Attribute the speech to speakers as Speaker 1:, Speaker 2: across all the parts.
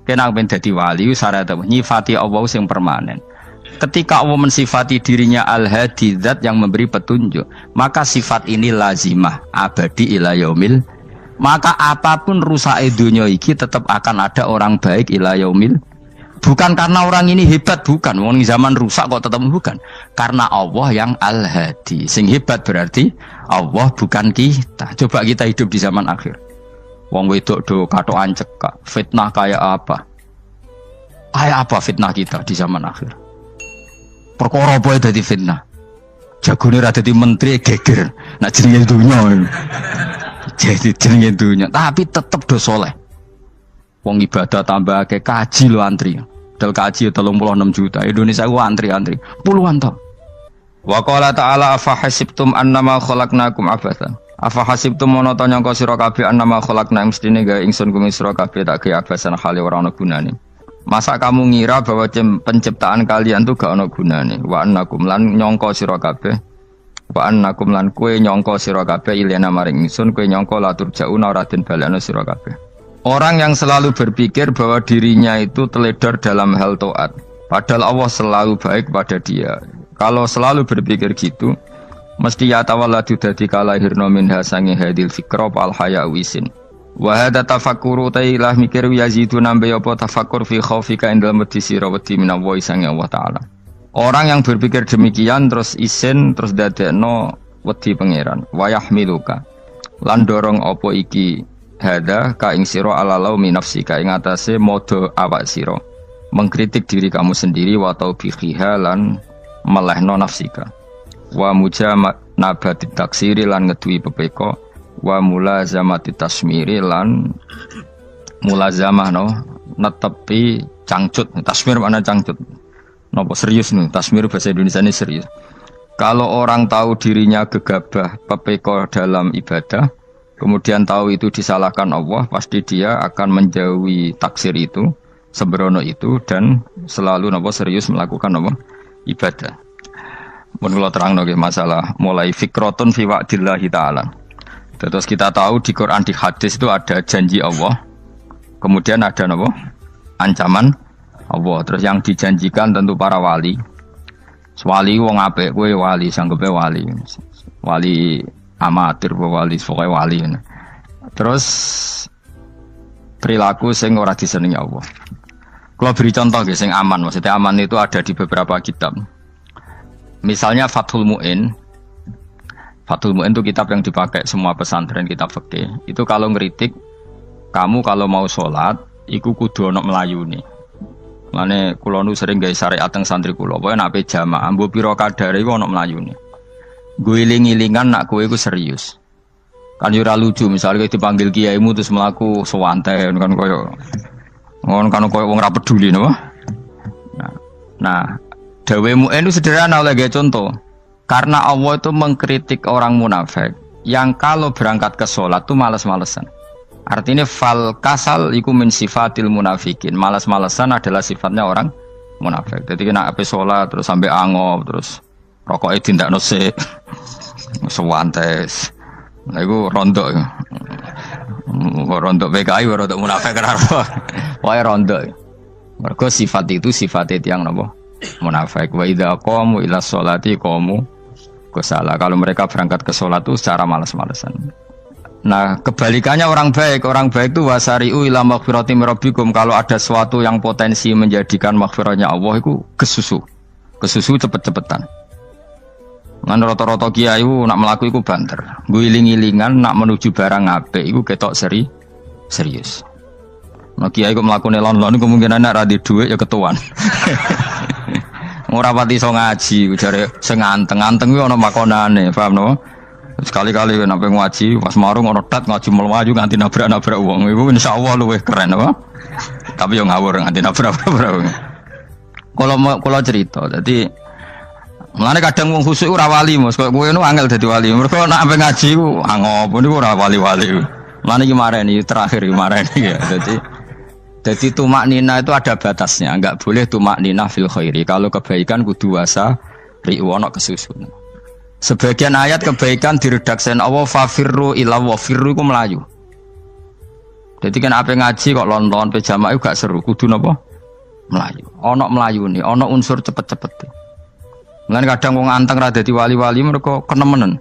Speaker 1: Kena ben dadi wali syarat nyifati Allah sing permanen. Ketika Allah mensifati dirinya al-hadi, zat yang memberi petunjuk, maka sifat ini lazimah abadi ila yaumil. Maka apapun rusak dunia iki tetap akan ada orang baik ila yaumil. Bukan karena orang ini hebat, bukan. Wong zaman rusak kok tetap bukan. Karena Allah yang al-hadi. Sing hebat berarti Allah bukan kita. Coba kita hidup di zaman akhir. Wong wedok do katokan cekak. Fitnah kayak apa? Kayak apa fitnah kita di zaman akhir? Perkara apa dadi fitnah? Jagone ra dadi menteri geger. Nak jenenge dunya. Jadi jenenge dunya, tapi tetep do saleh. Wong ibadah tambah ke kaji lo antri. Dal kaji 36 juta. Indonesia ku antri-antri puluhan tahun. Wa qala ta'ala afa hasibtum annama khalaqnakum abatsan. Afa hasibtum mono ta nyangka sira kabeh annama khalaqna mestine gawe ingsun kuwi sira kabeh tak gawe abasan khali ora ana gunane. Masa kamu ngira bahwa penciptaan kalian tuh gak ono gunane? Wa annakum lan nyangka sira kabeh. Wa annakum lan kowe nyangka sira kabeh ilena maring ingsun kowe nyangka latur jauna ora den balekno sira kabeh. Orang yang selalu berpikir bahwa dirinya itu teledor dalam hal taat, padahal Allah selalu baik pada dia. Kalau selalu berpikir gitu, mesti ya tawalladu dadi kalahirna minha sange hadil fikra al haya wisin. Wa hadza tafakkuru tailah mikir yazidu nambe apa tafakkur fi khaufika indal mati sira wedi minallahi sange Allah taala. Orang yang berpikir demikian terus isin terus dadekno wedi pangeran. Wa yahmiluka lan dorong apa iki hadza ka ing sira ala laumi nafsika ing atase modo awak sira. Mengkritik diri kamu sendiri wa taubihiha lan melehno nafsika. Wa mujamanabati taksiri lan ngeduwi pepeko. Wa mulazamati tasmiri lan mulazamah no netepi cangcut. Tasmir mana cangcut? Napa serius nih? Tasmir bahasa Indonesia ini serius. Kalau orang tahu dirinya gegabah pepeko dalam ibadah, kemudian tahu itu disalahkan Allah, pasti dia akan menjauhi taksir itu, sembrono itu, dan selalu napa serius melakukan napa ibadah. Mun kula terangno nggih masalah mulai fikrotun fi wa'dillahi ta'ala. Terus kita tahu di Quran, di hadis itu ada janji Allah, kemudian ada apa? Ancaman Allah. Terus yang dijanjikan tentu para wali. Wali wong apik, kowe wali, sanggepe wali. Wali amatir, wali pokoke wali. Terus perilaku sing ora disenengi Allah. Kalau beri contoh nggih sing aman, maksudnya aman itu ada di beberapa kitab. Misalnya Fathul Mu'in. Fathul Mu'in itu kitab yang dipakai semua pesantren, kitab fikih. Itu kalau ngeritik, kamu kalau mau sholat, iku kudu ana melayune. Lane kula nu sering gawe syariat teng santri kula, pokoke nek jamaah mbuh pira kadare iku ana melayune. Guling-gilingan nak kowe iku serius. Kan yo ora lucu misalnya dipanggil kiaimu terus mlaku sewanten kan koyo ngono kan koyo wong ora peduli napa. Nah, dawe Mu'in itu sederhana oleh gawe contoh. Karena Allah itu mengkritik orang munafik yang kalau berangkat ke sholat itu malas-malesan. Artinya fal kasal iku min sifatil munafikin. Malas-malesan adalah sifatnya orang munafik. Jadi kena ape sholat terus sampai angop terus rokoknya tindak nosek sewantes. Nah itu rontok. Rontok PKI, rontok munafik kenapa? Wah rontok. Mergo sifat itu sifatnya yang napa? Munafik. Wa idza qamu ila sholati qamu kusala. Kalau mereka berangkat ke sholat itu secara malas-malesan. Nah kebalikannya orang baik itu wasari'u ila maghfirati mirabbikum. Kalau ada sesuatu yang potensi menjadikan maghfiratnya Allah itu kesusu cepet-cepetan. Ngan rata-rata kiai nak melaku itu banter, guling-gilingan nak menuju barang apik itu ketok serius. Nah kiai kok melakukan lon-lon kemungkinan nak radi duit ya ketuan. Ora pati iso ngaji, jare sing anteng-anteng kuwi ana makonane, paham no? Sekali-kali nek ngaji, pas marung ana tat ngaji mlayu nganti nabrak-nabrak wong. Iku insyaallah luwih keren apa? Tapi yo ngawur nganti nabrak-nabrak wong. Kalau cerita, dadi mulane kadang wong khusuk ora wali, Mas. Kok kowe nu angel dadi wali. Mergo nek ampe ngaji ku angop niku ora wali-wali. Mulane iki mareni terakhir iki mareni ya. Jadi tumak nina itu ada batasnya, enggak boleh tumak nina fil khairi. Kalau kebaikan kudu wasa riwono kesusun. Sebagian ayat kebaikan diredaksikan Allah fafirru ila wa firru iku melayu. Jadi kan apa ngaji kok lonton pe jamaah gak seru, kudu napa? Melayu. Ana melayune, ana unsur cepet-cepet. Mulane kadang wong anteng ra dadi wali-wali mereka kenemenen.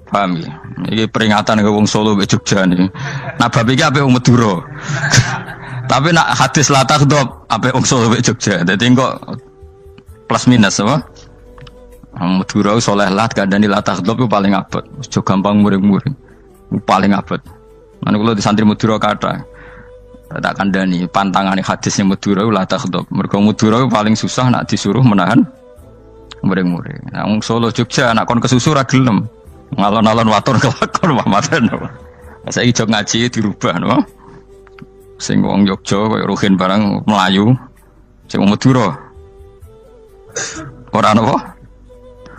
Speaker 1: Paham ya? Ini peringatan ke wong Solo mbek Jogja nih. Nah bab iki ape wong Madura. Tapi nak hadis la takhdhab ape wong Solo mbek Jogja. Dadi kok plus minus apa? Madura soleh lah kandhani la takhdhab ku paling abot. Aja gampang muring-muring. Paling abot. Mana kalau di santri Madura kata, tak kandani pantangane hadisnya Madura la takhdhab. Mergo Madura paling susah nak disuruh menahan muring-muring. Nah wong Solo Jogja nak kon kesusu ra gelem. Ngalon-alon waton kelakon pamatan. Saiki jog ngaji dirubah no. Sing wong Jogja koyo Ruhin barang Melayu. Sing wong Madura ora napa?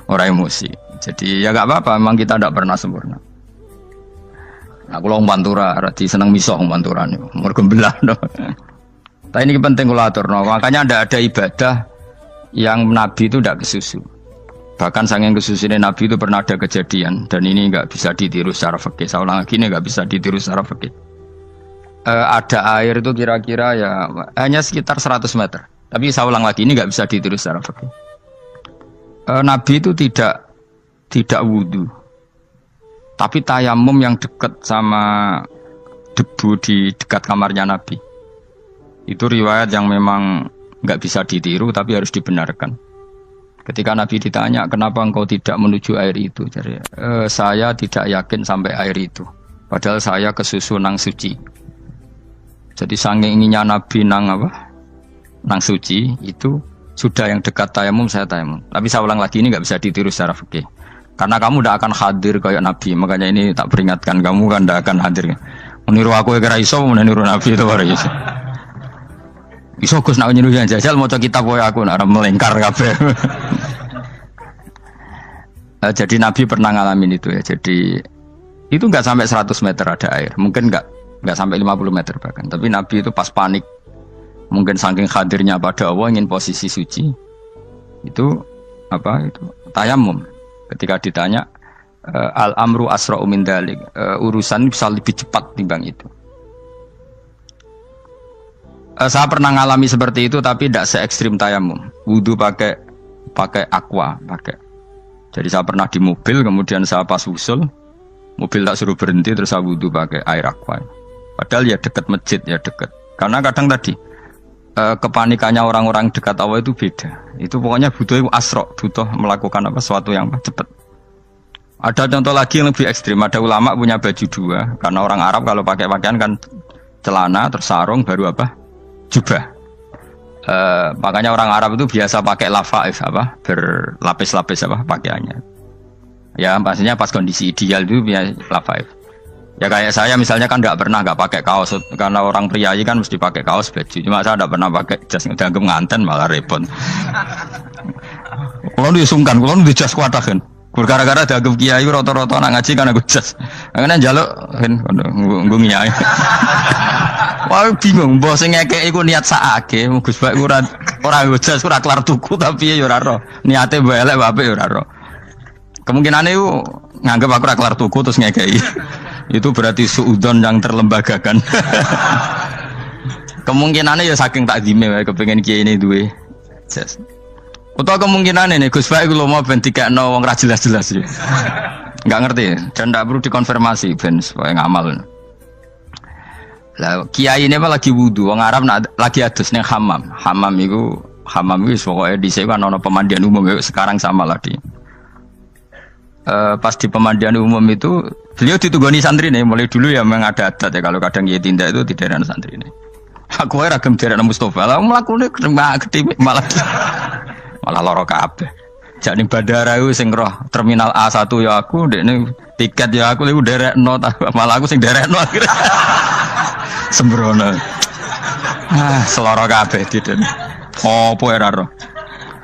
Speaker 1: Ora emosi. Jadi ya gak apa-apa, memang kita tidak pernah sempurna. Aku long pantura, rati seneng misok pantura nih, mergo belah. No. Tapi ini penting kula aturno. Makanya ada ibadah yang Nabi itu tidak kesusu. Bahkan saking kesusunya Nabi itu pernah ada kejadian dan ini nggak bisa ditiru secara fikih. Saya ulang lagi ini nggak bisa ditiru secara fikih. Ada air itu kira-kira ya hanya sekitar 100 meter. Tapi saya ulang lagi ini nggak bisa ditiru secara fikih. Nabi itu tidak wudu. Tapi tayamum yang dekat sama debu di dekat kamarnya Nabi. Itu riwayat yang memang nggak bisa ditiru tapi harus dibenarkan. Ketika Nabi ditanya, kenapa engkau tidak menuju air itu? Jadi, saya tidak yakin sampai air itu. Padahal saya kesusu nang suci. Jadi saking inginnya Nabi nang apa? Nang suci itu sudah yang dekat tayamum saya tayamum. Tapi saya ulang lagi ini nggak bisa ditiru secara fikih. Karena kamu tidak akan hadir kayak Nabi. Makanya ini tak peringatkan kamu kan tidak akan hadir. Meniru aku kira iso, meniru Nabi itu baru iso. Iso Gus nak niru yang jajal maca kitab koyo aku nak melengkar kabeh. Jadi Nabi pernah ngalamin itu ya. Jadi itu enggak sampai 100 meter ada air. Mungkin enggak sampai 50 meter bahkan. Tapi Nabi itu pas panik. Mungkin saking hadirnya pada Allah ingin posisi suci. Itu apa itu? Tayamum. Ketika ditanya al-amru asra'u min dzalik, urusan bisa lebih cepat timbang itu. Saya pernah ngalami seperti itu tapi tidak se ekstrim tayamum. Wudu pakai aqua, pakai. Jadi saya pernah di mobil kemudian saya pas usul, mobil tak suruh berhenti terus saya wudu pakai air aqua. Padahal ya dekat masjid ya dekat. Karena kadang tadi kepanikannya orang-orang dekat Allah itu beda. Itu pokoknya butuh asra, butuh melakukan apa sesuatu yang cepat. Ada contoh lagi yang lebih ekstrim. Ada ulama punya baju dua. Karena orang Arab kalau pakai pakaian kan celana terus sarung baru apa? Jubah. Makanya orang Arab itu biasa pakai lafaif apa? Berlapis-lapis apa pakaiannya. Ya pastinya pas kondisi ideal itu biasa lafaif. Ya kayak saya misalnya kan nggak pakai kaos karena orang priayi kan mesti pakai kaos baju. Cuma saya nggak pernah pakai jas, dianggap nganten malah repot. Kalau disungkan, kalau di jas kuat kan. Gara-gara dianggap kiai roto-roto nak ngaji kan aku jas. Karena jaluk kan nggung nyai. Wah bingung, bos ngekek iku niat sakake, Gus Bak ora jas ora kelar tuku tapi ya ora ro. Niate elek wae ora ro. Kemungkinane iku nganggep aku ora kelar tuku terus ngekeki. Itu berarti suudon yang terlembagakan. Kemungkinannya ya saking takdime wae kepengin kiai ini duwe jas. Utawa kemungkinan ini Gus Baik lu mau ben dikekno wong ra jelas-jelas ya. Enggak ngerti dan ndak perlu dikonfirmasi ben supaya ngamal. Lah kiai ini apa lagi wudu wong Arab lagi adus ning hammam. Hammam iku pokoke dhisik kan ana pemandian umum sekarang sama lah di. Pas di pemandian umum itu beliau ditugoni santri nih mulai dulu ya memang ada adat ya kalau kadang dia tindak itu tidak ada santri nih. Aku era ragam dari Mustafa lah melakukan gede malah loro kabeh. Jadi bandara itu sing roh terminal A1 ya aku dekne tiket ya aku iku derekno malah aku sing derekno akhirnya. Sembrono. Seloro kabeh diden. Opo ora roh.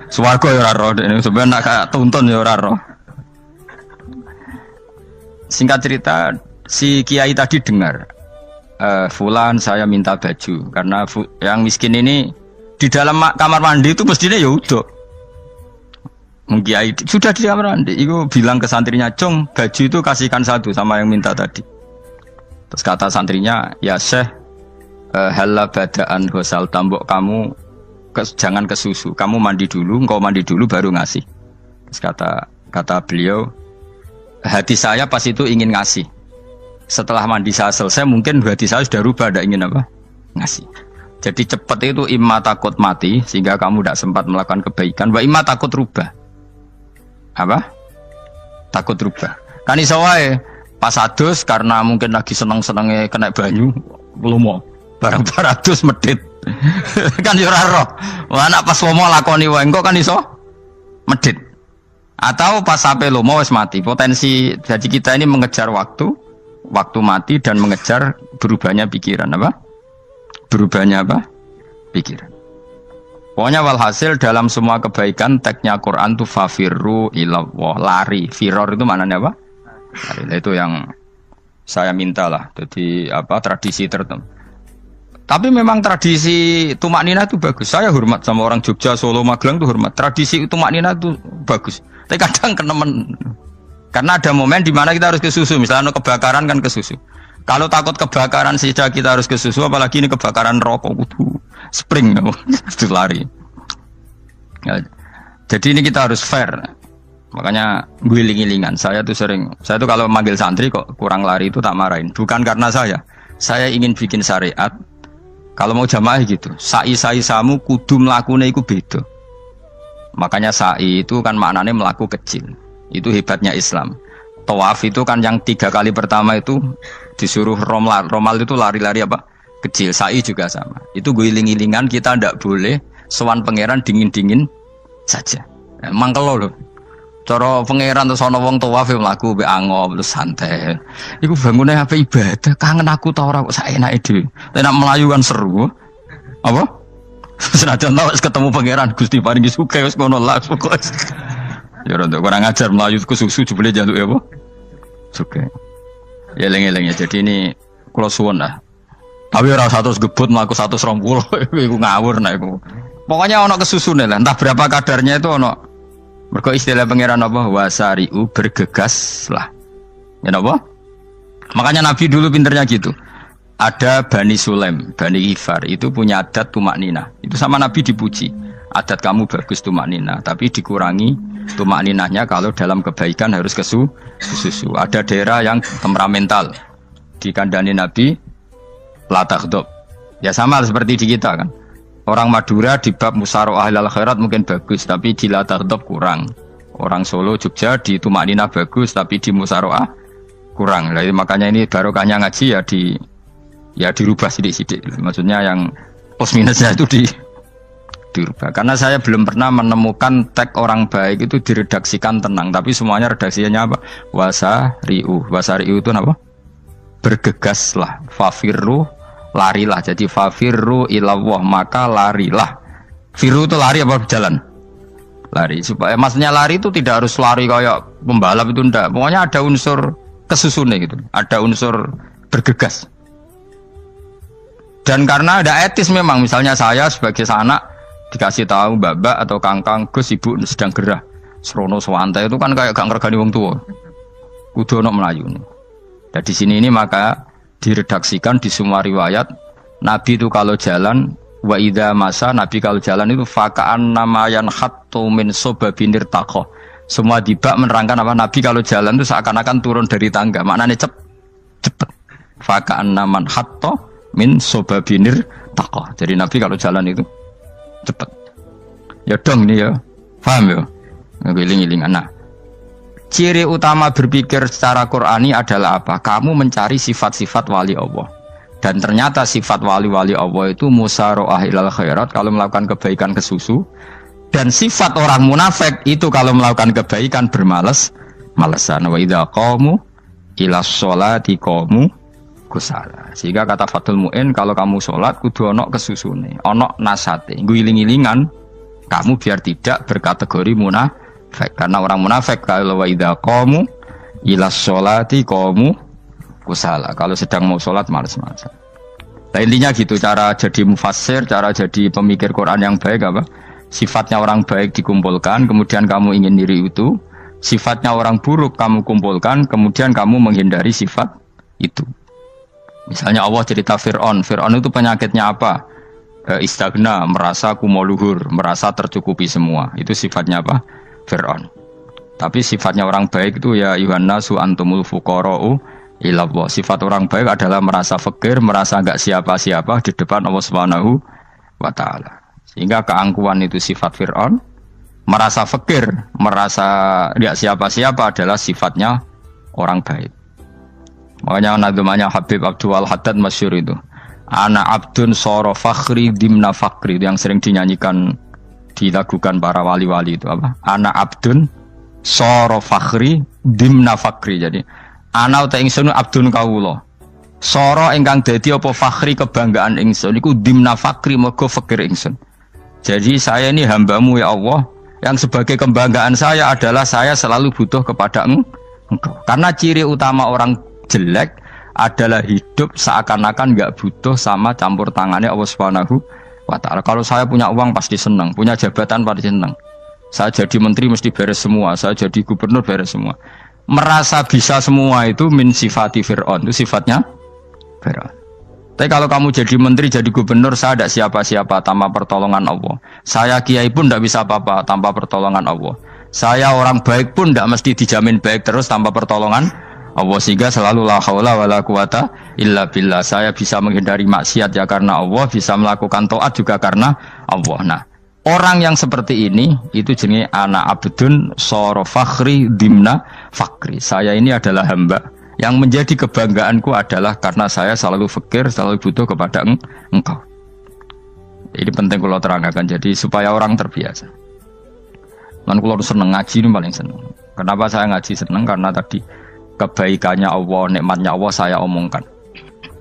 Speaker 1: Swarga ya ora roh dekne sampeyan nak tuntun ya ora roh. Singkat cerita, si kiai tadi dengar, Fulan saya minta baju karena yang miskin ini di dalam kamar mandi itu mestinya ya udah. Kiai sudah di kamar mandi, itu bilang ke santrinya, Cung baju itu kasihkan satu sama yang minta tadi. Terus kata santrinya, ya Syekh, halla badaan ghusal tambok kamu jangan ke susu, kamu mandi dulu, engkau mandi dulu baru ngasih. Terus kata beliau, hati saya pas itu ingin ngasih. Setelah mandi saya selesai, mungkin hati saya sudah rubah, tidak ingin apa? Ngasih. Jadi cepat itu imma takut mati, sehingga kamu tidak sempat melakukan kebaikan, wa imma takut rubah. Apa? Takut rubah. Kan iso wae pas adus karena mungkin lagi seneng-senenge kena banyu, lumo. Barang 200 medit. Kan yo ora roh. Wah anak pas lomo lakoni wae engko kan iso medit. Atau pas sampai lomo wis mati. Potensi jadi kita ini mengejar waktu mati dan mengejar berubahnya pikiran apa? Berubahnya apa? Pikiran. Pokoknya walhasil dalam semua kebaikan teksnya Quran tuh fafirru ilallah, lari. Firor itu maknanya apa? Lari. Itu yang saya minta lah. Jadi apa tradisi tertentu. Tapi memang tradisi tumak nina itu bagus. Saya hormat sama orang Jogja, Solo, Magelang itu hormat. Tradisi tumak nina itu bagus. Tapi kadang kenemen. Karena ada momen di mana kita harus ke susu. Misalnya kebakaran kan ke susu. Kalau takut kebakaran saja kita harus ke susu, apalagi ini kebakaran rokok kudu spring itu lari. Ya, jadi ini kita harus fair. Makanya guling-gilingan. Saya tuh kalau manggil santri kok kurang lari itu tak marahin. Bukan karena saya ingin bikin syariat. Kalau mau jamaah gitu, sa'i samu kudu mlakune iku beda. Makanya sa'i itu kan maknanya melaku kecil. Itu hebatnya Islam. Tawaf itu kan yang 3 kali pertama itu disuruh romal itu lari-lari apa? Kecil. Sa'i juga sama. Itu guling-gilingan kita ndak boleh sowan pangeran dingin-dingin saja. Emang kalau loh. Cara pangeran terus ana wong tawaf mlaku mbek angop terus santai. Iku bangune apa ibadah? Kangen aku ta ora kok saenake dhewe. Nek melayu kan seru. Apa? Senajan tau ketemu pangeran Gusti paringi sugih wis ngono lah pokoke. Ya ora kurang ajar melayu ke susu jebule njaluk ya apa? Sugih. Ya eling-eling ya. Jadi ini kula suwun lah. Tapi ora 100 gebut mlaku 120 iku ngawur nek iku. Pokoknya ana kesusune lah, entah berapa kadarnya itu ana. Mergo istilah pangeran apa? Wasari'u bergegas lah. Ya apa? Makanya Nabi dulu pinternya gitu. Ada Bani Sulaim, Bani Ghifar itu punya adat tumak nina. Itu sama Nabi dipuji. Adat kamu bagus tumak nina, tapi dikurangi tumak ninahnya kalau dalam kebaikan harus ke susu. Ada daerah yang temperamental. Dikandani Nabi la taghdab. Ya sama seperti di kita kan. Orang Madura di bab musyaroah ilal khairat mungkin bagus, tapi di la taghdab kurang. Orang Solo, Jogja di tumak nina bagus, tapi di musyaroah kurang. Jadi makanya ini barokahnya ngaji ya dirubah sidik-sidik. Maksudnya yang plus minusnya itu dirubah. Karena saya belum pernah menemukan tag orang baik itu diredaksikan tenang, tapi semuanya redaksinya apa? Wasari'u itu apa? Bergegaslah, fafirru, larilah. Jadi fafirru ilallah, maka larilah. Firu itu lari apa berjalan? Lari. Supaya maksudnya lari itu tidak harus lari kayak pembalap itu enggak. Pokoknya ada unsur kesusunnya gitu. Ada unsur bergegas. Dan karena ada etis memang, misalnya saya sebagai anak dikasih tahu mbak atau kangkang Gus ibu sedang gerah. Serono swantai itu kan kayak gak ngergani wong tua. Kudu ono Melayu. Dan di sini ini maka diredaksikan di semua riwayat Nabi itu kalau jalan wa idza masa, Nabi kalau jalan itu faka'an namayan khattu min sobabinir taqo. Semua dibak menerangkan apa Nabi kalau jalan itu seakan-akan turun dari tangga. Maknanya cepet. Faka'an naman khattu min sobabinir taqo. Jadi Nabi kalau jalan itu cepet. Ya dong ini ya. Paham ya? Ngiling-ngiling anak. Ciri utama berpikir secara Qur'ani adalah apa? Kamu mencari sifat-sifat wali Allah. Dan ternyata sifat wali-wali Allah itu musyaroah ilal khairat, kalau melakukan kebaikan ke susu. Dan sifat orang munafik itu kalau melakukan kebaikan bermales-malesan. Wa idza qamu ila sholati qamu kusala. Sehingga kata Fathul Mu'in, kalau kamu sholat kudu ono kesusune, ono nasate, guling-gilingan kamu biar tidak berkategori munafik. Karena orang munafik kalau wa idza qamu ila sholati qamu kusala. Kalau sedang mau sholat malas-malasan. Nah, intinya gitu cara jadi mufassir, cara jadi pemikir Quran yang baik apa? Sifatnya orang baik dikumpulkan, kemudian kamu ingin diri itu. Sifatnya orang buruk kamu kumpulkan, kemudian kamu menghindari sifat itu. Misalnya Allah cerita Fir'aun. Fir'aun itu penyakitnya apa? Istagna, merasa kumoluhur, merasa tercukupi semua. Itu sifatnya apa? Fir'aun. Tapi sifatnya orang baik itu ya Yuhannasu antumul fuqara'u ilallah. Sifat orang baik adalah merasa fakir, merasa enggak siapa-siapa di depan Allah Subhanahu wa taala. Sehingga keangkuhan itu sifat Fir'aun, merasa fakir, merasa enggak siapa-siapa adalah sifatnya orang baik. Makanya nadumanya Habib Abdul Haddad masyhur itu. Ana abdun soro fakhri dimna fakri, itu yang sering dinyanyikan dilakukan para wali-wali itu apa? Ana abdun soro fakhri dimna fakri. Jadi ana uta ingsun abdun kawula. Soro ingkang dadi apa fakhri kebanggaan ingsun iku dimna fakri mergo fakir ingsun. Jadi saya ini hambamu ya Allah, yang sebagai kebanggaan saya adalah saya selalu butuh kepada Engkau. Karena ciri utama orang jelek adalah hidup seakan-akan nggak butuh sama campur tangannya Allah Subhanahu wa taala. Kalau saya punya uang pasti senang, punya jabatan pasti senang. Saya jadi menteri mesti beres semua, saya jadi gubernur beres semua. Merasa bisa semua itu min sifati Fir'aun, itu sifatnya Fir'aun. Tapi kalau kamu jadi menteri, jadi gubernur, saya tidak siapa-siapa tanpa pertolongan Allah. Saya kiai pun tidak bisa apa-apa tanpa pertolongan Allah. Saya orang baik pun tidak mesti dijamin baik terus tanpa pertolongan Allah, sehingga selalu la haula wala quwata illa billah. Saya bisa menghindari maksiat ya karena Allah, bisa melakukan taat juga karena Allah. Nah, orang yang seperti ini itu jenis ana abdun soro fakhri dimna fakri. Saya ini adalah hamba yang menjadi kebanggaanku adalah karena saya selalu fakir, selalu butuh kepada Engkau. Ini penting kalau terangkan, jadi supaya orang terbiasa. Man kalau seneng ngaji ini paling seneng. Kenapa saya ngaji seneng? Karena tadi kebaikannya Allah, nikmatnya Allah saya omongkan.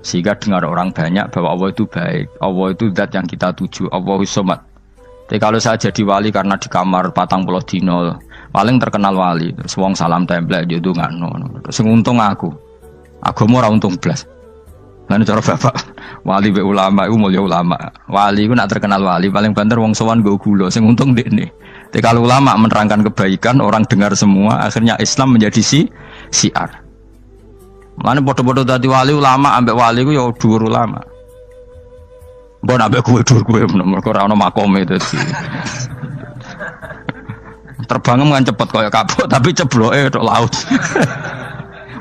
Speaker 1: Sehingga dengar orang banyak bahwa Allah itu baik. Allah itu zat yang kita tuju. Allahus Somad. Tapi kalau saya jadi wali karena di kamar 40 dino, paling terkenal wali. Terus wong salam template yo ndongakno. Terus untung aku. Agama ora untung blas. Lan cara bapak wali be ulama iku mulya ulama. Wali iku nak terkenal wali paling banter wong sowan nggo gula sing untung ndekne. Tapi kalau ulama menerangkan kebaikan, orang dengar semua, akhirnya Islam menjadi siar. Mulane padha-padha dadi wali ulama ambek wali ku ya dhuwur ulama. Mbok ambek kowe dhuwur kowe mergo ora ono makome dadi. Terbang kan cepet kaya kapuk tapi cebloke tok laut.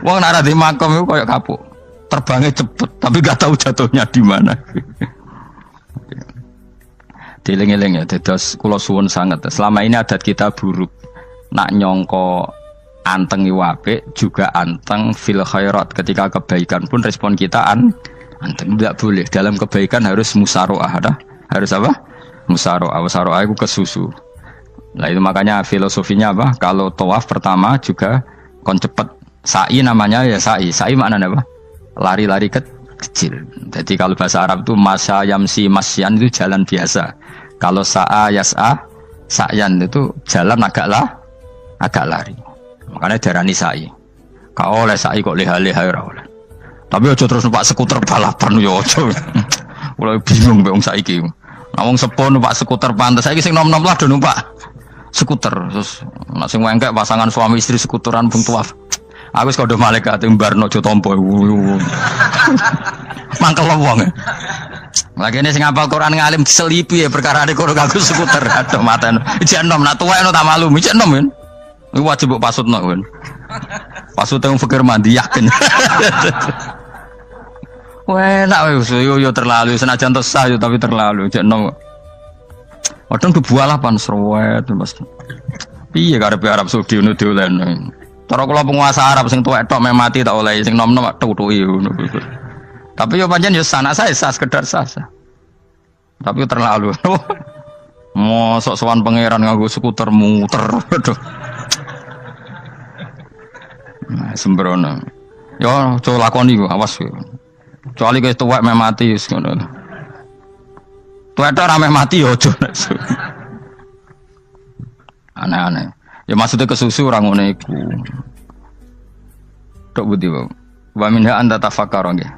Speaker 1: Wong nek ora di makom iku kaya kapuk. Terbangnya cepet tapi gak tahu jatuhnya di mana. Dieling-eling ya, dados kula suwun sanget. Selama ini adat kita buruk. Nak nyongko anteng apik juga anteng fil khairat. Ketika kebaikan pun respon kita anteng, tidak boleh. Dalam kebaikan harus musaroah, harus apa? Musaroah. Musaroah itu kesusu. Nah itu makanya filosofinya apa? Kalau tawaf pertama juga kon cepet. Sa'i namanya ya sa'i. Sa'i maknanya apa? Lari-lari kecil. Jadi kalau bahasa Arab itu masya yamsi masyan itu jalan biasa. Kalau sa'a yas'a sa'yan itu jalan agak lari. Makanya darani sa'i. Kau oleh sa'i kok leha-leha ora oleh. Tapi aja terus numpak skuter balapan yo aja. Mulai bingung mbek wong saiki. Nah wong sepo numpak skuter pantes saiki sing nom-nom lah do numpak skuter. Terus nek sing wengkek pasangan suami istri skuteran bung tuaf. Aku wis kodho malaikat mbarno aja tampa. Mangkel wong. Lagi ini sing hafal Quran ngalim diselipi ya perkara ada kono kagum skuter. Aduh maten. Ijek nom nak tuwek no tak malu. Ijek nom kan. Iku wajib mbok pasutno kan. Pasut teng fikir mandi yakin. Wah, nak yo terlalu senajan to sah yo tapi terlalu. Ijek nom. Wadon kebualapan serwet Mas. Piye karepe Arab Saudi ngono dolen. Cara kula penguasa Arab sing tuwek tok meh mati tak oleh sing nom-nom tutuki ngono. Tapi yo pancen yo sanak saya sah sekedar sah. Tapi terlalu. Mosok sowan pangeran nganggo skuter muter. Aduh. Nah, sembrono. Yo coba lakoni ku awas ku. Kecuali kowe tuwek meh mati wis ngono. Tuwek tok ora meh mati yo aja. Aneh-aneh. Ya maksudnya kesusu orang ngono iku. Tok budi wae. Wa minha anta tafakkar nggih.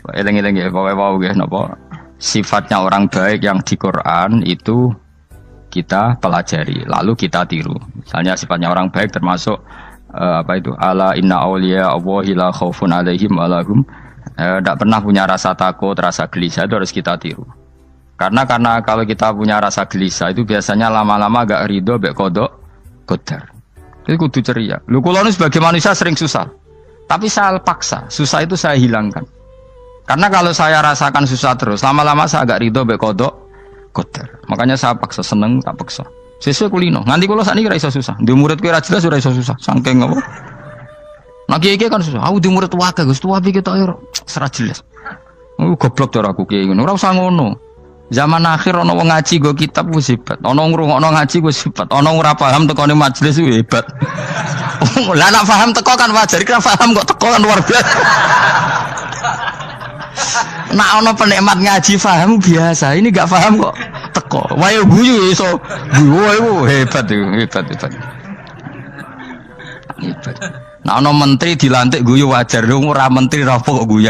Speaker 1: Eleng-eleng nggih, wae-wae nggih napa sifatnya orang baik yang di Quran itu kita pelajari, lalu kita tiru. Misalnya sifatnya orang baik termasuk apa itu? Ala inna auliya Allahi la khaufun alaihim wa lahum Tidak pernah punya rasa takut, rasa gelisah itu harus kita tiru. Karena kalau kita punya rasa gelisah itu biasanya lama-lama agak ridho, bek kodok, kodar. Itu kudu ceria. Lu kalau sebagai manusia sering susah, tapi saya paksa, susah itu saya hilangkan. Karena kalau saya rasakan susah terus, lama-lama saya agak ridho, bek kodok, kodar. Makanya saya paksa, seneng tak paksa. Sesuai kulino. Nganti kalau saat ini kira iso susah. Di murid kira jelas sudah iso susah. Sangking apa? Nah kiai kan susah. Aku di murid wakil, gus tua pikir tak air serat jelas. Goblok cara aku kiai ngono. Ora usah ngono. Zaman akhir ono wong ngaji go kitab wis hebat. Ono ngrungokno ngaji wis hebat. Ono ora paham tekone majelis wis hebat. Lah nek paham teko kan wajar, kira paham kok teko kan luar biasa. Nak ono penikmat ngaji paham biasa. Ini enggak paham kok teko. Wae guyu iso. Guyu hebat itu, hebat. Hebat. Nah ono menteri dilantik guyu wajar, ora menteri ra kok guyu.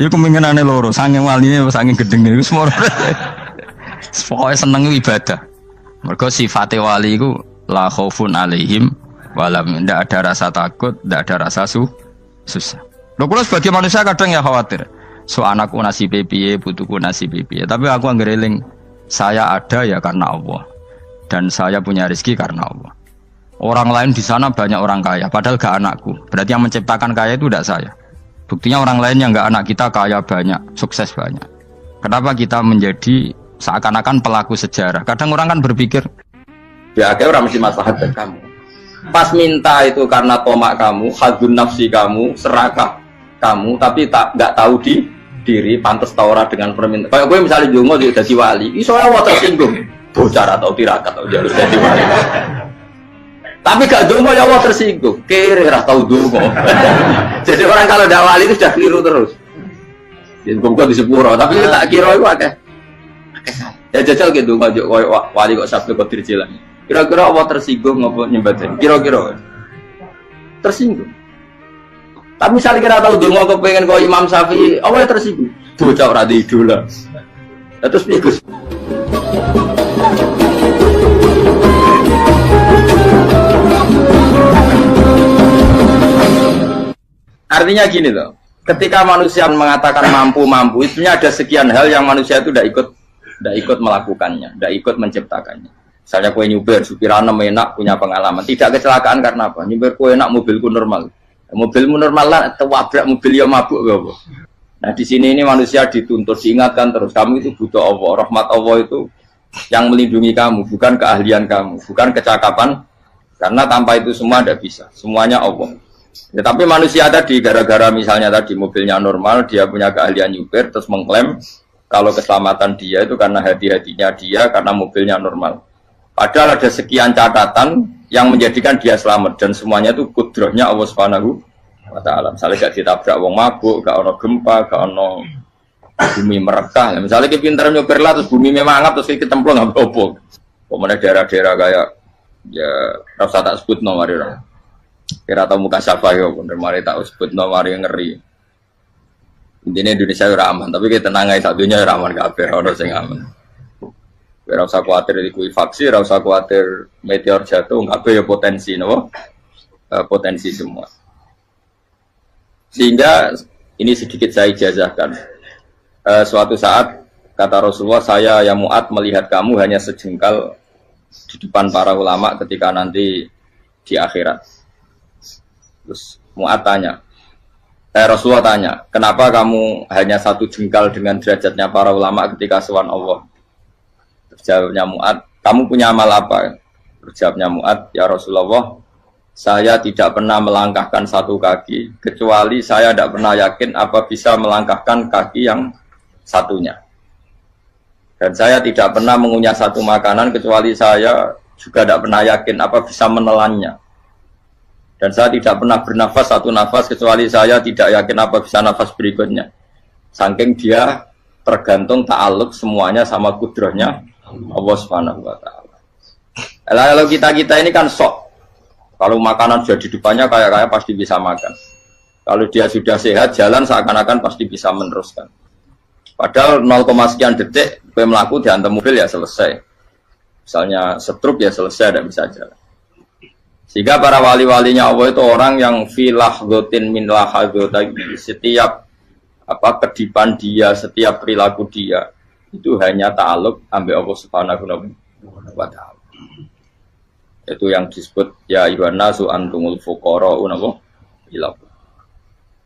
Speaker 1: Iku kemungkinane loro, saking waline saking gedenge iku semua. Pokoke seneng ibadah. Mergo sifate wali iku la khaufun alaihim walam, ndak ada rasa takut, ndak ada rasa susah. Lho kula sebagai manusia kadang ya khawatir. So anakku nasibe piye, putuku nasibe piye. Tapi aku anggereling saya ada ya karena Allah. Dan saya punya rezeki karena Allah. Orang lain di sana banyak orang kaya, padahal gak anakku. Berarti yang menciptakan kaya itu tidak saya. Buktinya orang lain yang gak anak kita kaya banyak, sukses banyak. Kenapa kita menjadi seakan-akan pelaku sejarah? Kadang orang kan berpikir, ya kayak orang mesti maslahat dan kamu. Pas minta itu karena tomak kamu, hadun nafsi kamu, serakah kamu, tapi nggak tahu diri, pantas taura dengan permintaan. Kayak gue misalnya jongo jadi wali, iso awal tersinggung, bocor atau tirakat atau harus jadi wali. Tapi gak dongo ya Allah tersinggung, kere rasa tahu dongo. Jadi orang kalau tidak wali itu sudah keliru terus. Jadi kok di sepuro, tapi tak kira itu akeh. Ya jajal gitu ngajak wali kok sabtu kok dirjilan. Kira-kira Allah tersinggung ngopo nyembatin? Kira-kira tersinggung. Tapi misalnya kira tahu dongo kok pengen kok Imam Syafi'i, Allah tersinggung. Bocah ora di idola. Terus pikus. Artinya gini loh, ketika manusia mengatakan mampu, itu ada sekian hal yang manusia itu tidak ikut melakukannya, tidak ikut menciptakannya. Misalnya kue nyuber, supirana enak, punya pengalaman, tidak kecelakaan karena apa? Nyuber kue enak, mobilku normal, mobilmu normal lah, tewabrak mobil yang mabuk, gak. Nah di sini ini manusia dituntut, diingatkan terus, kamu itu butuh Allah, rahmat Allah itu yang melindungi kamu, bukan keahlian kamu, bukan kecakapan, karena tanpa itu semua tidak bisa, semuanya Allah. Ya, tapi manusia tadi gara-gara misalnya tadi mobilnya normal, dia punya keahlian nyupir, terus mengklaim kalau keselamatan dia itu karena hati-hatinya dia, karena mobilnya normal. Padahal ada sekian catatan yang menjadikan dia selamat dan semuanya itu kudrahnya Allah Subhanahu wa Ta'ala. Misalnya gak ditabrak wong mabuk, gak ono gempa, gak ono bumi merekah. Misalnya kita pintar nyupir lah, terus bumi memang terus kita cemplung nggak apa-apa. Kemudian daerah-daerah kayak ya rasa tak sebut nomor orang. Kira tahu muka siapa yo, bener mari tak sebut nomor yang ngeri. Intinya Indonesia ora aman, tapi kita tenang aja satunya ora aman kabeh, ora sing aman. Ora usah kuwatir likuifaksi, ora usah kuwatir meteor jatuh, kabeh ya potensi napa? Potensi semua. Sehingga ini sedikit saya ijazahkan. Suatu saat kata Rasulullah, saya ya Mu'ad melihat kamu hanya sejengkal di depan para ulama ketika nanti di akhirat. Terus Mu'ad tanya, Rasulullah tanya, kenapa kamu hanya satu jengkal dengan derajatnya para ulama ketika sowan Allah? Terjawabnya Mu'ad, kamu punya amal apa? Terjawabnya Mu'ad, ya Rasulullah, saya tidak pernah melangkahkan satu kaki, kecuali saya tidak pernah yakin apa bisa melangkahkan kaki yang satunya. Dan saya tidak pernah mengunyah satu makanan, kecuali saya juga tidak pernah yakin apa bisa menelannya. Dan saya tidak pernah bernafas satu nafas kecuali saya tidak yakin apa bisa nafas berikutnya. Saking dia tergantung ta'aluk semuanya sama kudrahnya Allah Subhanahu wa Ta'ala. Kalau kita ini kan sok. Kalau makanan sudah di depannya kayak pasti bisa makan. Kalau dia sudah sehat jalan seakan-akan pasti bisa meneruskan. Padahal 0, sekian detik gue melaku dihantam mobil ya selesai. Misalnya stroke ya selesai, tidak bisa jalan.
Speaker 2: Sehingga para wali-walinya Allah itu orang yang filah gotin min lahadotagi, setiap kedipan dia, setiap perilaku dia itu hanya ta'aluk ambil Allah Subhanahu wa ta'ala. Itu yang disebut ya ayyuhan nasu antumul fuqara'u ila.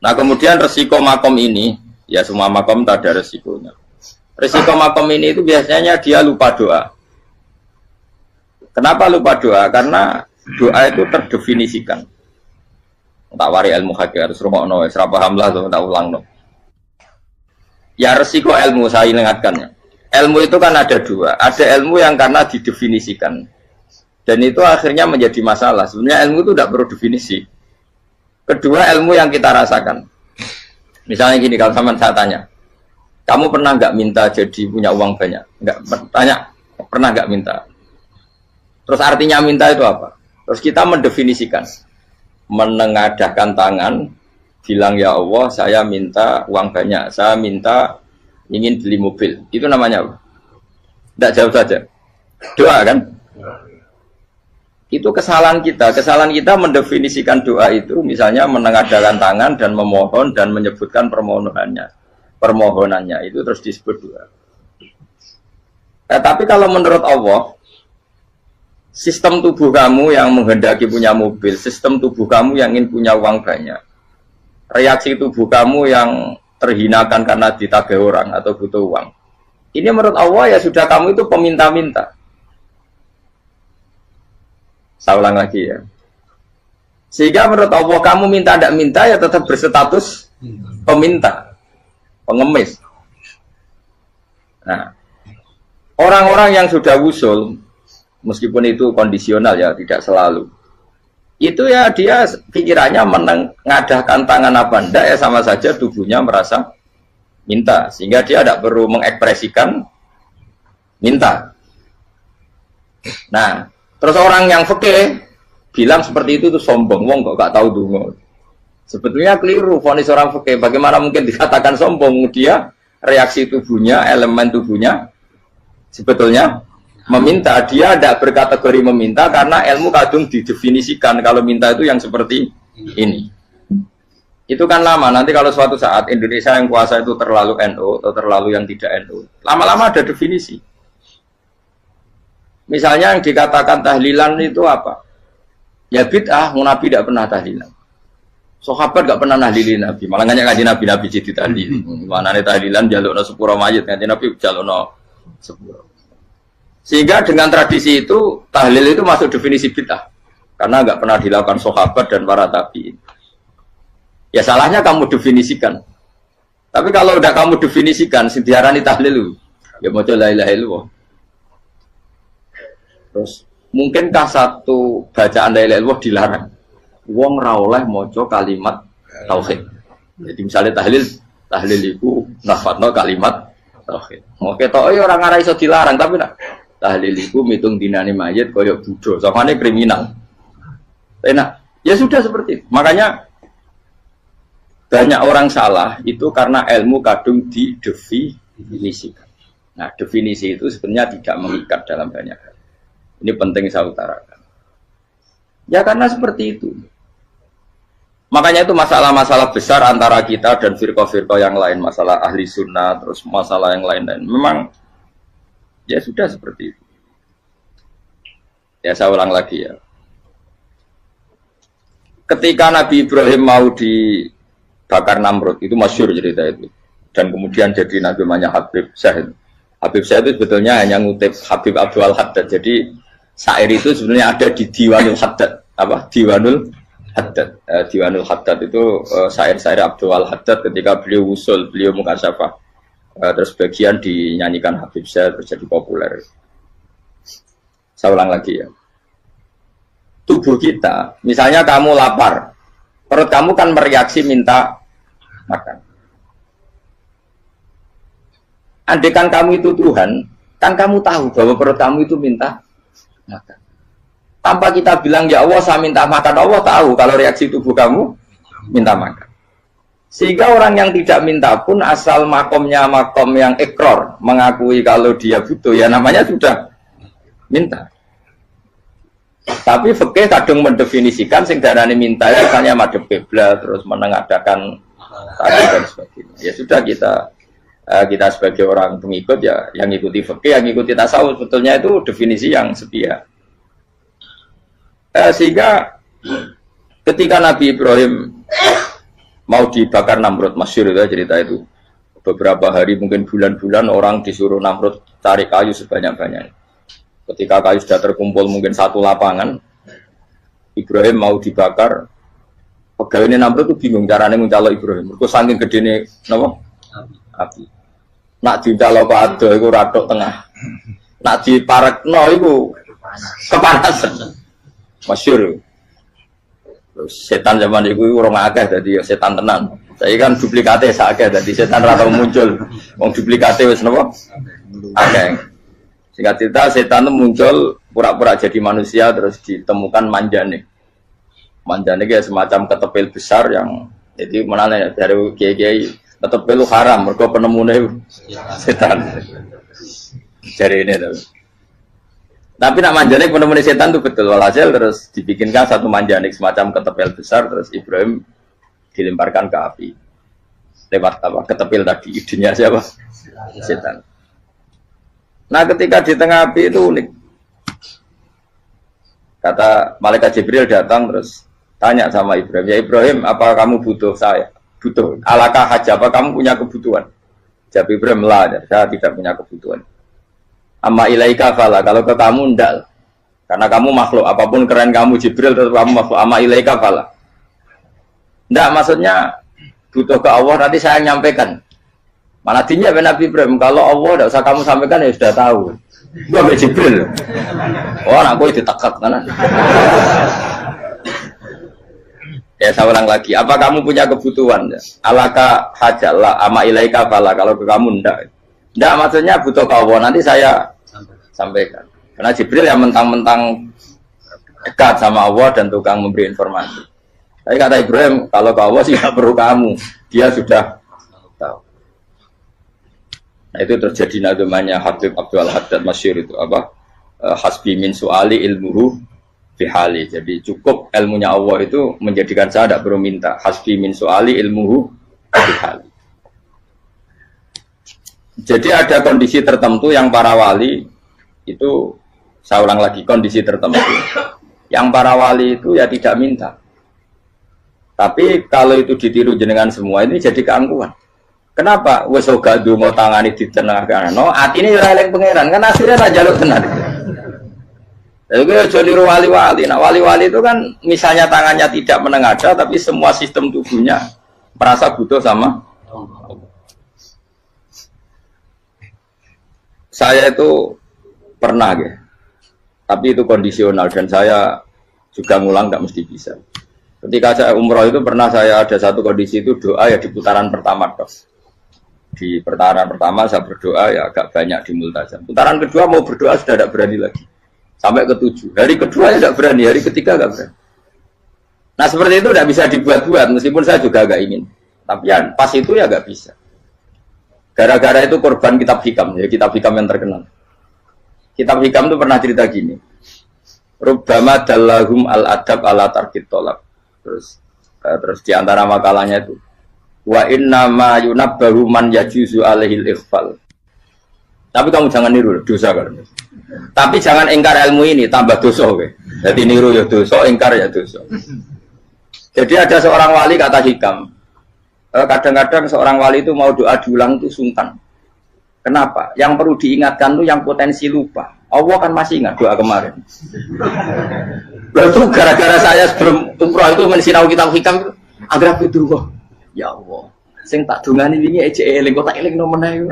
Speaker 2: Nah, kemudian resiko makom ini, ya semua makom tak ada resikonya. Resiko makom ini itu biasanya dia lupa doa. Kenapa lupa doa? Karena doa itu terdefinisikan. Tak wari ilmu hakik harus rungokno, serap paham lah, tak ulang no. Ya resiko ilmu saya ingatkannya. Ilmu itu kan ada dua. Ada ilmu yang karena didefinisikan. Dan itu akhirnya menjadi masalah. Sebenarnya ilmu itu tidak perlu definisi. Kedua, ilmu yang kita rasakan. Misalnya gini, kalau sama saya tanya, kamu pernah nggak minta jadi punya uang banyak? Nggak tanya, pernah nggak minta? Terus artinya minta itu apa? Terus kita mendefinisikan, menengadahkan tangan, bilang ya Allah, saya minta uang banyak, saya minta ingin beli mobil. Itu namanya apa? Tidak jauh saja. Doa kan? Itu kesalahan kita mendefinisikan doa itu misalnya menengadahkan tangan dan memohon dan menyebutkan permohonannya itu terus disebut doa. Tapi kalau menurut Allah, sistem tubuh kamu yang menghendaki punya mobil, sistem tubuh kamu yang ingin punya uang banyak, reaksi tubuh kamu yang terhinakan karena ditagih orang atau butuh uang, ini menurut Allah ya sudah kamu itu peminta-minta. Saya ulang lagi ya. Sehingga menurut Allah kamu minta tidak minta ya tetap berstatus peminta, pengemis. Nah, orang-orang yang sudah wusul, meskipun itu kondisional ya, tidak selalu. Itu ya dia pikirannya menengadahkan tangan apa enggak ya sama saja tubuhnya merasa minta. Sehingga dia tidak perlu mengekspresikan minta. Nah, terus orang yang fikih bilang seperti itu tuh sombong, wong kok gak tahu dungo. Sebetulnya keliru vonis orang fikih. Bagaimana mungkin dikatakan sombong? Dia reaksi tubuhnya, elemen tubuhnya sebetulnya meminta. Dia tidak berkategori meminta karena ilmu kadung didefinisikan kalau minta itu yang seperti ini. Itu kan lama. Nanti kalau suatu saat Indonesia yang kuasa itu terlalu NU atau terlalu yang tidak NU, lama-lama ada definisi. Misalnya yang dikatakan tahlilan itu apa? Ya bid'ah, Nabi tidak pernah tahlilan. Sahabat tidak pernah nahlilin Nabi. Malah nggak ngaji Nabi jadi tahlil. Mana nih tahlilan jalukno sepuro mayit, ngaji Nabi jalukno sepuro. Sehingga dengan tradisi itu tahlil itu masuk definisi bid'ah. Karena nggak pernah dilakukan sahabat dan para tabi'in. Ya salahnya kamu definisikan. Tapi kalau udah kamu definisikan, diarani tahlil, ya mau la ilaha illallah. Terus mungkinkah satu bacaan la ilaha illallah dilarang? Wong ra oleh maca kalimat tauhid. Jadi misalnya tahlil iku nafadno kalimat tauhid. Oke tok ya ora ngara iso dilarang tapi nak tahlil iku mitung dinane mayit kaya Buddha. Samane kriminal. Enak. Ya sudah seperti itu. Makanya banyak orang salah itu karena ilmu kadung didefinisikan. Nah, definisi itu sebenarnya tidak mengikat dalam banyak hal. Ini penting saya utarakan. Ya karena seperti itu. Makanya itu masalah-masalah besar antara kita dan firqah-firqah yang lain. Masalah ahli sunnah, terus masalah yang lain-lain. Memang, ya sudah seperti itu. Ya saya ulang lagi ya. Ketika Nabi Ibrahim mau dibakar Namrud, itu masyhur cerita itu. Dan kemudian jadi Nabi namanya Habib Syahid. Habib Syahid itu sebetulnya hanya ngutip Habib Abdul Haddad. Jadi syair itu sebenarnya ada di Diwanul Haddad. Apa? Diwanul Haddad. Diwanul Haddad itu syair-syair Abdul Haddad ketika beliau usul, beliau mukasyafah. Terus bagian dinyanyikan Habib Syahid terjadi populer. Saya ulang lagi ya. Tubuh kita, misalnya kamu lapar, perut kamu kan bereaksi minta makan. Andaikan kamu itu Tuhan, kan kamu tahu bahwa perut kamu itu minta makan. Tanpa kita bilang, ya Allah saya minta makan, Allah tahu kalau reaksi tubuh kamu minta makan. Sehingga orang yang tidak minta pun asal makomnya makom yang ikror, mengakui kalau dia butuh, ya namanya sudah minta. Tapi fikih kadang mendefinisikan sing darane minta misalnya madhep kiblat terus menengadakan tadi dan sebagainya. Ya sudah kita sebagai orang pengikut ya yang ikuti fikih, yang ikuti tasawuf sebetulnya itu definisi yang sepihak. Sehingga ketika Nabi Ibrahim mau dibakar Namrud, masyhur itu cerita itu. Beberapa hari mungkin bulan-bulan orang disuruh Namrud cari kayu sebanyak-banyaknya. Ketika kayu sudah terkumpul mungkin satu lapangan, Ibrahim mau dibakar. Pegawai ini Namrud itu bingung caranya mencalok Ibrahim. Mereka saking gede ini, kenapa? Api. Nak dicalok Pak Ado itu radok tengah. Nak diparekno itu kepanasan. Masyhur. Terus setan zaman itu orang akeh jadi setan tenan. Saya kan duplikatnya sakit jadi setan rata muncul. Wong duplikatnya wis napa? Akeh. Singkat cerita setan itu muncul pura-pura jadi manusia terus ditemukan manjane. Manjane kayak semacam ketepil besar yang jadi mana dari kiai-kiai ketepil itu haram mergo penemune setan. Jadi ini tuh. Tapi nak manjane penemune setan itu betul walhasil terus dibikinkan satu manjane semacam ketepil besar terus Ibrahim dilemparkan ke api. Lewat apa? Ketepil tadi idenya siapa? Setan. Nah ketika di tengah api itu unik. Kata malaikat Jibril datang terus tanya sama Ibrahim, ya Ibrahim apa kamu butuh saya? Butuh. Alakah haja apa kamu punya kebutuhan? Jawab Ibrahim lah, saya tidak punya kebutuhan. Amma ilaika fala, kalau ke kamu ndak. Karena kamu makhluk, apapun keren kamu Jibril tetap kamu makhluk. Amma ilaika fala. Ndak maksudnya butuh ke Allah nanti saya nyampaikan. Mana dinya Nabi Ibrahim kalau Allah tidak usah kamu sampaikan ya sudah tahu. Gua ambil Jibril. Oh anakku ditekak kan? Ya saya ulang lagi. Apa kamu punya kebutuhan? Alaka hajalah ama ilaika fala kalau ke kamu ndak. Ndak maksudnya butuh ke Allah nanti saya sampaikan. Karena Jibril yang mentang-mentang dekat sama Allah dan tukang memberi informasi. Tapi kata Ibrahim kalau ke Allah sih nggak perlu kamu. Dia sudah tahu. Nah itu terjadi namanya Habib Abdul Haddad masyhur itu apa? Hasbi min su'ali ilmuhu bihali. Jadi cukup ilmunya Allah itu menjadikan saya tidak perlu minta. Hasbi min su'ali ilmuhu bihali. Jadi ada kondisi tertentu yang para wali itu, saya ulang lagi, kondisi tertentu yang para wali itu ya tidak minta. Tapi kalau itu ditiru jenengan semua ini jadi keangkuhan. Kenapa? Wes ora ndonga tangane ditenangkan. No, atine ora eling pangeran, kan akhirnya ra njaluk tenan. Lha iku aja niru wali-wali. Nah, wali-wali itu kan misalnya tangannya tidak menengadah tapi semua sistem tubuhnya merasa butuh sama Allah. Saya itu pernah ya. Tapi itu kondisional dan saya juga ngulang enggak mesti bisa. Ketika saya umroh itu pernah saya ada satu kondisi itu doa ya di putaran pertama toh. Di putaran pertama saya berdoa ya agak banyak di multazam. Putaran kedua mau berdoa sudah tidak berani lagi. Sampai ke-7. Hari kedua ya tidak berani, hari ketiga tidak berani. Nah seperti itu tidak bisa dibuat-buat meskipun saya juga agak ingin. Tapi ya pas itu ya agak bisa. Gara-gara itu korban kitab hikam, ya kitab hikam yang terkenal. Kitab hikam itu pernah cerita gini. Rubbama dallahum al-adab ala tarkit tolak. Terus di antara makalahnya itu wa inna ma yunabbahu man yajuzu alaihil ikhfal. Tapi kamu jangan niru dosa kan. Tapi jangan ingkar ilmu ini tambah dosa kowe. Jadi niru ya dosa, ingkar ya dosa. Jadi ada seorang wali kata hikam. Kadang-kadang seorang wali itu mau doa diulang itu sungkan. Kenapa? Yang perlu diingatkan itu yang potensi lupa. Allah kan masih ingat doa kemarin. Lalu gara-gara saya sebelum umroh itu mensinau kitab hikam itu agar itu ya Allah, sing tak dungani wingi ejek eling kok tak eling nomen ae.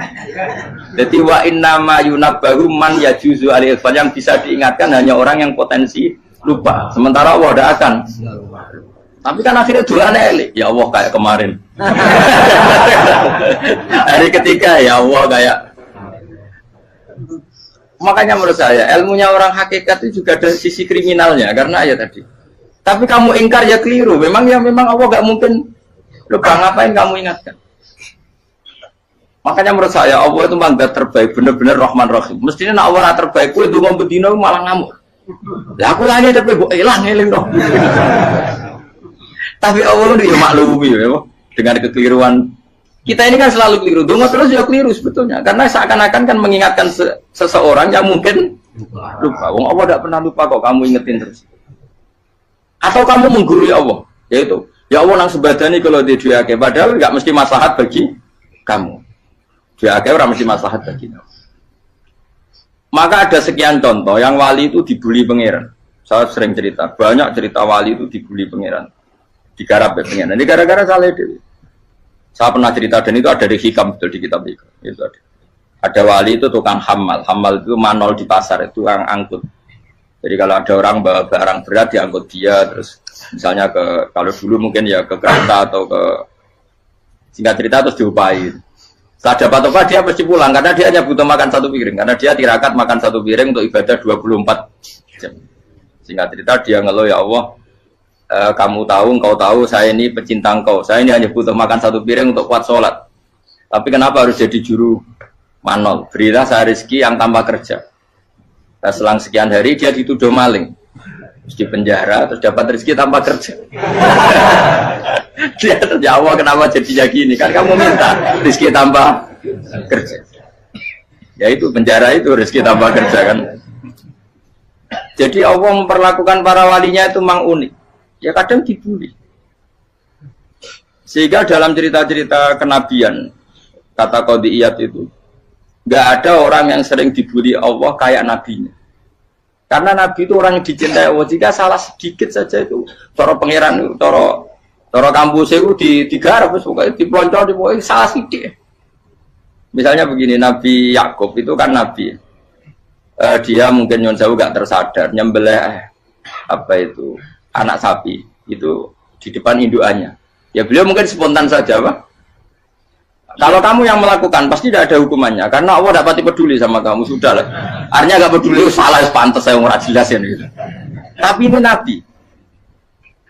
Speaker 2: Dadi wa inna ma yunabbahu man yajuzu alil fal, yang bisa diingatkan hanya orang yang potensi lupa. Sementara Allah tidak akan. Tapi kan akhirnya doane eling, ya Allah kayak kemarin. Hari ketiga ya Allah kayak. Makanya menurut saya ilmunya orang hakikat itu juga ada sisi kriminalnya karena ya tadi. Tapi kamu ingkar ya keliru. Memang Allah gak mungkin lupa, ngapain kamu ingatkan? Makanya menurut saya Allah itu mangga terbaik, benar-benar Rahman Rahim. Mestinya nak Allah terbaik, itu mau bedino malah ngamuk. Lah aku lagi tapi mbok eling dong. Tapi Allah itu ya maklumi ya, dengan kekeliruan. Kita ini kan selalu keliru, donga terus ya keliru sebetulnya. Karena seakan-akan kan mengingatkan seseorang yang mungkin lupa. Wong Allah tidak pernah lupa kok, kamu ingetin terus. Atau kamu menggurui Allah, yaitu ya Allah nang sebadani kalau di diake, padahal nggak mesti maslahat bagi kamu. Diake orang mesti maslahat bagi kamu. Maka ada sekian contoh yang wali itu dibully pangeran. Saya sering cerita, banyak cerita wali itu dibully pangeran, digarap ya pangeran. Ini gara-gara salah itu. Saya pernah cerita dan itu ada di hikam betul di kitab itu. Itu ada. Ada wali itu tukang hamal itu manol di pasar itu yang angkut. Jadi kalau ada orang bawa barang berat diangkut dia, terus misalnya kalau dulu mungkin ya ke kereta atau ke singkat cerita terus diupain. Setelah dapat apa dia pasti pulang karena dia hanya butuh makan satu piring karena dia tirakat makan satu piring untuk ibadah 24 jam. Singkat cerita dia ngeluh ya Allah. Kamu tahu, engkau tahu, saya ini pecinta engkau. Saya ini hanya butuh makan satu piring untuk kuat sholat. Tapi kenapa harus jadi juru manol? Berilah saya rezeki yang tanpa kerja. Nah, selang sekian hari dia dituduh maling. Terus di penjara, terus dapat rezeki tanpa kerja. Dia terjawab kenapa jadinya gini? Kan kamu minta rezeki tanpa kerja. Ya itu penjara itu rezeki tanpa kerja kan. Jadi Allah memperlakukan para walinya itu memang unik. Ya kadang dibully. Sehingga dalam cerita-cerita kenabian, kata Qadiyat itu, nggak ada orang yang sering dibully Allah kayak nabinya. Karena nabi itu orang yang dicintai Allah. Jika salah sedikit saja itu, cara pangeran, cara kampus itu digarap, pokoknya dipelonco, pokoknya salah sedikit. Misalnya begini, Nabi Yakub itu kan nabi. Dia mungkin nyon jauh nggak tersadar, nyembelih apa itu anak sapi itu di depan indukannya. Ya beliau mungkin spontan saja, Pak. Kalau kamu yang melakukan pasti tidak ada hukumannya karena Allah tidak pati peduli sama kamu, sudah lah. Artinya nggak peduli, salah pantas saya nggak jelasin gitu. Tapi ini Nabi.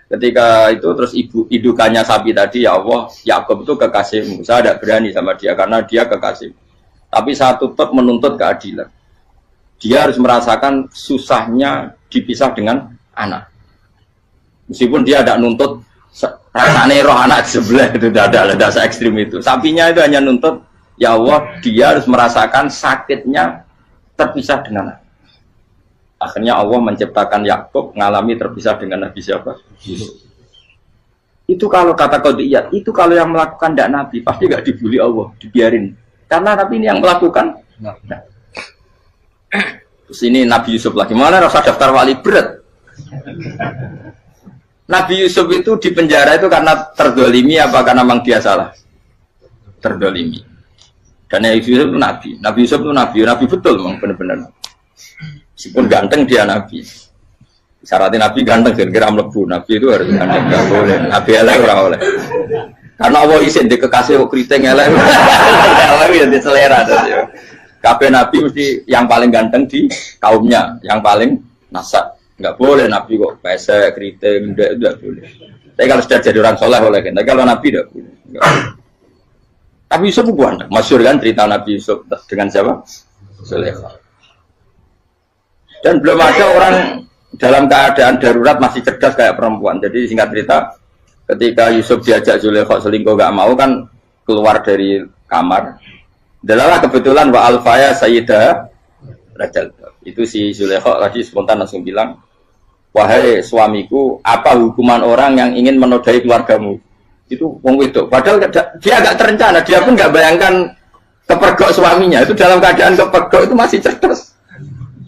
Speaker 2: Ketika itu terus indukannya sapi tadi, ya Allah, Yakub itu kekasihmu. Saya tidak berani sama dia karena dia kekasih. Tapi saya tetap menuntut keadilan. Dia harus merasakan susahnya dipisah dengan anak. Meskipun dia tidak nuntut rasanya roh anak sebelah itu tidak ada se ekstrim itu. Sapinya itu hanya nuntut ya Allah dia harus merasakan sakitnya terpisah dengan anak. Akhirnya Allah menciptakan Yakub mengalami terpisah dengan Nabi siapa? Itu kalau kata Qadiyat, itu kalau yang melakukan tidak Nabi pasti nggak dibully Allah, dibiarin. Karena Nabi ini yang melakukan. Nah. Terus ini Nabi Yusuf lagi mana rasa daftar wali berat. Nabi Yusuf itu di penjara itu karena terdolimi apa karena memang dia salah? Terdolimi. Karena Yusuf itu Nabi. Nabi Yusuf itu Nabi betul memang benar-benar. Meskipun ganteng dia Nabi. Syaratnya Nabi ganteng kira-kira mlebu. Nabi itu harus ganteng, nggak boleh. Nabi elek ora oleh. Karena Allah izin di kekasih kok kriting elek. Allah ya di selera ya. Kabeh Nabi mesti yang paling ganteng di kaumnya, yang paling nasab. Enggak boleh Nabi kok pesek, kriting, enggak boleh. Tapi kalau sudah jadi orang soleh boleh kan. Tapi kalau Nabi enggak boleh. Nabi Yusuf bukan, masyhur kan cerita Nabi Yusuf dengan siapa? Zulaikha. Dan belum ada orang dalam keadaan darurat masih cerdas kayak perempuan. Jadi singkat cerita, ketika Yusuf diajak Zulaikha selingkuh enggak mau kan keluar dari kamar. Adalah kebetulan wa alfaya sayyidah rajal. Itu si Zulaikha tadi spontan langsung bilang, wahai suamiku, apa hukuman orang yang ingin menodai keluargamu? Itu wong wedok. Padahal dia agak terencana, dia pun nggak bayangkan kepergok suaminya. Itu dalam keadaan kepergok itu masih cerdas.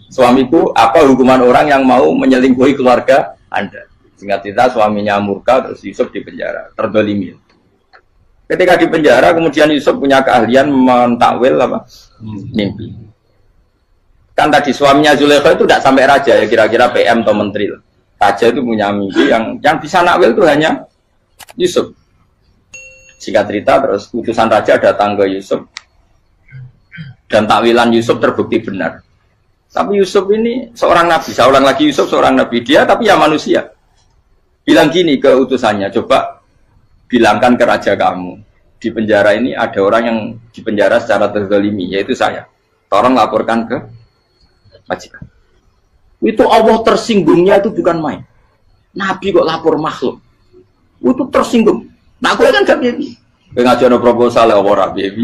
Speaker 2: Suamiku, apa hukuman orang yang mau menyelingkuhi keluarga Anda? Singkat cerita suaminya murka, terus Yusuf di penjara, terdolimi. Ketika di penjara, kemudian Yusuf punya keahlian mentakwil apa? Mimpi. Kan tadi suaminya Zulaikha itu tidak sampai raja ya, kira-kira PM atau menteri. Raja itu punya mimpi yang bisa nakwil itu hanya Yusuf. Singkat cerita terus utusan raja datang ke Yusuf dan takwilan Yusuf terbukti benar. Tapi Yusuf ini seorang nabi, seorang lagi Yusuf seorang nabi dia tapi ya manusia. Bilang gini ke utusannya, coba bilangkan ke raja kamu di penjara ini ada orang yang di penjara secara terzalimi yaitu saya. Tolong laporkan ke majikan. Itu Allah tersinggungnya itu bukan main. Nabi kok lapor makhluk. Itu tersinggung. Nah, aku kan gak piye. Kowe ngajono proposal apa ora piye.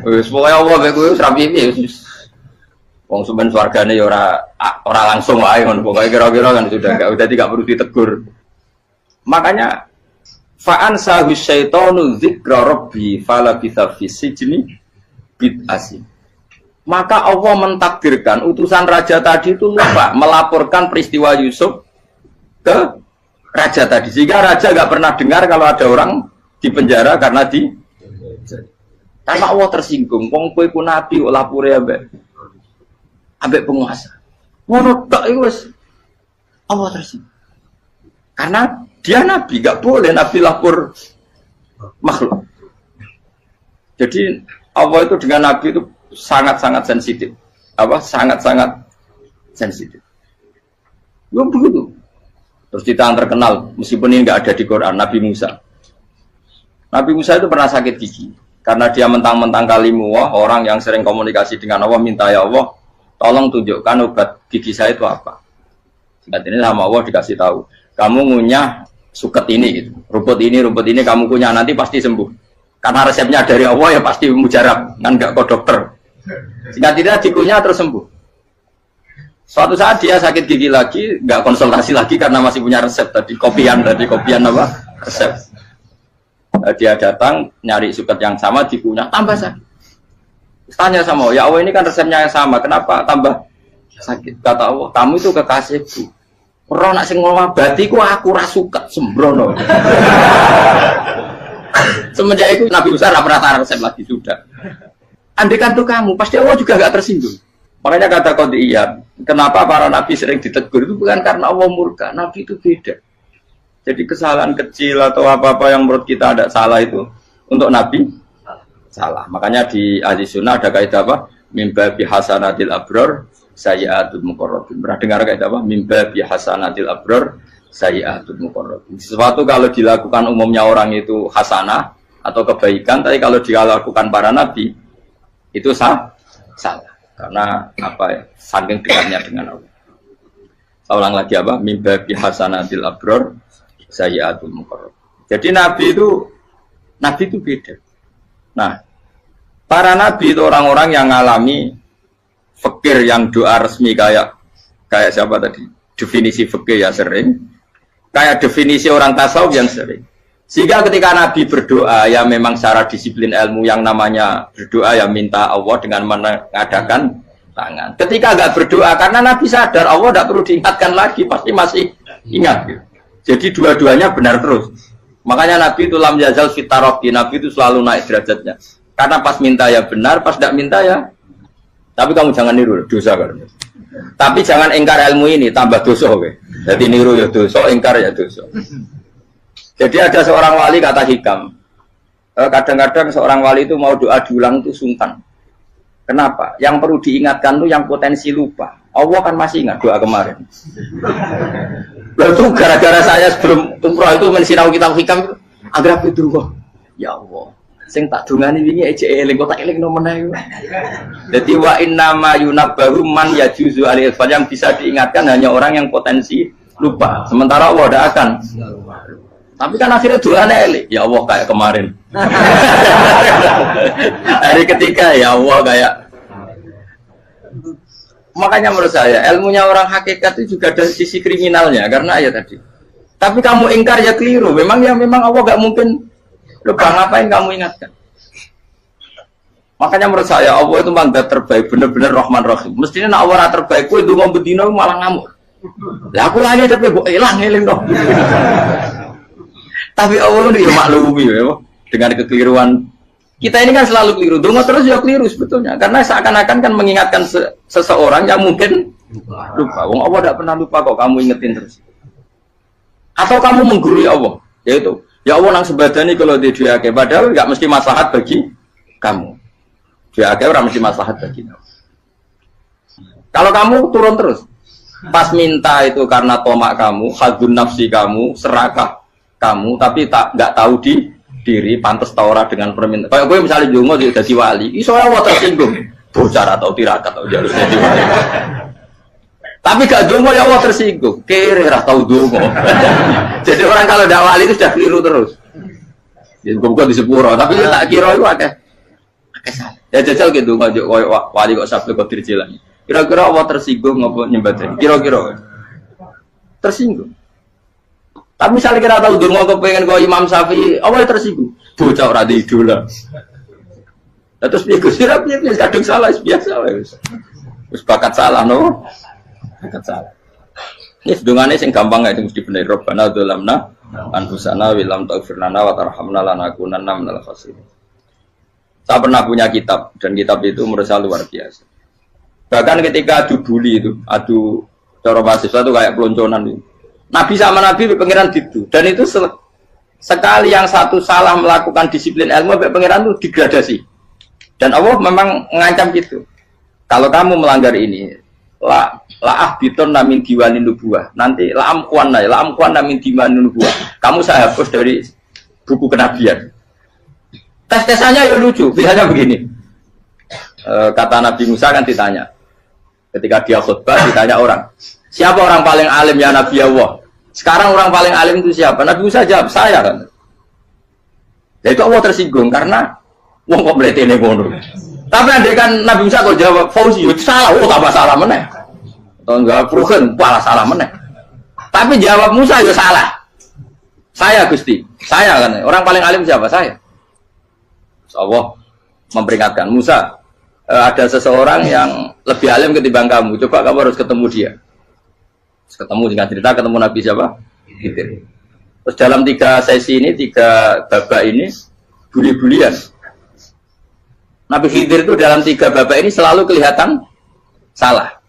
Speaker 2: Wis pokoke Allah mek kowe ora piye. Wong sampean swargane ya ora langsung wae ngono. Pokoke kira-kira kan sudah enggak perlu ditegur. Makanya fa'an sahu syaitanu dzikra rabbi fala bisa fi sijni bid'asi. Maka Allah mentakdirkan utusan raja tadi itu lupa melaporkan peristiwa Yusuf ke raja tadi. Sehingga raja nggak pernah dengar kalau ada orang di penjara karena Allah tersinggung. Wong kowe ku nabi kok lapore ambek penguasa. Ngono tok iku wis Allah tersinggung. Karena dia nabi, nggak boleh nabi lapor makhluk. Jadi Allah itu dengan nabi itu sangat-sangat sensitif. Sangat-sangat sensitif. Ya begitu. Terus kita yang terkenal, meskipun ini nggak ada di Quran, Nabi Musa. Nabi Musa itu pernah sakit gigi. Karena dia mentang-mentang kalimu orang yang sering komunikasi dengan Allah, minta ya Allah, tolong tunjukkan obat gigi saya itu apa. Singkat ini sama Allah dikasih tahu. Kamu ngunyah suket ini, gitu. rumput ini kamu kunyah, nanti pasti sembuh. Karena resepnya dari Allah ya pasti mujarab, kan nggak kok dokter. Sehingga tidak dikunyah terus sembuh. Suatu saat dia sakit gigi lagi, nggak konsultasi lagi karena masih punya resep tadi kopian apa resep. Dia datang nyari suket yang sama dikunyah tambah sakit. Tanya sama Allah, ya Allah ini kan resepnya yang sama, kenapa tambah sakit? Kata Allah, kamu itu kekasihku. Ora nak sing ngobati ku aku ra suket sembrono. Semenjak itu Nabi Musa pernah taruh resep lagi sudah. Andaikan tuh kamu, pasti Allah juga gak tersinggung. Makanya kata Qadiyat, kenapa para nabi sering ditegur itu bukan karena Allah murka, nabi itu beda. Jadi kesalahan kecil atau apa-apa yang menurut kita ada salah itu untuk nabi salah. Makanya di ahli sunnah ada kaidah apa? Mimba bihasanatil abror sayyi'atul muqarrabin. Pernah dengar kaidah apa? Mimba bihasanatil abror sayyi'atul muqarrabin. Sesuatu kalau dilakukan umumnya orang itu hasanah atau kebaikan, tapi kalau dilakukan para nabi itu salah. Karena apa ya? Saking dekatnya dengan Allah. Saya ulang lagi apa? Mimba bihasanatil abror sayyi'atul muqarrabin. Jadi nabi itu beda. Nah, para nabi itu orang-orang yang ngalami fikir yang doa resmi kayak siapa tadi? Definisi fikir ya sering. Kayak definisi orang tasawuf yang sering. Sehingga ketika Nabi berdoa, ya memang secara disiplin ilmu yang namanya berdoa ya minta Allah dengan mengadakan tangan. Ketika enggak berdoa, karena Nabi sadar Allah tidak perlu diingatkan lagi, pasti masih ingat. Gitu. Jadi dua-duanya benar terus. Makanya Nabi itu lam yazal fitaroki, Nabi itu selalu naik derajatnya. Karena pas minta ya benar, pas tidak minta ya. Tapi kamu jangan niru, dosa kan. Tapi jangan ingkar ilmu ini, tambah dosa. Okay? Jadi niru ya dosa, ingkar ya dosa. Jadi ada seorang wali kata hikam, kadang-kadang seorang wali itu mau doa diulang itu sungkan. Kenapa? Yang perlu diingatkan itu yang potensi lupa. Allah kan masih ingat doa kemarin. Lalu gara-gara saya sebelum umroh itu mensinau kitab hikam itu agar itu ya Allah. Sing tak dungani wingi ejek eling kok tak eling nomene iku. Dadi wa inna ma yunabbahu man yajuzu alil fal yang bisa diingatkan hanya orang yang potensi lupa. Sementara Allah tidak akan. Tapi kan akhirnya doanya eling. Ya Allah kayak kemarin. Hari ketiga ya Allah kayak. Makanya menurut saya ilmunya orang hakikat itu juga ada sisi kriminalnya karena ya tadi. Tapi kamu ingkar ya keliru. Memang Allah gak mungkin lupa, ngapain kamu ingatkan? Makanya menurut saya Allah itu mandat terbaik, benar-benar Rahman Rahim. Mestinya nak Allah terbaik, itu ngomong bedino malah ngamuk. Lah aku lagi tapi gue eling dong. Tapi Allah itu ya maklumi ya, dengan kekeliruan. Kita ini kan selalu keliru, dongo terus ya keliru sebetulnya. Karena seakan-akan kan mengingatkan seseorang yang mungkin lupa. Wong Allah tidak pernah lupa kok, kamu ingetin terus. Atau kamu menggurui Allah, yaitu ya Allah nang sebadani kalau di diake, padahal nggak mesti maslahat bagi kamu. Diake orang mesti maslahat bagi kamu. Kalau kamu turun terus, pas minta itu karena tomak kamu, hadun nafsi kamu, serakah kamu, tapi nggak tahu diri pantas taura dengan permintaan. Kayak gue misalnya jongo jadi wali, iso Allah tersinggung, bocor atau tirakat atau harus jadi wali. Tapi gak dongo ya Allah tersinggung. Kere ra tau dongo. Jadi orang kalau ndak wali itu sudah keliru terus. Ya bukan di sepuro, tapi tak kira itu akeh. Ya jajal gitu nggak wali kok sabtu kok dirjelan. Kira-kira Allah tersinggung ngapa nyembah? Kira-kira tersinggung. Tapi misalnya kita tahu dongo kepengen kau Imam Syafi'i, Allah tersinggung. Bocah ora di idola. Terus piye Gus Ira piye kadung salah biasa wis. Wis bakat salah no. Bakat salah. Ini sedungane sing gampang itu mesti bener Rabbana dzalamna anfusana wa lam taghfir lana wa tarhamna lanakunanna minal khasirin. Saya pernah punya kitab dan kitab itu menurut saya luar biasa. Bahkan ketika adu bully itu, adu cara mahasiswa itu kayak pelonconan itu. Nabi sama Nabi pengiran gitu dan itu sekali yang satu salah melakukan disiplin ilmu pengiran itu degradasi. Dan Allah memang mengancam gitu. Kalau kamu melanggar ini, la ahbiton namin diwanin nubuah. Nanti la amkuan namin diwanin nubuah. Kamu saya hapus dari buku kenabian. Tes-tesannya ya lucu. Misalnya begini. Kata Nabi Musa kan ditanya. Ketika dia khutbah ditanya orang. Siapa orang paling alim ya Nabi Allah? Sekarang orang paling alim itu siapa? Nabi Musa jawab, saya kan. Ya itu Allah tersinggung karena wong kok mletene ngono. Tapi andai kan Nabi Musa kok jawab Fauzi, itu salah, tambah salah meneh. Atau enggak Prugen, malah salah meneh. Tapi jawab Musa itu salah. Saya Gusti, saya kan. Orang paling alim siapa? Saya. Allah memperingatkan Musa, ada seseorang yang lebih alim ketimbang kamu. Coba kamu harus ketemu dia. Terus ketemu dengan cerita ketemu Nabi siapa? Khidir. Terus dalam 3 sesi ini, 3 babak ini buli-bulian. Nabi Khidir itu dalam 3 babak ini selalu kelihatan salah.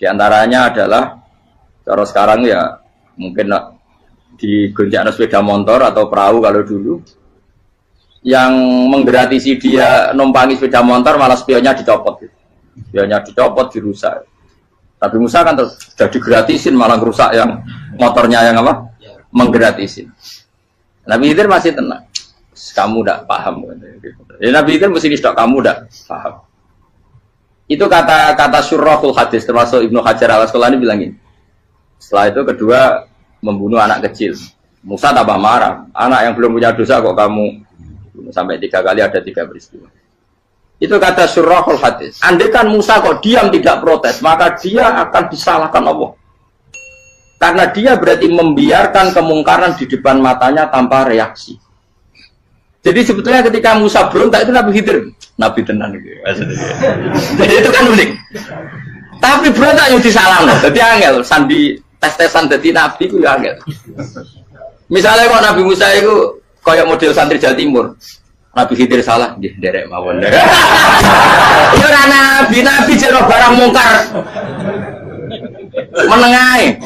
Speaker 2: Di antaranya adalah cara sekarang ya mungkin di gonjak sepeda motor atau perahu kalau dulu yang menggratisi dia numpangi sepeda motor malah spionnya dicopot. Spionnya dicopot, dirusak. Tapi Musa kan sudah digratisin malah rusak yang motornya yang apa? Menggratisin. Nabi Khidir masih tenang. Kamu tidak paham. Ya, Nabi Khidir mesti distok kamu tidak paham. Itu kata syurrahul hadis termasuk Ibnu Hajar al-Asqalani bilang ini. Setelah itu kedua membunuh anak kecil. Musa tambah marah. Anak yang belum punya dosa kok kamu sampai 3 kali ada 3 peristiwa. Itu kata syurrahul hadis. Andai kan Musa kok diam tidak protes, maka dia akan disalahkan Allah. Karena dia berarti membiarkan kemungkaran di depan matanya tanpa reaksi. Jadi sebetulnya ketika Musa berontak itu Nabi Khidir, Nabi tenan gitu. Jadi itu kan unik. Tapi berontak yang disalahkan. Jadi angel sandi tes-tesan jadi Nabi itu ya angel. Misalnya kok Nabi Musa itu kayak model santri Jawa Timur. Nabi Khidir salah, derek mawon. Itu Nabi jero barang mungkar. Menengahi.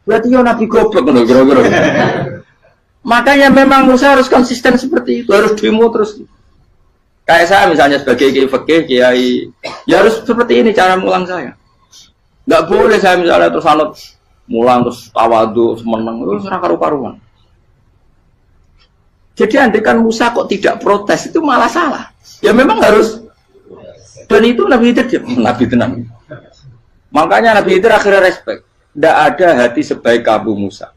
Speaker 2: Berarti ya Nabi goblok ngono kira-kira. Makanya memang Musa harus konsisten seperti itu, harus demo terus. Kayak saya misalnya sebagai kiai fikih, kiai ya harus seperti ini cara mulang saya. Enggak boleh saya misalnya terus anut mulang terus tawadhu semeneng terus ora karu-karuan. Jadi andai kan Musa kok tidak protes itu malah salah. Ya memang harus. Dan itu Nabi Khidir Nabi tenang. Makanya Nabi Khidir akhirnya respect. Tidak ada hati sebaik kamu Musa.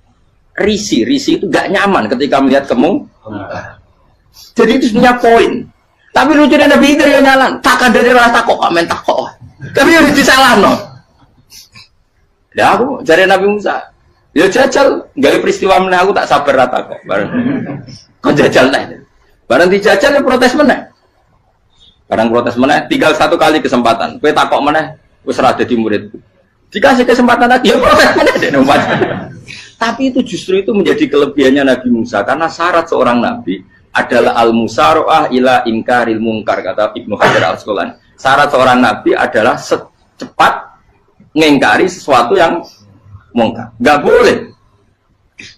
Speaker 2: Risi itu gak nyaman ketika melihat kamu. Jadi itu punya poin. Tapi lucunya Nabi Khidir yang nyalan. Takkan dari rasa kok amen takok. Tapi harus disalah no. Ya aku cari Nabi Musa. Ya jajal, gak peristiwa meneh aku tak sabar rata kok. Kok jajal nih? Barang dijajal ya protes meneh. Barang protes meneh, tinggal 1 kali kesempatan. Kowe takok meneh, wis ora dadi muridku. Dikasih kesempatan lagi, ya protes meneh dek nomor. Tapi itu justru itu menjadi kelebihannya Nabi Musa karena syarat seorang nabi adalah al-musara'ah ila ingkaril munkar kata Ibnu Hajar al-Asqalani. Syarat seorang nabi adalah secepat mengingkari sesuatu yang mungkar. Enggak boleh.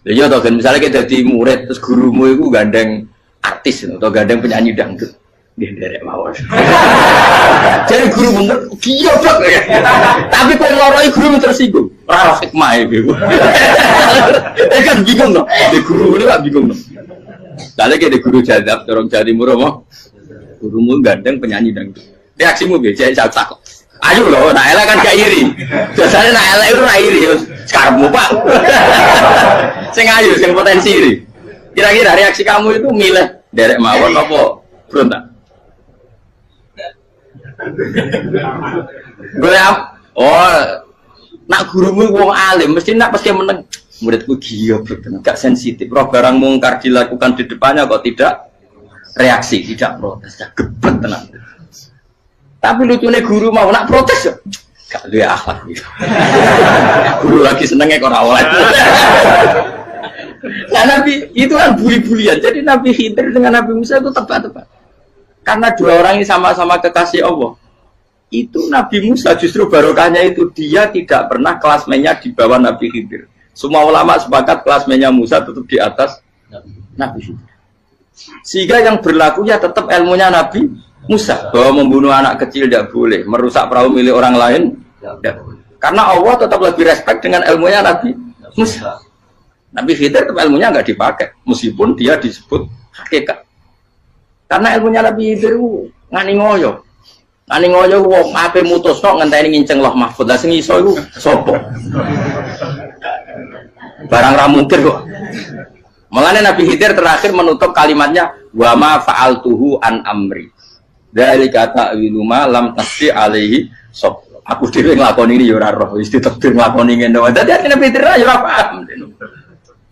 Speaker 2: Ya toh kan misalnya kita jadi murid terus gurumu itu gandeng artis atau gandeng penyanyi dangdut. Dia derek mawon. Jadi guru bener goblok ya. Tapi kok loroi guru tersinggung. Ora hikmah iku. Kan bingung loh. Di guru ini kan bingung loh. Lalu kayak di guru jadab dorong jadi murah mau. Gurumu gandeng penyanyi dangdut. Reaksimu biasa saya takut. Ayo loh, nak elek kan gak iri. Biasanya nak elek itu nak iri. Sekarangmu Pak. Sing ayu, sing potensi iri. Kira-kira reaksi kamu itu milih derek mawon apa berontak? Gue nak gurumu wong alim mesti nak pasti meneng. Muridku gila betul, gak sensitif. Roh barang mungkar dilakukan di depannya kok tidak reaksi, tidak protes, gebet tenang. Tapi lucunya guru mau nak protes ya, gak lu ya akhlak gitu. Guru lagi senengnya kok rawat. Nah Nabi itu kan buli-bulian. Jadi Nabi Khidir dengan Nabi Musa itu tepat-tepat. Karena dua orang ini sama-sama kekasih Allah. Itu Nabi Musa justru barokahnya itu dia tidak pernah kelasmennya di bawah Nabi Khidir. Semua ulama sepakat kelasmennya Musa tetap di atas Nabi Khidir. Sehingga yang berlaku ya tetap ilmunya Nabi Musa. Bahwa membunuh anak kecil tidak boleh, merusak perahu milik orang lain tidak boleh. Karena Allah tetap lebih respect dengan ilmunya Nabi Musa. Nabi Khidir tetap ilmunya nggak dipakai, meskipun dia disebut hakikat. Karena ilmunya Nabi Khidir ngani ngoyo. Ngani ngoyo wong ape mutusno ngenteni nginceng loh mahfud. Lah sing iso iku sapa? Barang ra mungkin kok. Makanya Nabi Khidir terakhir menutup kalimatnya wa ma fa'altuhu an amri. Dari kata wiluma lam tasdi alaihi sob. Aku dhewe nglakoni ini ya ora roh, wis ditakdir nglakoni ngene wae. Dadi Nabi Khidir ya ora paham.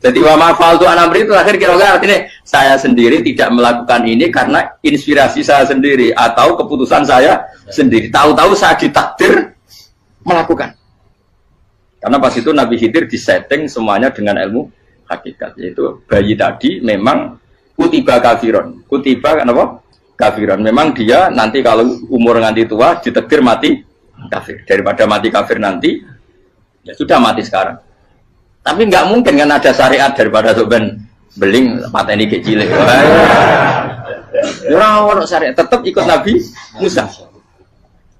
Speaker 2: Jadi wa ma fa'altu an amri itu terakhir kira-kira artinya saya sendiri tidak melakukan ini karena inspirasi saya sendiri atau keputusan saya sendiri. Tahu-tahu saya ditakdir melakukan. Karena pas itu Nabi Khidir disetting semuanya dengan ilmu hakikat, yaitu bayi tadi memang kutiba kafiron. Kutiba kan apa? Kafiron. Memang dia nanti kalau umur nganti tua ditakdir mati kafir. Daripada mati kafir nanti, ya sudah mati sekarang. Tapi nggak mungkin kan ada syariat daripada ben beling pateni kecil. Orang syariat tetap ikut Nabi Musa.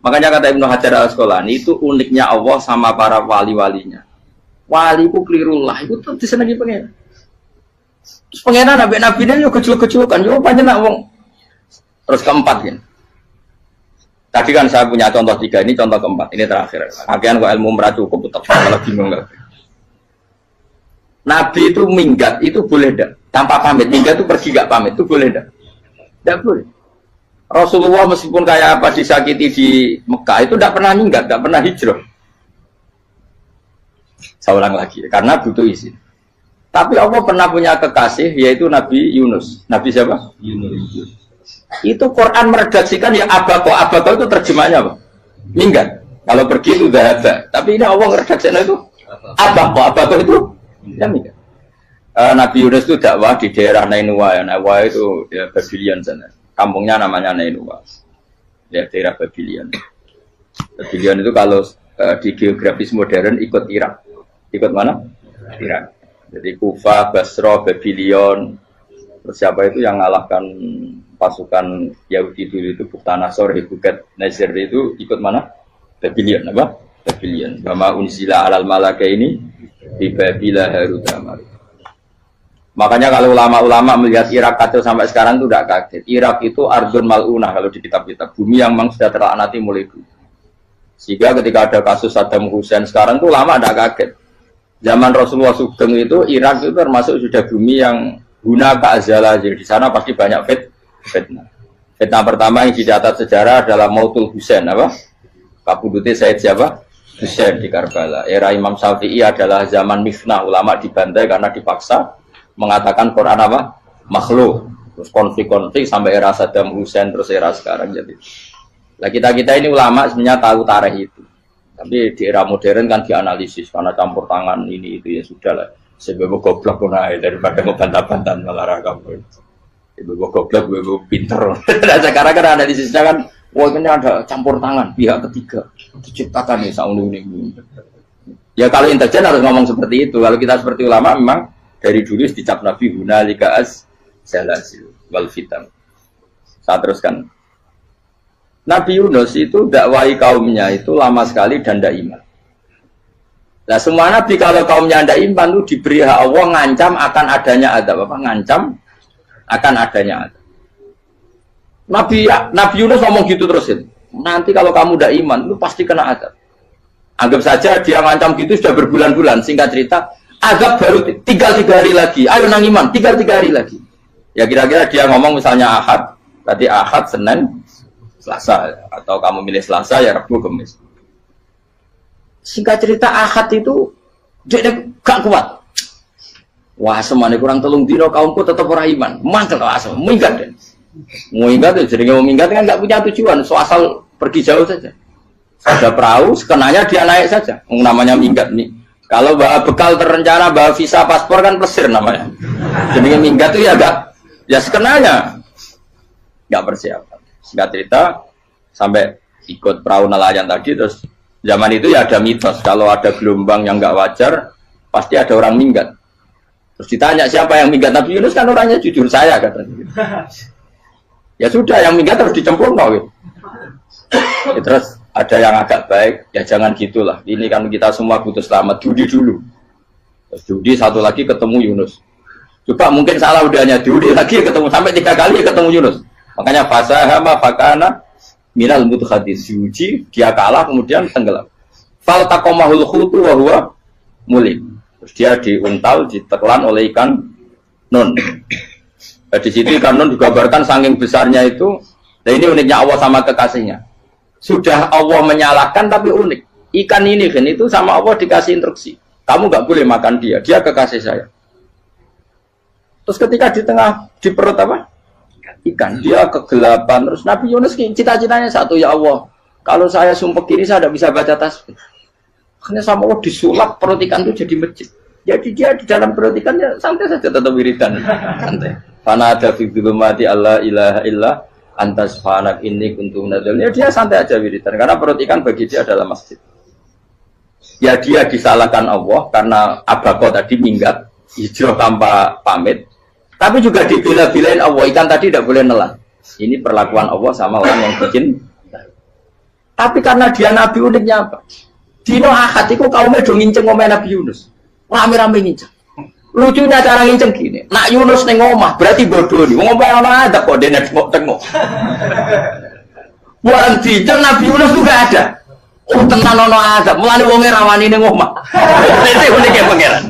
Speaker 2: Makanya kata Ibnu Hajar Al-Asqalani itu uniknya Allah sama para wali-walinya. Wali ku klirullah itu tetap disenangi pengen. Terus pengenan nabi-nabi ini yo kecil-kecilan yo panjenengan wong. Terus keempat kan. Tadi kan saya punya contoh 3, ini contoh keempat, ini terakhir. Akhirnya kok ilmu merah cukup tetap malah bingung enggak. Nabi itu minggat itu boleh enggak? Tanpa pamit, minggat itu pergi enggak pamit itu boleh enggak? Enggak boleh. Rasulullah meskipun kayak apa disakiti di Mekah itu tidak pernah minggat, tidak pernah hijrah. Saya ulang lagi, karena butuh izin. Tapi Allah pernah punya kekasih yaitu Nabi Yunus. Nabi siapa? Yunus. Itu Quran meredaksikan ya abako itu terjemahnya apa? Minggat. Kalau pergi itu udah ada. Tapi ini Allah meredaksikan itu abako itu ya minggat. Nabi Yunus itu dakwah di daerah Nainua. Nainua itu ya Babylon sana. Kampungnya namanya Nainua, ya daerah Babylon. Babylon itu kalau di geografis modern ikut Irak, ikut mana? Irak. Jadi Kufa, Basra, Babylon. Terus siapa itu yang ngalahkan pasukan Yahudi dulu itu Buktanasor, Hebuket, Nazir itu ikut mana? Babylon, apa? Babylon. Bama unsila alal malaka ini di Babila Harutama. Makanya kalau ulama-ulama melihat Irak kacau sampai sekarang itu tidak kaget. Irak itu ardun mal'unah kalau di kitab-kitab. Bumi yang memang sudah terlaknati mulai dulu. Sehingga ketika ada kasus Saddam Hussein sekarang itu ulama tidak kaget. Zaman Rasulullah Sugeng itu Irak itu termasuk sudah bumi yang guna keazalah. Jadi di sana pasti banyak fitnah. Fitnah pertama yang dicatat sejarah adalah Mautul Hussein. Apa? Kabudutnya Said siapa? Hussein di Karbala. Era Imam Syafi'i adalah zaman mifnah. Ulama dibantai karena dipaksa mengatakan Quran apa? Makhluk. Terus konflik-konflik sampai era Saddam Hussein terus era sekarang jadi. Nah kita ini ulama sebenarnya tahu tarikh itu. Tapi di era modern kan dianalisis karena campur tangan ini itu ya sudah lah. Sebab goblok pun daripada ngebantah-bantah malah rakam. Sebab goblok, sebab pinter. Nah sekarang kan analisisnya kan, wah ini ada campur tangan pihak ketiga diciptakan nih saunu ini. Ya kalau intelijen harus ngomong seperti itu. Kalau kita seperti ulama memang dari dulu dicap Nabi hunalika az-zalasil wal fitan. Saya teruskan. Nabi Yunus itu dakwahi kaumnya itu lama sekali dan tidak iman. Nah semua nabi kalau kaumnya tidak iman itu diberi hak Allah ngancam akan adanya azab. Apa? Ngancam akan adanya azab. Nabi Yunus ngomong gitu terus itu. nanti kalau kamu udah iman, lu pasti kena azab. Anggap saja dia ngancam gitu sudah berbulan-bulan. Singkat cerita, azab baru tinggal 3 hari lagi. Ayo nang iman, tinggal 3 hari lagi. Ya kira-kira dia ngomong misalnya Ahad, berarti Ahad, Senin, Selasa. Atau kamu milih Selasa, ya Rabu, Kamis. Singkat cerita Ahad itu dia gak kuat. Wah, semane kurang telung dino kaumku tetap ora iman. Mangkel asem, minggat deh. Mau minggat ya, jadi mau minggat kan nggak punya tujuan, so asal pergi jauh saja. Ada perahu, sekenanya dia naik saja. Namanya minggat nih. Kalau bawa bekal terencana, bawa visa, paspor kan plesir namanya. Jadi minggat itu ya enggak, ya sekenanya nggak persiapan. Singkat cerita sampai ikut perahu nelayan tadi, terus zaman itu ya ada mitos kalau ada gelombang yang nggak wajar pasti ada orang minggat. Terus ditanya siapa yang minggat, Nabi Yunus kan orangnya jujur, saya katanya. Ya sudah, yang minggat harus dicemplung gitu. Ya, terus ada yang agak baik, ya jangan gitulah. Ini kan kita semua butuh selamat. Judi dulu. Terus judi satu lagi ketemu Yunus. Coba mungkin salah udahnya judi lagi ketemu sampai 3 kali ketemu Yunus. Makanya fasahama fakana minal mudhadis, uji dia kalah kemudian tenggelam. Fal taqamahul khutu wa huwa mulim. Terus dia diuntal, ditelan oleh ikan nun. Di situ ikan nun digambarkan saking besarnya itu. Nah ini uniknya Allah sama kekasihnya. Sudah Allah menyalahkan tapi unik. Ikan ini kan itu sama Allah dikasih instruksi. Kamu nggak boleh makan dia. Dia kekasih saya. Terus ketika di tengah di perut apa? Ikan, dia kegelapan. Terus Nabi Yunus cita-citanya satu, ya Allah, kalau saya sumpah kiri saya tidak bisa baca tasbih. Akhirnya sama Allah disulap perut ikan itu jadi masjid. Jadi dia di dalam perut ikan ya santai saja tetap wiridan. Santai. Fana ada fi dzulumati alla ilaha illa anta subhanak inni kuntu minadz dzalimin. Ya dia santai aja wiridan karena perut ikan bagi dia adalah masjid. Ya dia disalahkan Allah karena abako tadi minggat hijrah tanpa pamit. Tapi juga dibela-belain Allah, ikan tadi tidak boleh nelan. Ini perlakuan Allah sama orang yang bikin. Tapi karena dia Nabi, uniknya apa? Dino Ahad itu kaumnya do nginceng omah Nabi Yunus. Rame-rame nginceng. Lucunya cara nginceng gini. Nak Yunus neng omah berarti bodoh nih. Ngomong ana ada kok dene tengok. Bukan dinceng Nabi Yunus juga ada. Oh tenan ono ada. Mulane wonge rawani ning omah. Itu uniknya pangeran.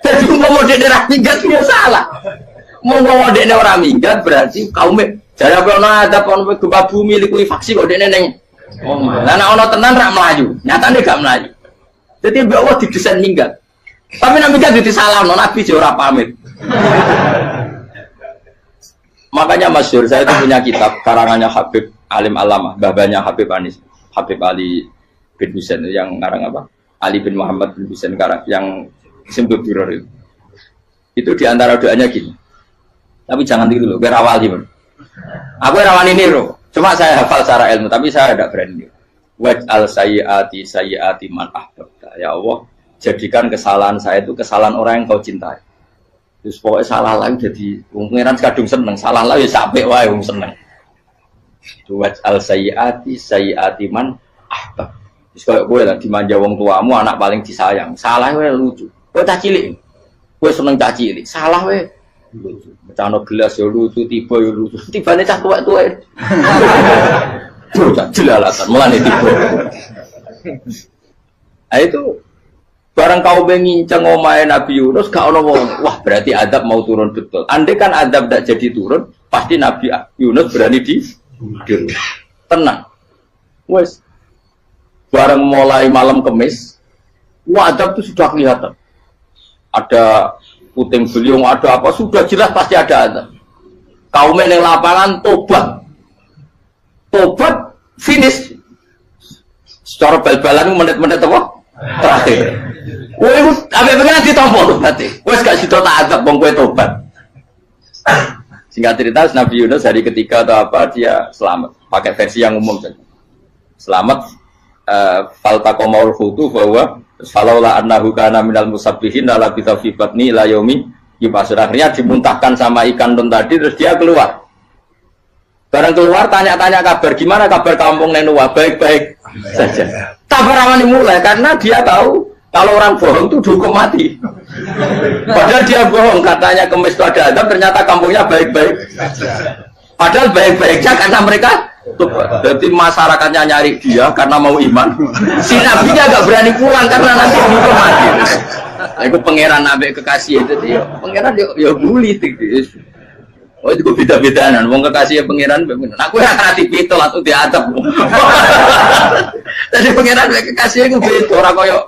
Speaker 2: Jadi mau dia minggat dia salah. Mau dia orang minggat berarti kaumnya. Jadi apa ada apa gempa bumi likui faksi kok dia neng. Oh, nah ono tenan rak melaju. Nyatanya gak melaju. Jadi Allah didesain minggat. Tapi nabi kan disalah non nabi jora pamit. Makanya masyhur saya itu punya kitab karangannya Habib Alim Alama, babanya Habib Anis, Habib Ali bin Husain yang ngarang apa? Ali bin Muhammad bin Husain karang yang Simbol Biror itu diantara doanya gini. Tapi jangan tiru loh, biar awal gimana. Aku rawan ini loh. Cuma saya hafal secara ilmu, tapi saya tidak berani. Waj'al sayyiati man ahbabta. Ya Allah, jadikan kesalahan saya itu kesalahan orang yang kau cintai. Terus pokoknya salah lagi jadi pengiran kadung seneng, salah lagi sampai wae wong seneng. Waj'al sayyiati man ahbab. Terus kalau gue lah dimanja wong tuamu, anak paling disayang. Salah wae lucu. Kowe cah cilik. Kowe seneng cah cilik. Salah wae. Mecano gelas ya lucu, tiba ya lucu. Tibane cah tuwek-tuwek. Bocah jelalatan mulane tiba. Ah itu barang kau nginceng omahe Nabi Yunus gak ono wong. Wah, berarti adab mau turun betul. Andai kan adab tidak jadi turun, pasti Nabi Yunus berani di tenang. Wes. Barang mulai malam Kamis, wah adab itu sudah kelihatan. Ada puting beliung, ada apa, sudah jelas pasti ada adab. Kaum yang lapangan tobat, finish. Secara bal-balan menit-menit apa? Terakhir. Wah itu, abis pengen ditompok tuh berarti. Wes gak situ tak adab, bang kue tobat. Singkat cerita, Nabi Yunus hari ketiga atau apa, dia selamat. Pakai versi yang umum saja. Selamat. Faltaqamaul khutu bahwa falaula annahu kana minal musabbihin la labitha fi batni ila yaumi yub'atsun. Akhirnya dimuntahkan sama ikan nun tadi terus dia keluar. Barang keluar tanya-tanya kabar, gimana kabar kampung Nenua? Baik-baik saja. Kabar awalnya mulai karena dia tahu kalau orang bohong itu dihukum mati. Padahal dia bohong, katanya Kemis itu ada adab, ternyata kampungnya baik-baik. Padahal baik-baiknya karena mereka Jadi masyarakatnya nyari dia karena mau iman. Si nabinya agak berani pulang karena nanti dihukum mati. Aku pangeran nabi kekasih itu dia. Pangeran ya bully gitu. Oh itu beda-bedaan. Wong kekasih pangeran. Aku yang hati pitol atau diadab. Jadi pangeran kekasih itu beda. Orang koyo.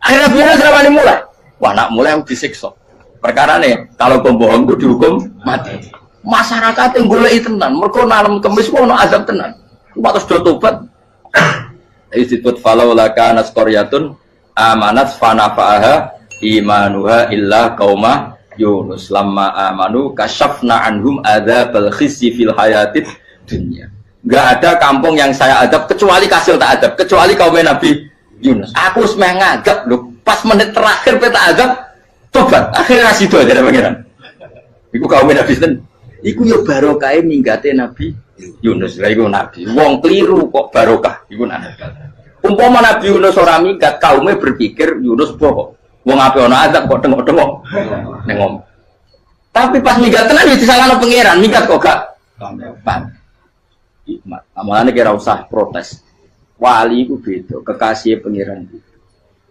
Speaker 2: Akhirnya biasa selama mulai. Wah nak mulai aku disiksa. Perkara nih kalau pembohong itu dihukum mati. Masyarakat yang golek tenan, mergo nalem kemis ono azab tenan. Cuma terus do tobat. Disebut falau laka nasqaryatun amanat fanafa'aha imanuha illa qauma Yunus lamma amanu kasyafna anhum adzabal khizyi fil hayatid dunya. Enggak ada kampung yang saya adab kecuali kasil tak adab, kecuali kaum Nabi Yunus. Aku wis meh ngadab lho, pas menit terakhir peta adab tobat. Akhirnya sido aja pangeran. Iku kaum Nabi ten. Iku yo barokah minggate Nabi Yunus. Lah iku nabi. Wong kliru kok barokah. Iku nabi. Umpama Nabi Yunus ora minggat, kaume berpikir Yunus bohong. Wong ape ana azab kok tengok-tengok ning ngomong. Tapi pas minggat tenan yo disalahno pangeran, minggat kok gak paham. Hikmat. Amalane kira usah protes. Wali iku beda, kekasih pangeran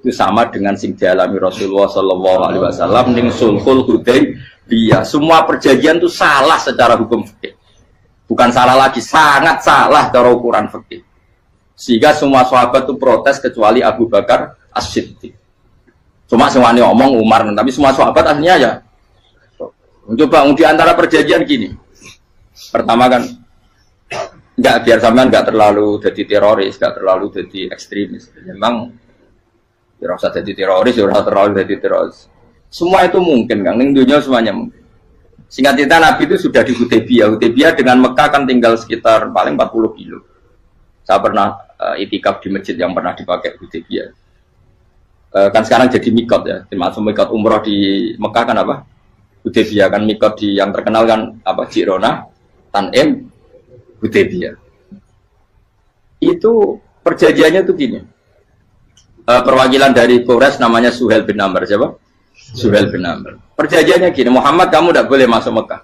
Speaker 2: itu sama dengan sing dialami Rasulullah sallallahu alaihi wasallam ning Sulhul Hudaybiyah. Semua perjanjian itu salah secara hukum fikih. Bukan salah lagi, sangat salah cara ukuran fikih. Sehingga semua sahabat itu protes kecuali Abu Bakar As-Siddiq. Cuma semuanya omong Umar, tapi semua sahabat akhirnya ya. Coba di antara perjanjian gini. Pertama kan enggak biar sampean enggak terlalu jadi teroris, enggak terlalu jadi ekstremis. Memang tidak usah jadi teroris, tidak usah terlalu jadi teroris. Semua itu mungkin, Kang. Ning dunia semuanya mungkin. Singkat cerita Nabi itu sudah di Hudaybiyah. Hudaybiyah dengan Mekah kan tinggal sekitar paling 40 kilo. Saya pernah itikaf di masjid yang pernah dipakai Hudaybiyah. Kan sekarang jadi mikot ya. Termasuk mikot umroh di Mekah kan apa? Hudaybiyah kan mikot di yang terkenal kan apa? Jirona, Tanim, Hudaybiyah. Itu perjanjiannya tuh gini. Perwakilan dari Quraisy namanya Suhail bin Amr. Siapa? Suhail bin Amr. Perjanjiannya gini, Muhammad kamu tidak boleh masuk Mekah.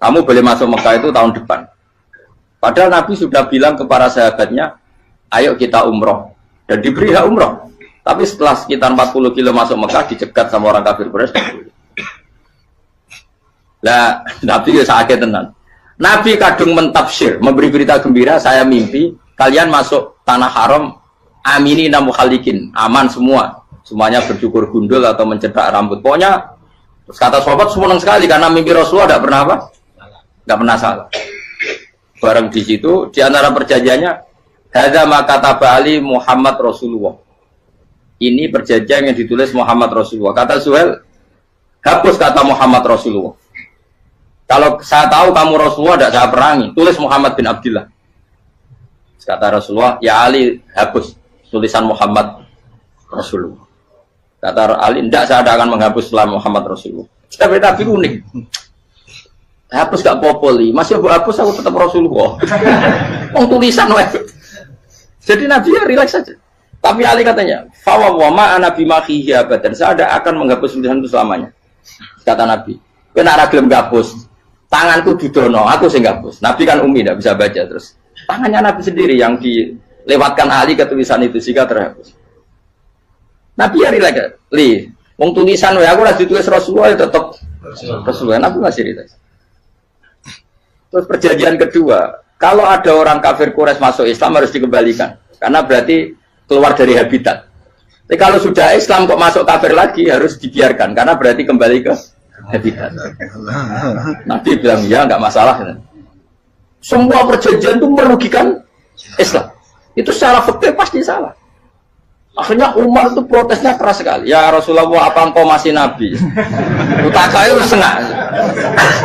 Speaker 2: Kamu boleh masuk Mekah itu tahun depan. Padahal Nabi sudah bilang kepada sahabatnya, ayo kita umroh. Dan diberi hak umroh. Tapi setelah sekitar 40 kilo masuk Mekah, dicegat sama orang kafir Quraisy. Lah, Nabi ya sakit tenan. Nabi kadung mentafsir, memberi berita gembira, saya mimpi kalian masuk tanah haram aminina mukhalikin, aman semua. Semuanya bercukur gundul atau mencetak rambut. Pokoknya terus kata sahabat senang sekali karena mimpi Rasulullah tidak pernah apa? Tidak pernah salah. Bareng di situ di antara perjanjiannya hadza ma kataba ali Muhammad Rasulullah. Ini perjanjian yang ditulis Muhammad Rasulullah. Kata Suhail, hapus kata Muhammad Rasulullah. Kalau saya tahu kamu Rasulullah tidak saya perangi, tulis Muhammad bin Abdullah. Kata Rasulullah, ya Ali hapus tulisan Muhammad Rasulullah. Kata Ali, tidak saya akan menghapus setelah Muhammad Rasulullah. Tapi unik. Hapus gak popoli, masih aku hapus aku tetap Rasulullah. Wong tulisan wae. Jadi Nabi ya rileks saja. Tapi Ali katanya, fa wa ma ana bi makhihi abadan. Saya tidak akan menghapus tulisan itu selamanya. Kata Nabi, kowe nek ora gelem hapus, tanganku didono, aku sing hapus. Nabi kan umi tidak bisa baca terus. Tangannya Nabi sendiri yang dilewatkan Ali ke tulisan itu sehingga terhapus. Nabi ya rileks. Wong tulisan wae aku lagi tulis Rasulullah ya tetap Rasulullah. Nabi masih rileks. Terus perjanjian kedua, kalau ada orang kafir Quraisy masuk Islam harus dikembalikan karena berarti keluar dari habitat. Tapi kalau sudah Islam kok masuk kafir lagi harus dibiarkan karena berarti kembali ke habitat. Nabi bilang ya nggak masalah. Semua perjanjian itu merugikan Islam. Itu secara fikih pasti salah. Akhirnya Umar itu protesnya keras sekali. Ya Rasulullah, apa engkau masih Nabi? Utakai senang.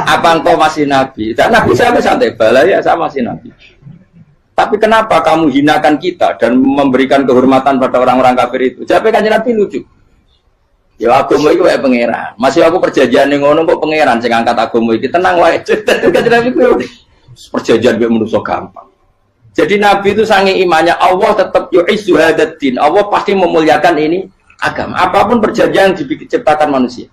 Speaker 2: Apa engkau masih Nabi? Dan Nabi saya santai, balaya saya masih Nabi. Tapi kenapa kamu hinakan kita dan memberikan kehormatan pada orang-orang kafir itu? Jadi kan Nabi lucu. Ya agama itu kayak pangeran. Masih aku perjanjian yang ngono kok pangeran sing angkat agama iki tenang wae. Kan Nabi perjanjian mek manusa gampang. Jadi Nabi itu sange imannya Allah tetap yu'izzu hadaddin. Allah pasti memuliakan ini agama. Apapun perjanjian yang diciptakan manusia.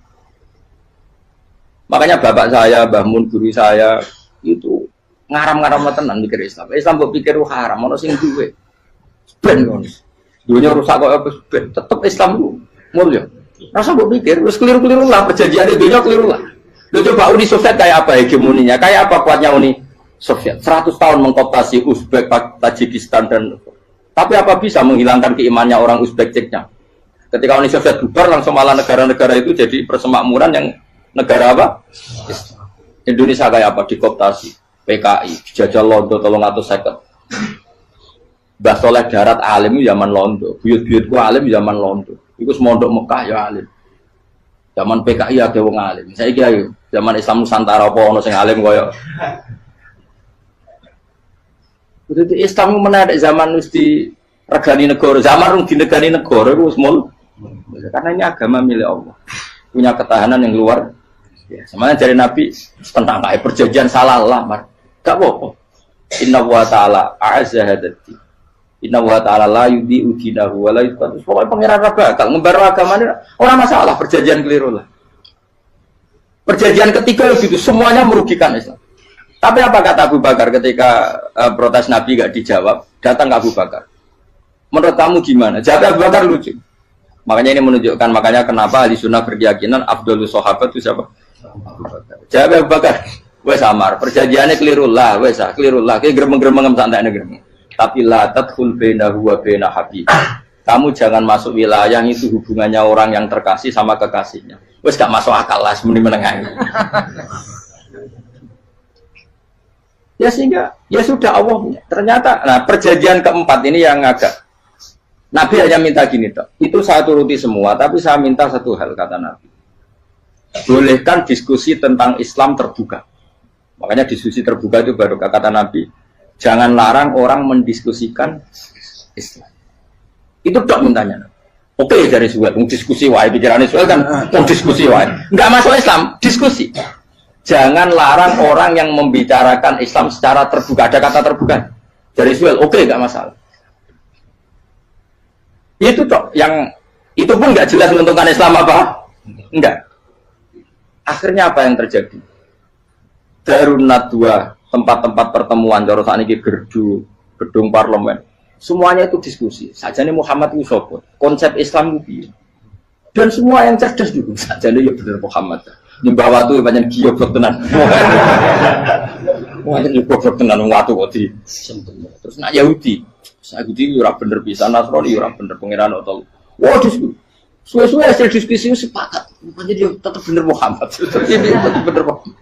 Speaker 2: Makanya bapak saya, Mbah Mun guru saya itu ngaram-ngaram tenan mikir Islam. Islam mbok pikir haram, ono sing duwe. Ben ngono. Dunia rusak kok apa ben, tetep Islam ku mulya. Rasa mbok pikir wis keliru-keliru lah perjanjian dunia keliru lah. Lu coba Uni Soviet kayak apa hegemoninya? Kayak apa kuatnya Uni Soviet? 100 tahun mengkooptasi Uzbek, Tajikistan dan tapi apa bisa menghilangkan keimannya orang Uzbek Ceknya? Ketika Uni Soviet bubar langsung malah negara-negara itu jadi persemakmuran yang negara apa? Indonesia kayak apa? Dikooptasi PKI, dijajah Londo 350. Mbah Soleh Darat alim zaman Londo, buyut-buyutku alim zaman Londo. Iku semondok Mekah ya alim. Zaman PKI ada wong alim. Saiki ayo, zaman Islam Nusantara apa ono sing alim koyo. Jadi Islam menarik zaman wis di regani negara, zaman rung dinegani negara iku wis mul. Karena ini agama milik Allah. Punya ketahanan yang luar biasa. Semuanya dari Nabi tentang kayak perjanjian salah lamar. Gak apa-apa. Inna wa ta'ala a'azza hadati. Inna wa ta'ala la yudhi'u dinahu wa la yudhi'u. Pokoknya pangeran bakal ngembar agama ini orang masalah perjanjian keliru lah. Perjanjian ketiga begitu semuanya merugikan Islam. Tapi apa kata Abu Bakar ketika protes Nabi gak dijawab? Datang ke Abu Bakar. Menurut kamu gimana? Jawab Abu Bakar lucu. Makanya ini menunjukkan makanya kenapa ahli sunnah berkeyakinan Abdul Sahabat itu siapa? Abu Bakar. Jawab Abu Bakar. Wes samar, perjanjiannya keliru lah, wes keliru lah. Kayak gremeng-gremeng santai gremeng. Tapi la tadkhul bainahu wa baina habib. Kamu jangan masuk wilayah itu hubungannya orang yang terkasih sama kekasihnya. Wes gak masuk akal lah semuni menengah. Ya sehingga ya sudah Allah. Ternyata nah perjanjian keempat ini yang agak Nabi hanya minta gini toh. Itu saya turuti semua, tapi saya minta satu hal kata Nabi. Bolehkan diskusi tentang Islam terbuka. Makanya diskusi terbuka itu baru kata Nabi, jangan larang orang mendiskusikan Islam. Itu dok mintanya. Oke dari Suhail, diskusi wae pikirannya Suhail kan, diskusi wae. Enggak masuk Islam, diskusi. Jangan larang orang yang membicarakan Islam secara terbuka. Ada kata terbuka dari Suhail, oke enggak masalah. Itu dok, yang itu pun enggak jelas menentukan Islam apa? Enggak. Akhirnya apa yang terjadi? Darun Nadwa, tempat-tempat pertemuan, cara saat ini gerdu, gedung parlemen, semuanya itu diskusi. Sajane Muhammad itu sopot, konsep Islam itu, dan semua yang cerdas juga. Sajane ya benar Muhammad. Nyembah watu banyak giyoblok tenan. Banyak giyoblok tenan watu kok di. Terus nak Yahudi ora bener bisa, Nasrani ora bener pengiran atau. Wah diskusi. Suwe-suwe hasil diskusi sepakat. Makanya dia tetap bener Muhammad. Tetap bener Muhammad.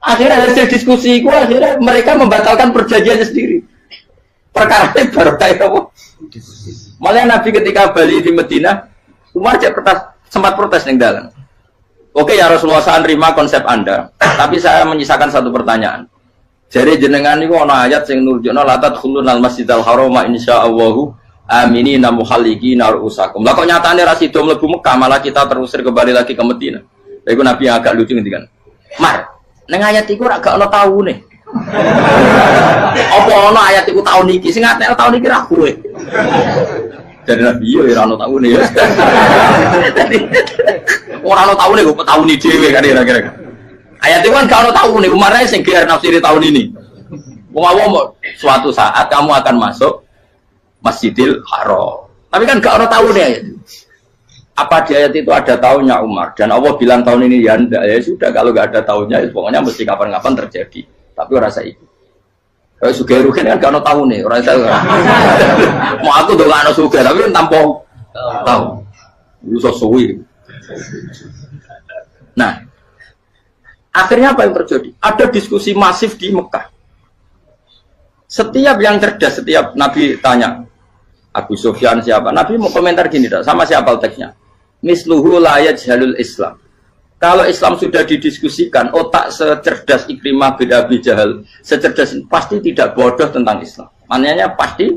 Speaker 2: Akhirnya hasil diskusi itu akhirnya mereka membatalkan perjanjiannya sendiri. Perkara ini baru kayak apa? Malah Nabi ketika balik di Medina, Umar sempat protes yang dalam. Oke ya Rasulullah, saya terima konsep Anda, tapi saya menyisakan satu pertanyaan. Jadi jenengan itu ada ayat yang nurjuna la tadkhulunal masjidal harama insyaallahu aminina muhalliqina ru'usakum. Lah kok nyatane ra sida mlebu Mekah malah kita terusir kembali lagi ke Medina. Iku Nabi yang agak lucu ngendikan. Mar, ning ayat iku ora gak ana taune. Apa ana ayat iku taun iki? Sing ngatek taun iki ra kowe. Jadi Nabi yo ora ana taune ya. Ora ana taune kok tauni dhewe kan kira-kira. Ayat itu kan gak ana taune, Umar sing gear nafsiri tahun ini. Wong awam suatu saat kamu akan masuk Masjidil Haram. Tapi kan gak ada tahunnya ayat itu. Apa di ayat itu ada tahunnya Umar? Dan Allah bilang tahun ini ya enggak. Ya sudah kalau gak ada tahunnya, pokoknya mesti kapan-kapan terjadi. Tapi orang saya ikut. Kalau suka rugen kan gak ada tahunnya. Orang saya mau aku tuh gak ada suka, tapi kan tanpa tahu. Itu sesuai. Nah, akhirnya apa yang terjadi? Ada diskusi masif di Mekah. Setiap yang cerdas, setiap Nabi tanya, Abu Sufyan siapa? Nabi mau komentar gini, sama siapa teksnya? Misluhu la yajhalul Islam. Kalau Islam sudah didiskusikan, otak secerdas Ikrimah bin Abi Jahal, secerdas pasti tidak bodoh tentang Islam. Maknanya pasti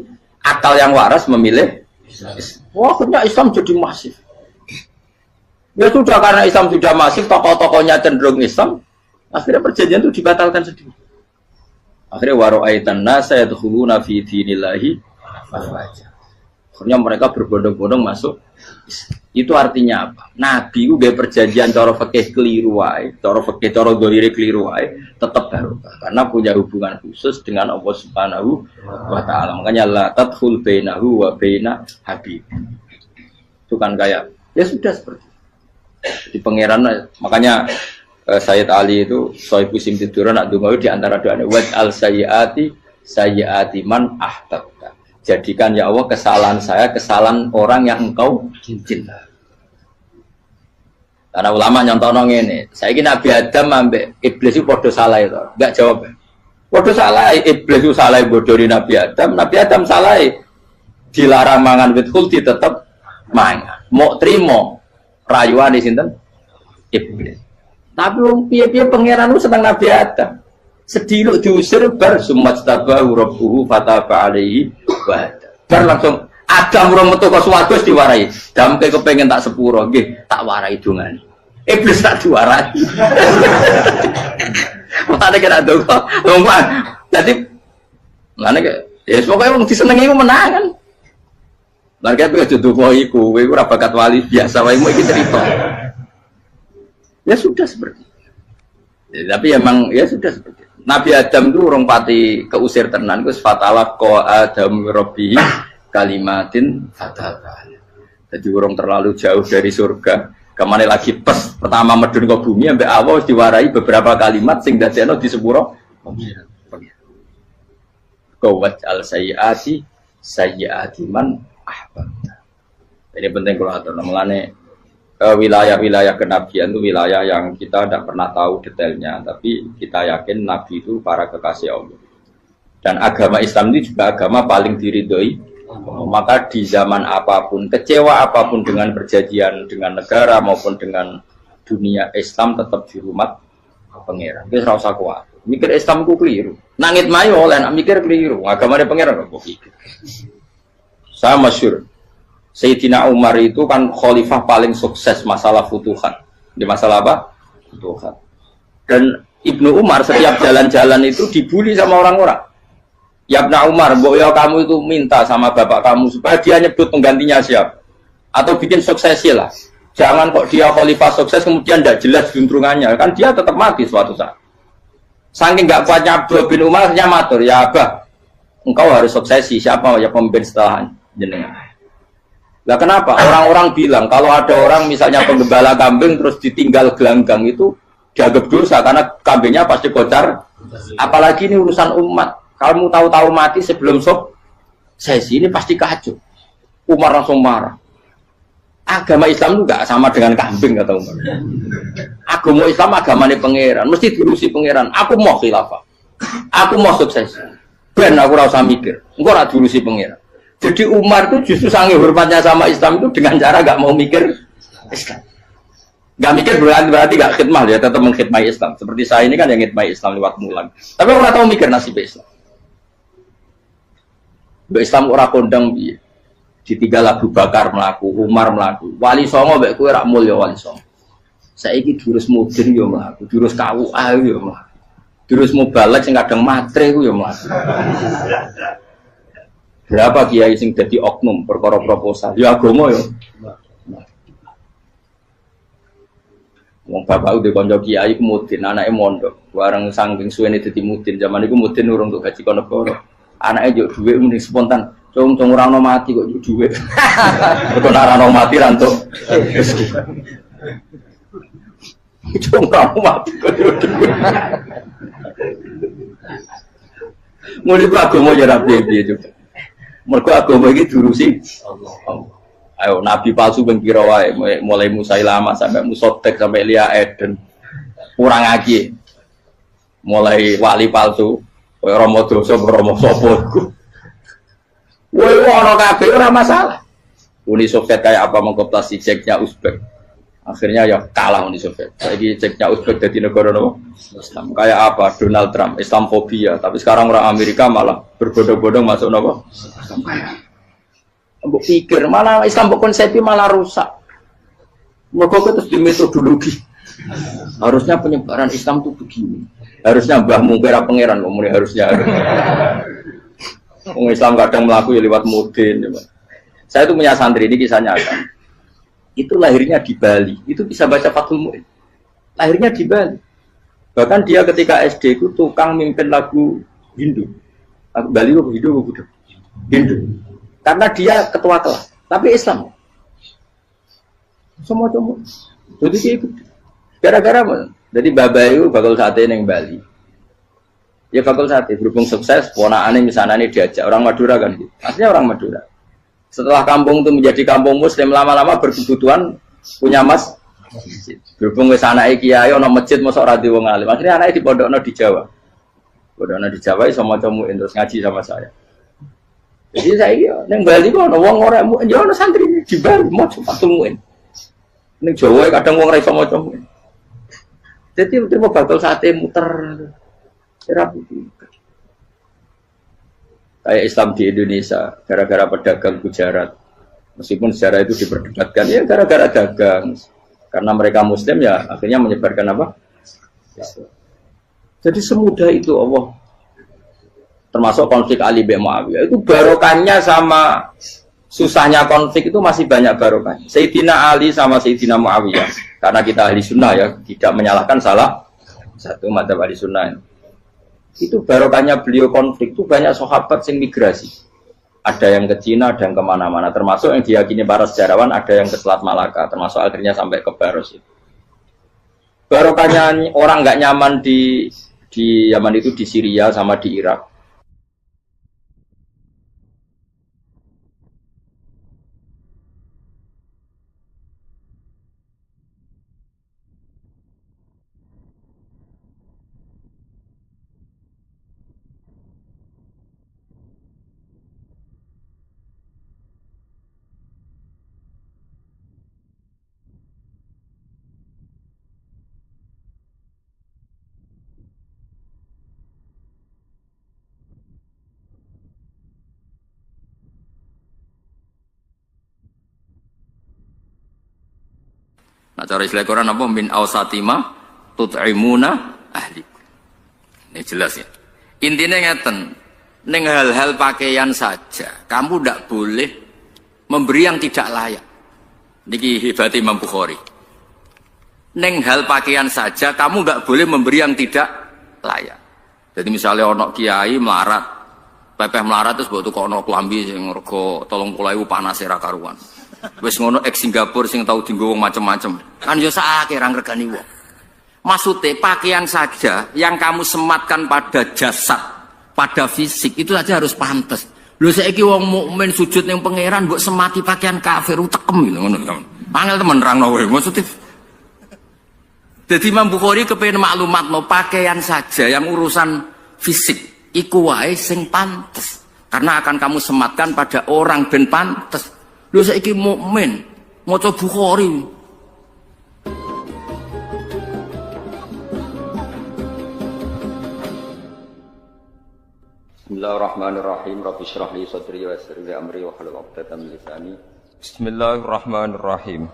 Speaker 2: akal yang waras memilih Islam. Wah, akhirnya Islam jadi masif. Ya sudah, karena Islam sudah masif, tokoh-tokohnya cenderung Islam, akhirnya perjanjian itu dibatalkan sendiri. Akhirnya waro'aitan nasa yadkhuluna fi dinillahi afwaja. Akhirnya mereka berbondong-bondong masuk. Itu artinya apa? Nabi udah perjanjian cara fikih keliru wae, cara fikih cara dzahire keliru wae, tetap barokah karena punya hubungan khusus dengan Allah Subhanahu wa taala. Makanya la tadkhul bainahu wa baina habib. Itu kan kayak ya sudah seperti di pangeran. Makanya Sayyid Ali itu Sohibu Simtidur nak donga di antara doanya waj al sayyiati man ahtabta. Jadikan ya Allah kesalahan saya kesalahan orang yang engkau cinta. Karena ulama nyontono ngene, saiki Nabi Adam ambek iblis itu padha salah itu. Enggak jawab. Padha salah, iblis itu salah bodori Nabi Adam salah. Dilarang mangan wit khuldi tetep mangan. Mau trimo rayuane sinten? Iblis. Tapi wong piye-piye pangeran itu seneng Nabi Adam. Sediluk diusir bar sumastabahu rabbuhu fataba alaihi wa bar langsung Adam ora metu kok swarga diwarai. Damke kepengin tak sepuro nggih, tak warai dongane. Iblis tak diwarai. Mutane kena donga. Donga. Dadi ngene kok ya pokoke wong disenengi menang kan. Lah kaya aja donga iku, kowe ora bakat wali biasa wae iki cerita. Ya sudah seperti itu. Ya, tapi emang ya sudah seperti itu. Nabi Adam itu urung pati keusir tenan, kus fatalah ko Adam Robbi kalimatin fataba. Jadi urung terlalu jauh dari surga. Kemana lagi pas pertama medun ke bumi, sampai awal diwarai beberapa kalimat sing dadekno di sepuro. Kawat al sayyiati man ahbabta. Ini penting kalau atur. Namanya wilayah-wilayah kenabian itu wilayah yang kita tidak pernah tahu detailnya, tapi kita yakin Nabi itu para kekasih Allah. Dan agama Islam ini juga agama paling diridhoi. Maka di zaman apapun, kecewa apapun dengan perjanjian dengan negara maupun dengan dunia, Islam tetap di rumah pangeran. Kita rasa kuat. Mikir Islam itu keliru. Nangit mayo oleh nak mikir keliru. Agama dia pangeran kok pikir. Saya masyhur. Sayyidina Umar itu kan khalifah paling sukses masalah futuhat. Di masalah apa? Futuhat. Dan Ibnu Umar setiap jalan-jalan itu dibully sama orang-orang. Ya Ibnu Umar, ya kamu itu minta sama bapak kamu supaya dia nyebut penggantinya siapa. Atau bikin suksesi lah. Jangan kok dia khalifah sukses kemudian tidak jelas juntrungannya. Kan dia tetap mati suatu saat. Saking gak kuatnya Abdul bin Umar, dia matur, ya Abah, engkau harus suksesi. Siapa ya pemimpin setelah jenengan? Lah kenapa? Orang-orang bilang kalau ada orang misalnya penggembala kambing terus ditinggal gelanggang itu dianggap dosa karena kambingnya pasti kocar. Apalagi ini urusan umat. Kamu tahu-tahu mati sebelum sesi ini pasti kacau. Umar langsung marah. Agama Islam juga sama dengan kambing kata Umar. Agama Islam agamanya pangeran, mesti diurusi pangeran. Aku mau khilafah. Aku mau sukses. Ben aku rasa mikir. Engko ora diurusi pangeran. Jadi Umar itu justru sangat hormatnya sama Islam itu dengan cara gak mau mikir Islam. Gak mikir berarti gak khidmah ya, tetap mengkhidmati Islam. Seperti saya ini kan yang khidmati Islam lewat mulan. Tapi orang tahu mikir nasib Islam. Islam orang kondang biye. Ditinggal Abu Bakar melaku, Umar melaku. Wali Songo mbek kowe rak mulya Wali Songo. Saiki durus mudin yo mlaku, durus KUA yo mlaku. Durus mubalek sing kadang matre ku yo mlaku. Berapa kiai sing dadi oknum perkara proposal? Ya agama ya. Wong bapak udah konco kiai ku mudin, anake mondok. Bareng saking suwene dadi mudin, zaman iku mudin urung untuk gaji kono negara. Anake njuk dhuwit muni spontan. Cung ora ono mati kok njuk dhuwit. Kok ora ono mati ra entuk. Cung ora ono mati kok njuk dhuwit. Mulai agama ya ra piye-piye juga. Mereka agama ini diurusi Allah. Ayo Nabi palsu pengkira wae mulai Musailamah sampai Musotek sampai Lia Eden kurang lagi mulai wali palsu Romo dosa Romo sopo woi ono kabeh ora masalah. Uni Soviet kayak apa mengkooptasi Ceknya Uzbek akhirnya ya kalah Uni Soviet. Lagi Ceknya Uzbek jadi negara nopo Islam kayak apa Donald Trump Islamfobia tapi sekarang orang Amerika malah berbondong-bondong masuk nopo mbok pikir malah Islam mbok konsepi malah rusak. Mergo terus di metodologi. Harusnya penyebaran Islam itu begini. Harusnya Mbah Mungkira pangeran kok muni harusnya. Wong Islam kadang mlaku ya lewat mudin ya. Saya itu punya santri, ini kisah nyata. Itu lahirnya di Bali, itu bisa baca Fathul Mu'in. Lahirnya di Bali. Bahkan dia ketika SD itu tukang mimpin lagu Hindu. Lagu Bali itu Hindu. Karena dia ketua kelas, tapi Islam. Semua. Jadi dia ikut. Gara-gara jadi Bapak itu bakal sate yang Bali. Ya bakal sate, berhubung sukses, ponakane misalnya ini diajak orang Madura kan gitu. Aslinya orang Madura. Setelah kampung itu menjadi kampung Muslim, lama-lama berkebutuhan punya masjid. Berhubung wis anake kiai ana masjid mosok ora di wong alim. Akhirnya anake dipondokno di Jawa. Pondokno di Jawa iso maca muin terus ngaji sama saya. Jadi saya ning Bali kok ana wong ora ya ana santri di Bali maca Fathul Muin. Ning Jawa kadang wong ora iso maca muin. Jadi terima bakal sate muter. Ora putih. Kayak Islam di Indonesia, gara-gara pedagang Gujarat. Meskipun sejarah itu diperdebatkan, ya gara-gara dagang. Karena mereka Muslim ya akhirnya menyebarkan apa? Jadi semudah itu Allah. Termasuk konflik Ali bin Muawiyah. Itu barokahnya sama susahnya konflik itu masih banyak barokahnya. Sayyidina Ali sama Sayyidina Muawiyah. Karena kita ahli sunnah ya, tidak menyalahkan salah satu madzhab ahli sunnah. Itu barokahnya beliau konflik itu banyak sahabat yang migrasi. Ada yang ke Cina, ada yang kemana-mana. Termasuk yang diyakini para sejarawan, ada yang ke Selat Malaka. Termasuk akhirnya sampai ke Baros itu. Barokahnya orang nggak nyaman di Yaman itu di Syria sama di Irak. Nah cara istilah Quran apa? Min awsatima tut'imuna ahli. Ini jelas ya. Intinya ngeten, neng hal-hal pakaian saja, kamu tidak boleh memberi yang tidak layak. Niki hebat Imam Bukhari. Neng hal pakaian saja, kamu nggak boleh memberi yang tidak layak. Jadi misalnya ono kiai melarat, pepeh melarat terus buat ono kelambi sing rego 30.000 panas era karuan. Wis ngono ex Singapura sing tau dienggo wong macem-macem. Kan yo sakake ra ngregani wong. Maksudnya pakaian saja yang kamu sematkan pada jasad, pada fisik itu saja harus pantas. Lho saiki wong mukmin sujud ning pangeran mbok semati pakaian kafir utekem lho ngono. Angel temen nerangno kowe. Maksudnya jadi Imam Bukhari kepengin maklumatno pakaian saja yang urusan fisik iku wae sing pantes. Karena akan kamu sematkan pada orang ben pantes. Lho saiki mukmin maca Bukhari. Bismillahirrahmanirrahim. Rabbi shrah li sadri wa yassir li amri wa hlul 'uqdatam min lisani.
Speaker 1: Bismillahirrahmanirrahim.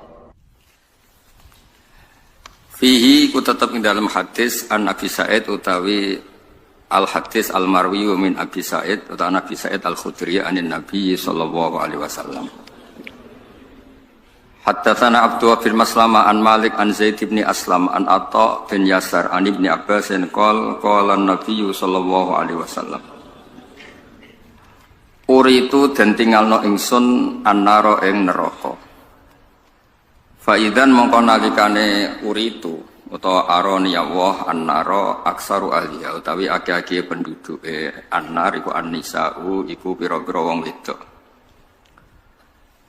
Speaker 2: Fihi ku tetep ing dalam hadis an Abi Sa'id utawi al hadis al marwi min Abi Sa'id utawa Nabi Sa'id al Khudri anin Nabi sallallahu alaihi wasallam. Haddatsana Abdullah bin Maslama an Malik an Zaid bin Aslam an Atha bin Yasar an Ibnu Abbas qala Nabi sallallahu alaihi wasallam. Uritu den tinggalno ingsun annara ing neraka. Faidan mongko nalikane uritu utawa aroni Allah annara aksaru ahliya utawi akeh-akeh penduduke annar iku annisa'u iku pira-pira wong wedok.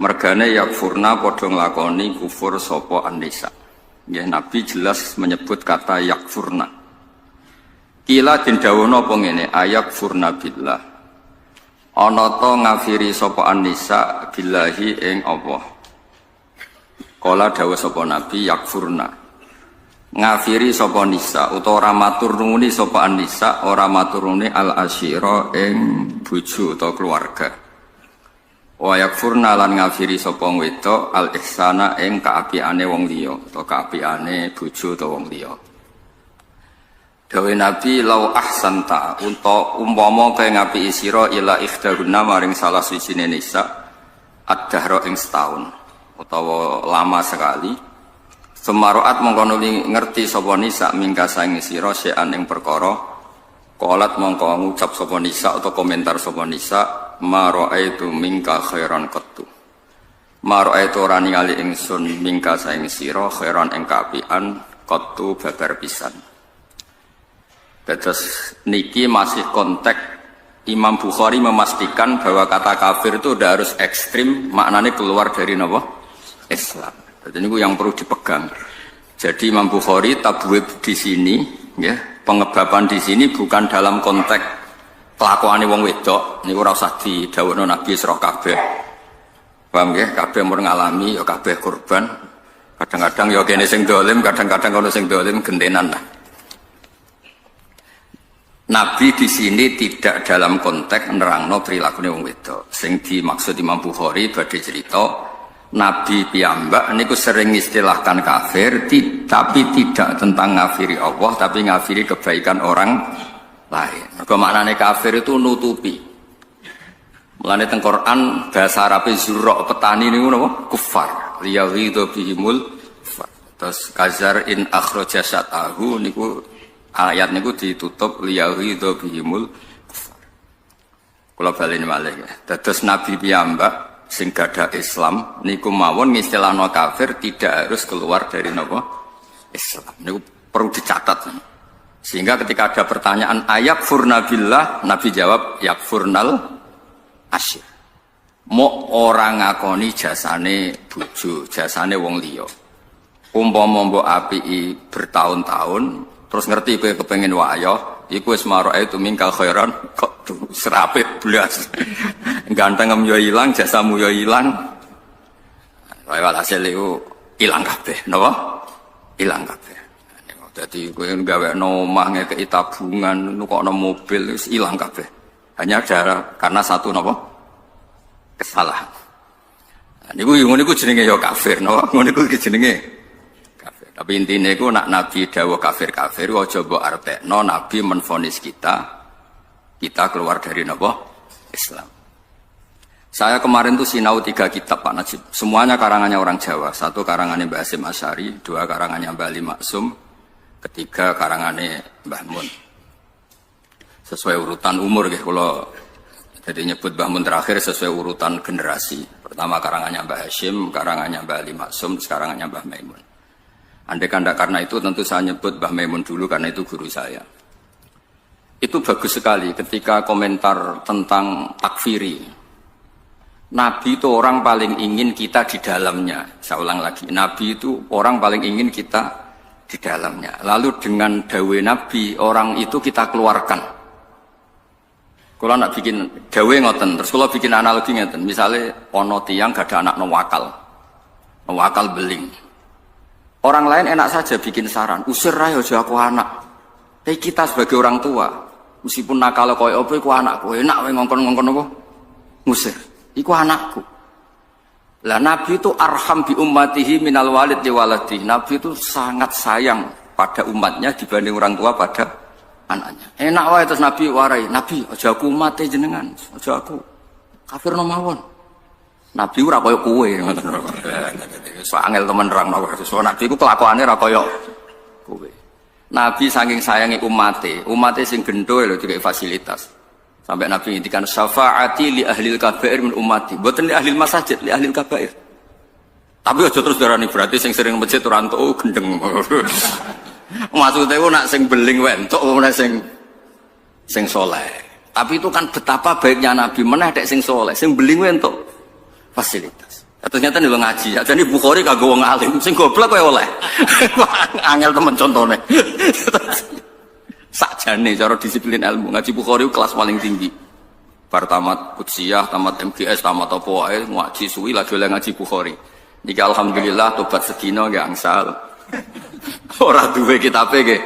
Speaker 2: Mergane yakfurna padha nglakoni kufur sapa annisa. Nggih Nabi jelas menyebut kata yakfurna. Kila den dawuhna apa ngene ayakfurna billah. Ana ta ngafiri sapa annisa billahi ing Allah. Kala dawuh sapa Nabi yakfurna. Ngafiri sapa nisa utawa ora matur nuwuni sapa annisa ora matur nuwuni al asyira ing bojo utawa keluarga. Wa yakfurna lan ngafiri sapa wedok al ihsana ing kaapiane wong liya utawa kaapiane bojo utawa wong liya. Dawe Nabi lau ahsanta umpama kaya ngapi sira ila ikhdahunna maring salah sijine nisa ad-dahra ing setahun utawa lama sekali. Semaroat mongko nuli ngerti sapa nisa mingka saing sira sean ing perkara qalat mongko ngucap sapa nisa atau komentar sapa nisa ma raaitu mingka khairan qattu ma raaitu ora ningali ingsun mingka saing sira khairan ing kaapian qattu babar pisan. Terus niki masih konteks Imam Bukhari memastikan bahwa kata kafir itu udah harus ekstrim, maknanya keluar dari napa? Islam. Jadi ini yang perlu dipegang. Jadi Imam Bukhari tabwib di sini, ya, pengebaban di sini bukan dalam konteks kelakuane wong wedok. Niku ora usah didhawuhno Nabi sira kabeh. Paham nggih? Kabeh mun ngalami ya kabeh korban. Kadang-kadang ya kene sing dolim, kadang-kadang ono sing dolim gentenan lah. Nabi di sini tidak dalam konteks nerangno perilaku wong wedok. Sing dimaksud Imam Bukhari badhe cerita Nabi piyambak niku sering istilahkan kafir, tapi tidak tentang ngafiri Allah, tapi ngafiri kebaikan orang lain. Mergo maknane kafir itu nutupi. Mulane teng Quran bahasa Arabe zurra petani niku napa? Kufar. Liyaghidu bihimul kufar. Terus kazar in akhraja syatahu niku ayat niku ditutup liyaghidu bihimul kufar. Kula baleni malih. Dados Nabi piyambak sing gadah Islam niku mawon ngistilahno kafir tidak harus keluar dari napa Islam. Niku perlu dicatat. Sehingga ketika ada pertanyaan ayakfurna billah, Nabi jawab yakfurnal asyir. Mo orang ngakoni jasane bojo, jasane wong liya. Umpama mbok apiki bertahun-tahun terus ngerti kowe kepengin wayah, iku wis maroe itu mingkal khairan kok serapit blas. Ganteng yo ilang, jasamu yo ilang. Walhasil iku ilang kabeh, napa? Ilang kabeh. Dadi kowe gawekno omah ngekeki tabungan, nukokno mobil wis ilang kabeh. Hanya karena satu napa? Kesalahan. Niku niku jenenge yo kafir, napa? Ngono iku jenenge kafir. Tapi intine iku nak Nabi dawuh kafir-kafir aja mbok artekno Nabi menvonis kita keluar dari napa? Islam. Saya kemarin tuh sinau 3 kitab Pak Najib. Semuanya karangannya orang Jawa. 1 karangannya Mbah Hasyim Asy'ari, 2 karangannya Mbah Ali Maksum, 3 karangannya Mbah Mun. Sesuai urutan umur nggih kula jadi nyebut Mbah Mun terakhir sesuai urutan generasi. Pertama karangannya Mbah Hasyim, karangannya Mbah Ali Maksum, karangannya Mbah Maimun. Andai kanda karena itu tentu saya nyebut Mbah Maimun dulu karena itu guru saya. Itu bagus sekali ketika komentar tentang takfiri. Nabi itu orang paling ingin kita di dalamnya. Saya ulang lagi, Nabi itu orang paling ingin kita di dalamnya. Lalu dengan dawe Nabi, orang itu kita keluarkan. Kalau nak bikin dawe ngoten, terus kalau bikin analogi ngoten, misalnya ono tiang gak ada anak nawakal beling. Orang lain enak saja bikin saran, usir aja aku anak. Tapi kita sebagai orang tua, meskipun nakal koyo apa iku anakku, enak wae ngongkon-ngongkon apa? Ngusir. Iku anakku. Lah Nabi itu arham bi ummatihi minal walid li waladi. Nabi itu sangat sayang pada umatnya dibanding orang tua pada anaknya. Enak wae terus Nabi warai, Nabi aja aku umate jenengan, aja aku kafir no mawon. Nabi ora koyo kowe ngoten. So angel temen nerangno kok. So Nabi iku kelakuane ora koyo kowe. Nabi saking sayangi umate sing gendho lho dikek fasilitas. Sampai Nabi ngintikan syafaati li ahlil kabair min ummati. Mboten li ahlil masajid, li ahlil kabair. Tapi aja terus darani berarti sing sering masjid ora entuk gendeng. Maksudnya ku nak sing beling wae entuk meneh sing saleh. Tapi itu kan betapa baiknya Nabi meneh dek sing saleh, sing beling wae entuk fasilitas. Ternyata nih lo ngaji, jadi Bukhari kagak wong alim, sing goblok kowe oleh. Angel temen contone. Sakjane cara disiplin ilmu ngaji Bukhari kelas paling tinggi. Bar tamat Qudsiyah, tamat MGS, tamat apa wae ngaji suwi lagi oleh ngaji Bukhari. Niki alhamdulillah tobat sedina nggih angsal. Ora duwe kitabe nggih.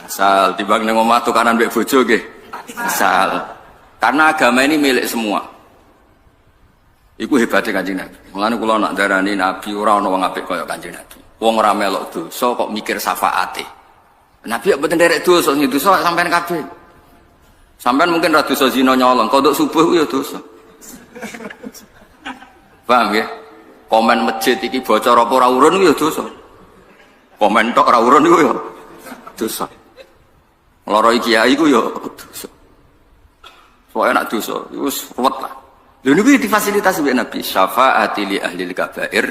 Speaker 2: Angsal timbang ning omah tukaran mbek bojo nggih. Angsal. Karena agama ini milik semua. Iku hebatnya Kanjeng Nabi. Mulane kula nak darani Nabi ora ana wong apik kaya Kanjeng Nabi. Wong ora melok dosa kok mikir syafaate. Nabi mboten nderek dosa, dosa sampean kabeh. Sampean mungkin ra dosa zina nyolong, kodok subuh ku ya dosa. Paham ya? Komen masjid iki bocor apa ora urun ku ya dosa. Komen tok ora urun iku ya dosa. Loro kiai iku ya dosa. Pokoke nak dosa iku wis ruwet lah. Lha niku difasilitasi mbek Nabi syafaati li ahlil kabair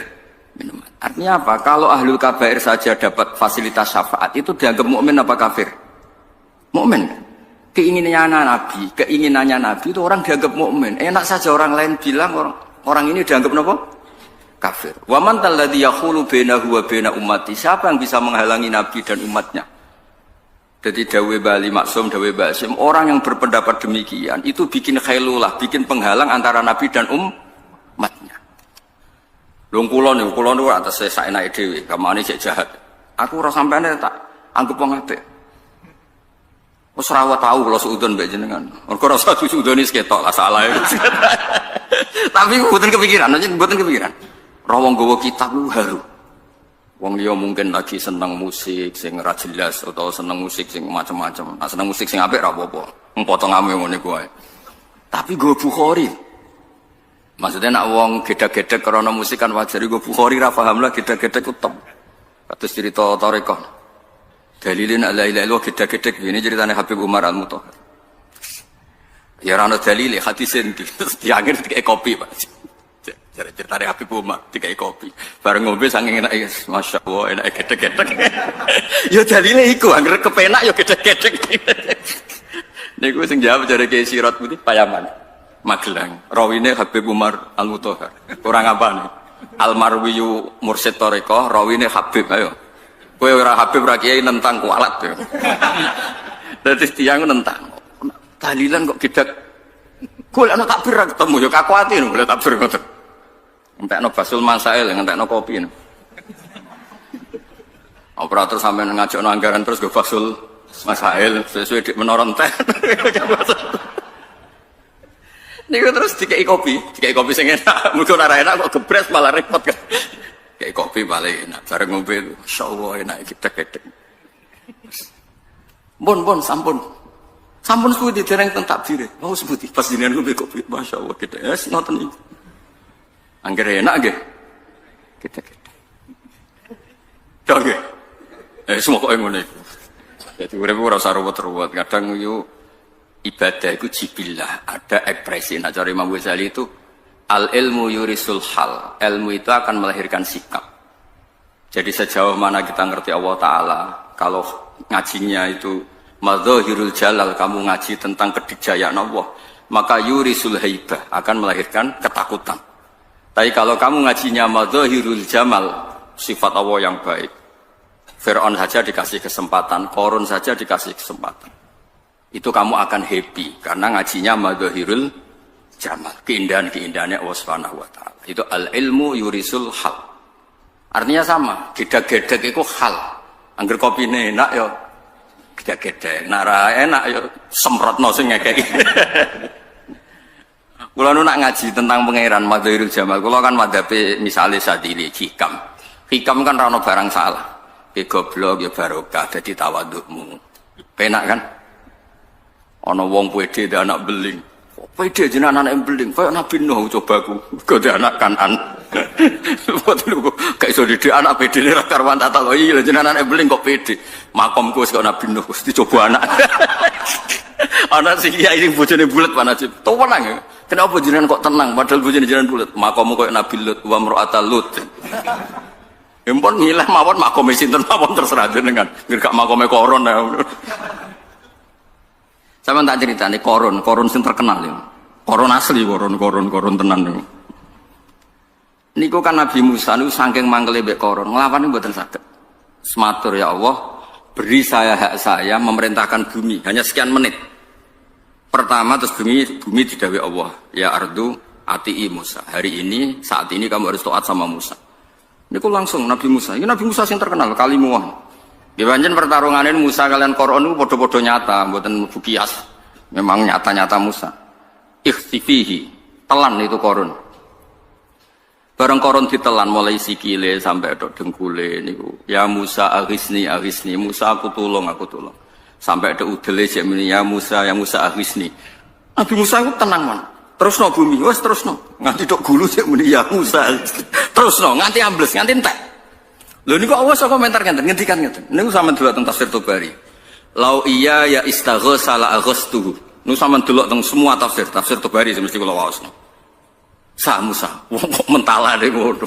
Speaker 2: minuman. Artinya apa? Kalau ahlul kabair saja dapat fasilitas syafaat itu dianggap mukmin apa kafir? Mukmin. Keinginannya Nabi itu orang dianggap mukmin. Enak saja orang lain bilang orang ini dianggap apa? Kafir. Wa man talladzi yaqulu bainahu wa baina ummati. Siapa yang bisa menghalangi Nabi dan umatnya? Jadi dawe Bali Maksum, dawe Basim, orang yang berpendapat demikian itu bikin khailulah, bikin penghalang antara Nabi dan umatnya. Lung kula niku atas saya enake dhewe, kamane sik jahat. Aku ora sampene tak anggap wong apik. Wis ora tau kula suudon mbek jenengan. Mergo ora usah suudoni ketok lah salah. Tapi mboten kepikiran. Ra wong nggawa kitab lu haru. Wong liya mungkin lagi seneng musik sing ora jelas atau seneng musik sing macam-macam. Nah, seneng musik sing apik ora apa-apa. Potongane ngene iku wae. Tapi nggo Bukhari. Maksudnya nak wong gedhe-gedhe karena musik kan wajar nggo Bukhari ra paham lah gedhe-gedhe ku top. Kados cerita Thariqah. Dalilin la ilaha illallah gedhe-gedhe ini ceritane Habib Umar Al-Mutahhar. Ya ora ana dalile hadisin diangger dikek kopi, Pak. Ceritane Habib Umar dikai kopi. Bareng ngombe saking enake, masyaallah enake gedhe-gedhe. Ya dalile iku anggere kepenak ya gedhe-gedhe. Niku sing jawab jare Kiai Sirat Putih Payaman. Magelang. Rawine Habib Umar Al-Mutahhar. Kurang apane? Almarwiyu Mursyid Thariqah, rawine Habib ayo. Kowe ora Habib ra Kiai nentang kualat yo. Dadi tiyang nentang. Dalilan kok gedhe. Golek ana takbir ra ketemu ya kakuati lho golek takbir ngoten. Entekno Basul Masail, entekno kopi. Operator sampean ngajakno anggaran terus go Basul Masail sesuai dik menara entek. Niku terus dikei kopi sing enak. Mugo ora enak kok gebres malah repot kan. Dikei kopi paling enak, bareng ngombe masyaallah enak iki tek-tek. Bon sampun. Sampun suwi dereng teng takbire. Oh sebuti pas jenengan ngombe kopi masyaallah kita. Wis ngoten iki. Angger enak nggih. Kita. Tok nggih. Semua kok ngono iku. Dadi urip ora usah ruwet-ruwet. Kadang yo ibadah iku jibillah, ada ekspresi. Nah, cara Imam Ghazali itu al ilmu yurisul hal. Ilmu itu akan melahirkan sikap. Jadi sejauh mana kita ngerti Allah Ta'ala, kalau ngajinya itu madzahirul jalal, kamu ngaji tentang kedikjayaan Allah, maka yurisul haibah, akan melahirkan ketakutan. Tapi kalau kamu ngajinya madzahirul jamal, sifat Allah yang baik, Fir'aun saja dikasih kesempatan, Qarun saja dikasih kesempatan, itu kamu akan happy karena ngajinya madzahirul jamal, keindahan-keindahannya Allah Subhanahu wa taala. Itu al ilmu yurisul hal. Artinya sama, gedhe-gedhe iku hal. Angger kopine enak ya gedhe-gedhe, nek ora enak ya semprotno sing ngekeki. Kula nu nak ngaji tentang pangeran madzahirul jamal, kula kan madhabe misale sadili hikam. Hikam kan ra ono barang salah. Ki goblok ya barokah dadi tawadukmu. Penak kan? Ana wong pede dhe anak beling. Pede jenengan anak beling, kaya Nabi Nuh cobaku. Kok anak Kanan. Boten kok gak iso didik anak pede ra karwan tak lho iya jenengan anak beling kok pede. Makomku wis kok Nabi Nuh wis dicoba anak. Ana sing kiai sing bojone bulet Pak Najib. Tenang ya. Kenapa jenengan kok tenang padahal bojone jenengan bulet? Makommu kok Nabi Lut wa mar'atal Lut. Empon ngilah mawon makome sinten mawon terserah jenengan. Ngger gak makome koron. Sampeyan tak critani koron sing terkenal ya. Koron asli, koron tenan niku. Niku kan Nabi Musa niku saking mangkele mbek koron, nglawan mboten saged. Sematur ya Allah, beri saya hak saya memerintahkan bumi hanya sekian menit. Pertama terus bumi didhawuhi Allah, ya ardu ati'i Musa. Hari ini saat ini kamu harus taat sama Musa. Niku langsung Nabi Musa. Ini Nabi Musa sing terkenal kalimuh. Nggih pancen pertarungane Musa kalian Koron niku padha-padha nyata, mboten bukias. Memang nyata-nyata Musa. Ikhtifihi, telan itu Koron. Bareng Koron ditelan mulai sikile sampai tok dengkule niku. Ya Musa aghisni, Musa aku tulung. Sampai ada udele jek muni ya Musa aghisni. Nabi Musa itu tenang man. Terusno bumi, wes terusno. Nganti tok gulu sik muni ya Musa. Terusno nganti ambles, nganti entek. Lho niku Allah sok komentar ngenten, ngendikan ngenten. Niku sampean delok teng tafsir Tabari. Lau iya ya istaghatsa la aghastuhu. Niku sampean delok teng semua tafsir Tabari mesti kula waosno. Sa Musa, wong kok mentalane ngono.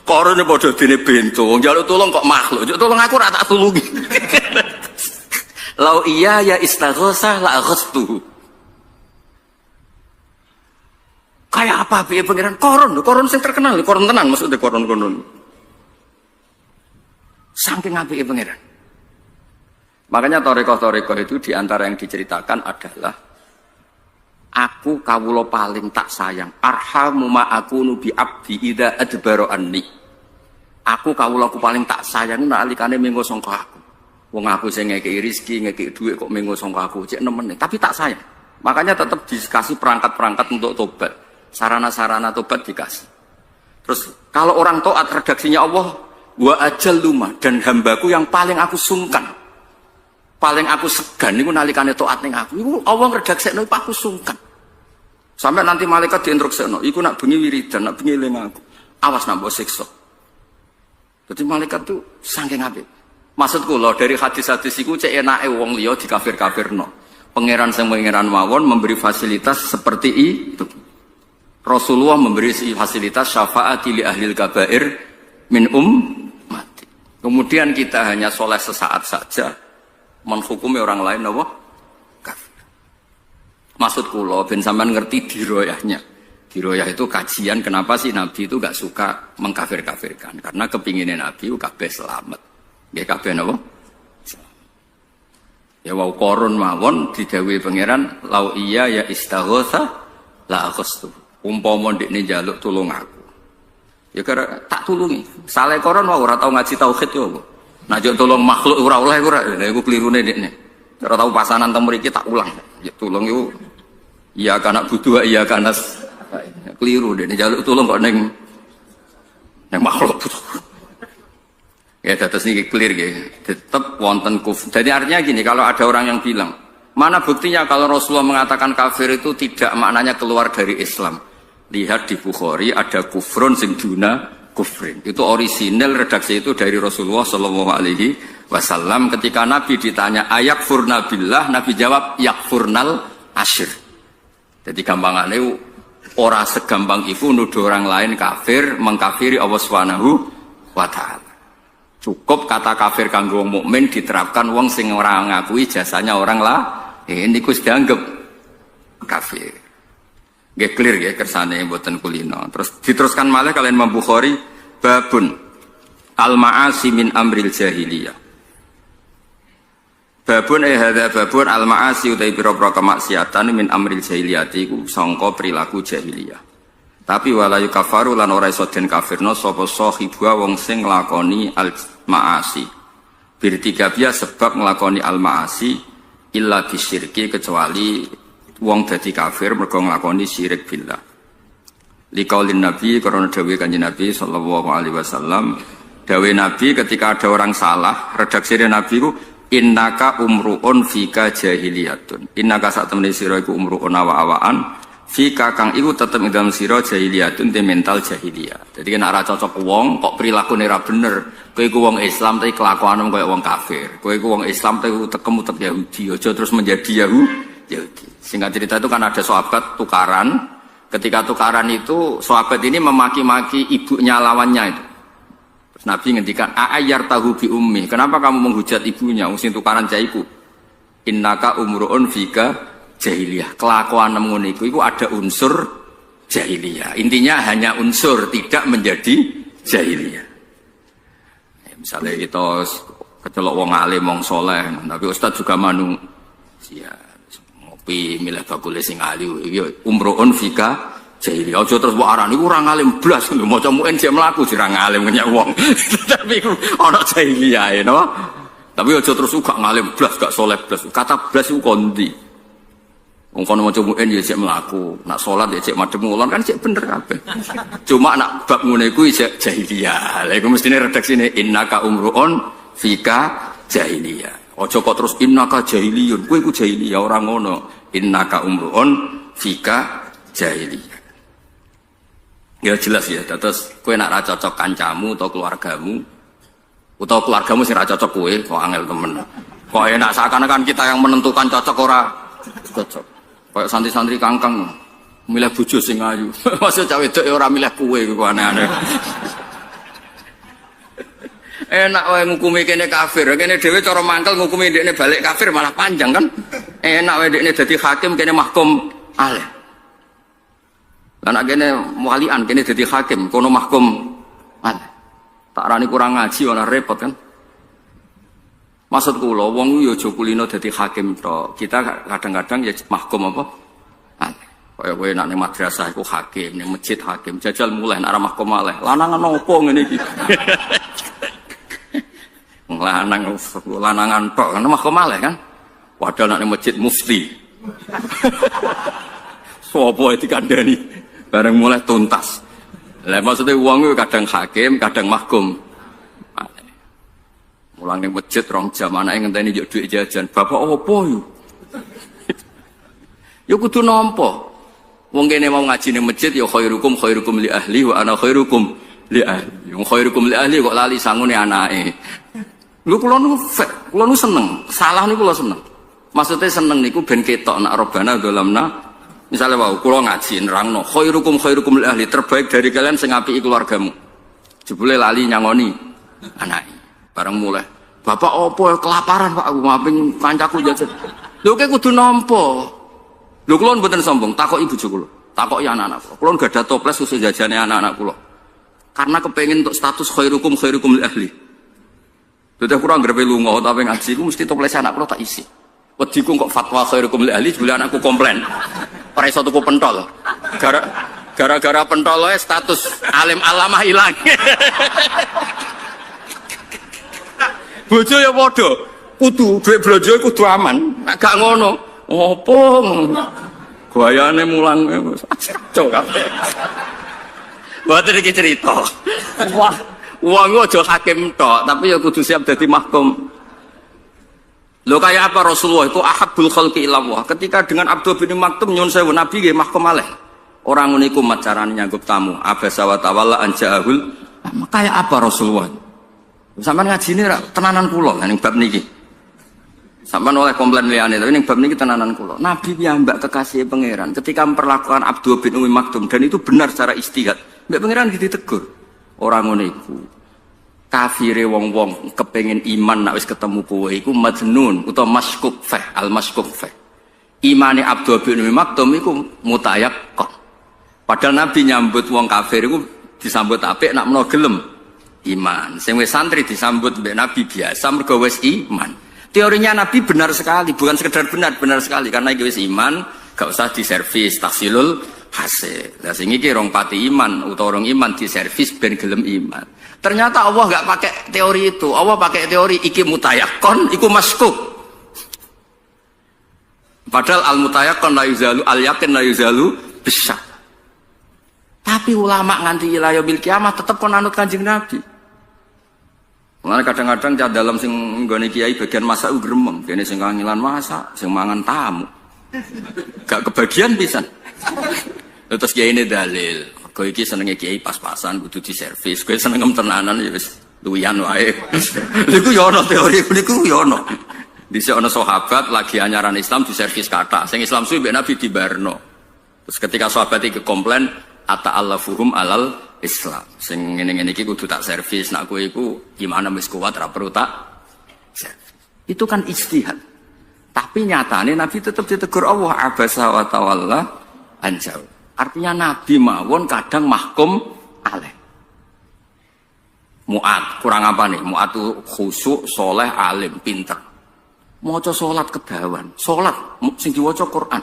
Speaker 2: Korone padha dene bento, njaluk tulung kok makhluk. Njuk tulung aku ora tak tulungi. Lau iya ya istaghatsa la aghastuhu. Kayak apa piye pangeran? Koron sing terkenal, koron tenan maksudnya koron. Saking apike pangeran. Makanya toreko-toreko itu diantara yang diceritakan adalah aku kawula paling tak sayang. Arhamu ma akunu bi abdi idza adbaro anni. Aku kawulaku paling tak sayang nalikane mengko sangka aku. Wong aku sing ngekeki rezeki, ngekeki dhuwit kok mengko sangka aku, cek nemen. Tapi tak sayang. Makanya tetap dikasih perangkat-perangkat untuk tobat. Sarana-sarana tobat dikasih. Terus kalau orang taat redaksinya Allah, wa ajal luma, dan hambaku yang paling aku sungkan, paling aku segan niku nalikane taat ning aku. Iku Allah ngredaksekno aku sungkan. Sampai nanti malaikat diinstruksekno, iku nak bengi wiridan, nak bengi eling aku. Awas nak mbok siksa. Jadi malaikat tuh saking apik. Maksudku lho dari hadis-hadis iku cek enake wong liya dikafir-kafirno. Pangeran sing pangeran mawon memberi fasilitas seperti itu. Rasulullah memberi fasilitas syafaati li ahlil kabair min ummati. Kemudian kita hanya soleh sesaat saja menghukumi orang lain apa? Kafir. Maksud kula ben sampean ngerti diroyahnya. Diroyah itu kajian kenapa sih Nabi itu gak suka mengkafir-kafirkan. Karena kepinginnya Nabi kabeh selamat. Nggih kabeh napa? Ya wau korun mawon didhawuhi pangeran lau iya ya istaghatsa la aghastu. Umpama ndekne njaluk tulung aku. Ya kira tak tulungi. Saleh koron wae ora tau ngaji tauhid yo. Najak tulung makhluk ora oleh ora. Lha iku klirune ndekne. Ora tau pasanan teng mriki tak ulang. Ya tulung iku iya kana butuh iya kana keliru ndekne njaluk tulung kok ning makhluk. Ya terus ini clear ya. Tetap wonten kufur. Jadi artinya gini, kalau ada orang yang bilang, mana buktinya kalau Rasulullah mengatakan kafir itu tidak maknanya keluar dari Islam. Lihat di Bukhari ada kufrun sing duna kufrin. Itu orisinal redaksi itu dari Rasulullah Shallallahu Alaihi Wasallam. Ketika Nabi ditanya ayak furna billah, Nabi jawab yakfurnal asyir. Jadi gampangannya ora segampang itu nuduh orang lain kafir, mengkafiri Allah Subhanahu wa Ta'ala. Cukup kata kafir kanggo wong mukmin diterapkan wong sing ora ngakui jasanya orang lah. Ini kus dianggap kafir. Nggih clear nggih kersane mboten kulino. Terus diteruskan malah kalian Imam Bukhari babun al-ma'asi min amril jahiliyah. Babun hadza babun al-ma'asi utai pira-pira kemaksiatan min amril jahiliyah iku sangka perilaku jahiliyah. Tapi wala yukafaru lan ora iso den kafirno sapa sahibu wong sing nglakoni al-ma'asi. Birtiga biya sebab nglakoni al-ma'asi illa bisyirki kecuali wong dadi kafir mergo nglakoni syirik billah. Liqaulin Nabi karena dawuh Kanjeng Nabi sallallahu alaihi wasallam, dawuh Nabi ketika ada orang salah, redaksine Nabi ku innaka umruun fika jahiliyatun. Innaka sak temene sira iku umruun awa-awaan fika kang iku tetep ing dalem sira jahiliyatun te mental jahiliyah. Jadi nek ora cocok wong kok prilakune ora bener, kowe iku wong Islam tapi kelakuanmu kaya wong kafir. Kowe iku wong Islam tapi utek Yahudi, aja terus menjadi Yahudi. Singkat cerita itu kan ada sahabat tukaran. Ketika tukaran itu sahabat ini memaki-maki ibunya lawannya itu. Terus Nabi ngendikan a'ayyar tahu bi ummi. Kenapa kamu menghujat ibunya? Sing tukaran jaiku. Innaka umruun fika jahiliyah. Kelakuan ngono iku ada unsur jahiliyah. Intinya hanya unsur, tidak menjadi jahiliyah. Ya, misalnya kita kecelok wong alim, wong soleh, tapi ustaz juga manusia. Milih bakule sing alim iki umruun fika jahili. Aja terus mbok arani ora ngalim blas lho maca muen jek mlaku ora ngalim kaya wong. Tapi ana jahili ae no. Tapi aja terus uga ngalim blas gak saleh blas. Kata blas iku kondi. Wong kono maca muen ya jek mlaku, nak salat ya jek madhep ngulon kan jek bener kabeh. Cuma nak bab ngene iku jek jahiliyah. Lha iku mestine redaksine innaka umruun fika jahiliyah. Aja kok terus innaka jahiliyun. Kowe iku jahiliyah ora ngono. Innaka umruun fika jahiliyah. Ya jelas ya, terus kowe nak ra cocok kancamu atau keluargamu sing ra cocok kowe kok angel temen. Kok enak seakan-akan kita yang menentukan cocok ora cocok. Kayak santri-santri kangkang milih bojo sing ayu. Maksud cah wedok ya ora milih kowe kok aneh-aneh. Enak wae ngukumi kene kafir, kene dhewe cara mangkel ngukumi ndekne balik kafir malah panjang kan. Enak wae ndekne dadi hakim kene mahkum aleh. Lah nek kene walian kene dadi hakim kono mahkum aleh. Tak rani kurang ngaji ora repot kan. Maksud kula wong yo aja kulino dadi hakim tok. Kita kadang-kadang ya mahkum apa? Aleh. Kaya kowe nek ning madrasah iku hakim, ning masjid hakim, jajal mulai nek arah mahkum aleh. Lanangan opo ngene iki? Lanangan tok kan mahkum aleh kan. Padahal nek masjid mufti. Sopo dikandani bareng mulai tuntas. Lah maksudnya wong kadang hakim, kadang mahkum. Mulang ning masjid rong jam anake ngenteni yo dhuwit jajan. Bapak opo yo? Yo kudu nampa. Wong kene mau ngaji ning masjid yo khairukum li ahli wa ana khairukum li ahli. Wong khairukum li ahli kok lali sangune anake. Lho kula nu seneng, salah niku kula seneng. Maksudnya seneng niku ben ketok nak robana dolamna. Misalnya wau kula ngaji nerangno khairukum li ahli, terbaik dari kalian sing apiki keluargamu. Jebule lali nyangoni anake. Bareng mulai, bapak opo kelaparan Pak, aku ngaping kancaku jajan. Lho kowe kudu nampa. Lho kula mboten sombong, takoki bojo kula, takoki anak-anak kula. Kula gadah toples khusus jajane anak-anak kula. Karena kepengin untuk status khairukum li ahli. Dadi kurang grepe lunga tapi ngaji ku mesti toples anak kula tak isi. Wediku kok fatwa khairukum li ahli jebule anakku komplain. Ora iso tuku pentol. Gara-gara pentol wae status alim alamah ilang. Bojo ya padha, kudu dhuwit blonjo kudu aman. Nek gak ngono, opo? Gayane mulang cocok kabeh. Mboten iki cerita. Wah, wong aja hakim tok, tapi ya kudu siap dadi mahkum. Lho kaya apa Rasulullah itu ahabbul khalqi ila Allah. Ketika dengan Abdul bin Maktum nyun sewu Nabi nggih mahkum aleh. Ora ngene iku carane nyanggup tamu. Abasa wa tawalla an ja'ahul. Kaya apa Rasulullah? Sampeyan ngajine ra tenanan kula ning bab niki. Sampeyan oleh komplain liyane tapi ning bab niki tenanan kula. Nabi piyambak kekasih pangeran ketika memperlakukan Abdul bin Maktum dan itu benar secara ijtihad. Mbek pangeran ditegur. Ora ngono iku. Kafire wong-wong kepengin iman nek wis ketemu kowe iku majnun utawa maskuk fa al maskuk fa. Imane Abdul bin Maktum iku mutayaqqan. Padahal Nabi nyambut wong kafir iku disambut apik nek menawa gelem iman. Sing wis santri disambut mbek Nabi biasa mergo wis iman. Teorinya Nabi benar sekali, bukan sekedar benar sekali karena iki wis iman, gak usah diservis tahsilul hasil. Lah sing iki rong pati iman utawa rong iman diservis ben gelem iman. Ternyata Allah gak pakai teori itu. Allah pakai teori iki mutayaqqan, iku maskuk. Padahal al mutayaqqan la yuzalu, al yakin la yuzalu bisyak. Tapi ulama nganti ila yaumil kiamah tetep kon anut Kanjeng Nabi. Mulane kadang-kadang cah dalam sing nggone kiai bagian masak gremeng, kene sing kangilan masak, sing mangan tamu. Gak kebagian pisan. Terus kiai ini dalil, kowe iki senenge kiai pas-pasan kudu diservis, kowe seneng tenanan ya wis luwian wae. Niku ya ana teori niku ya ana. Dhisik ana sahabat lagi anyaran Islam diservis kathah, sing Islam suwi mbek Nabi dibarno. Terus ketika sahabat iki komplain ata'allafuhum alal Islam. Sing ngene-ngene iki kudu tak servis, nak kowe iku gimana wis kuat ra perlu tak servis. Itu kan ijtihad. Tapi nyatane Nabi tetap ditegur Allah abasa wa tawalla anjau. Artinya Nabi mawon kadang mahkum aleh. Mu'ad, kurang apa nih? Mu'ad itu khusyuk, soleh, alim, pinter. Maca salat kedawan, salat sing diwaca Quran.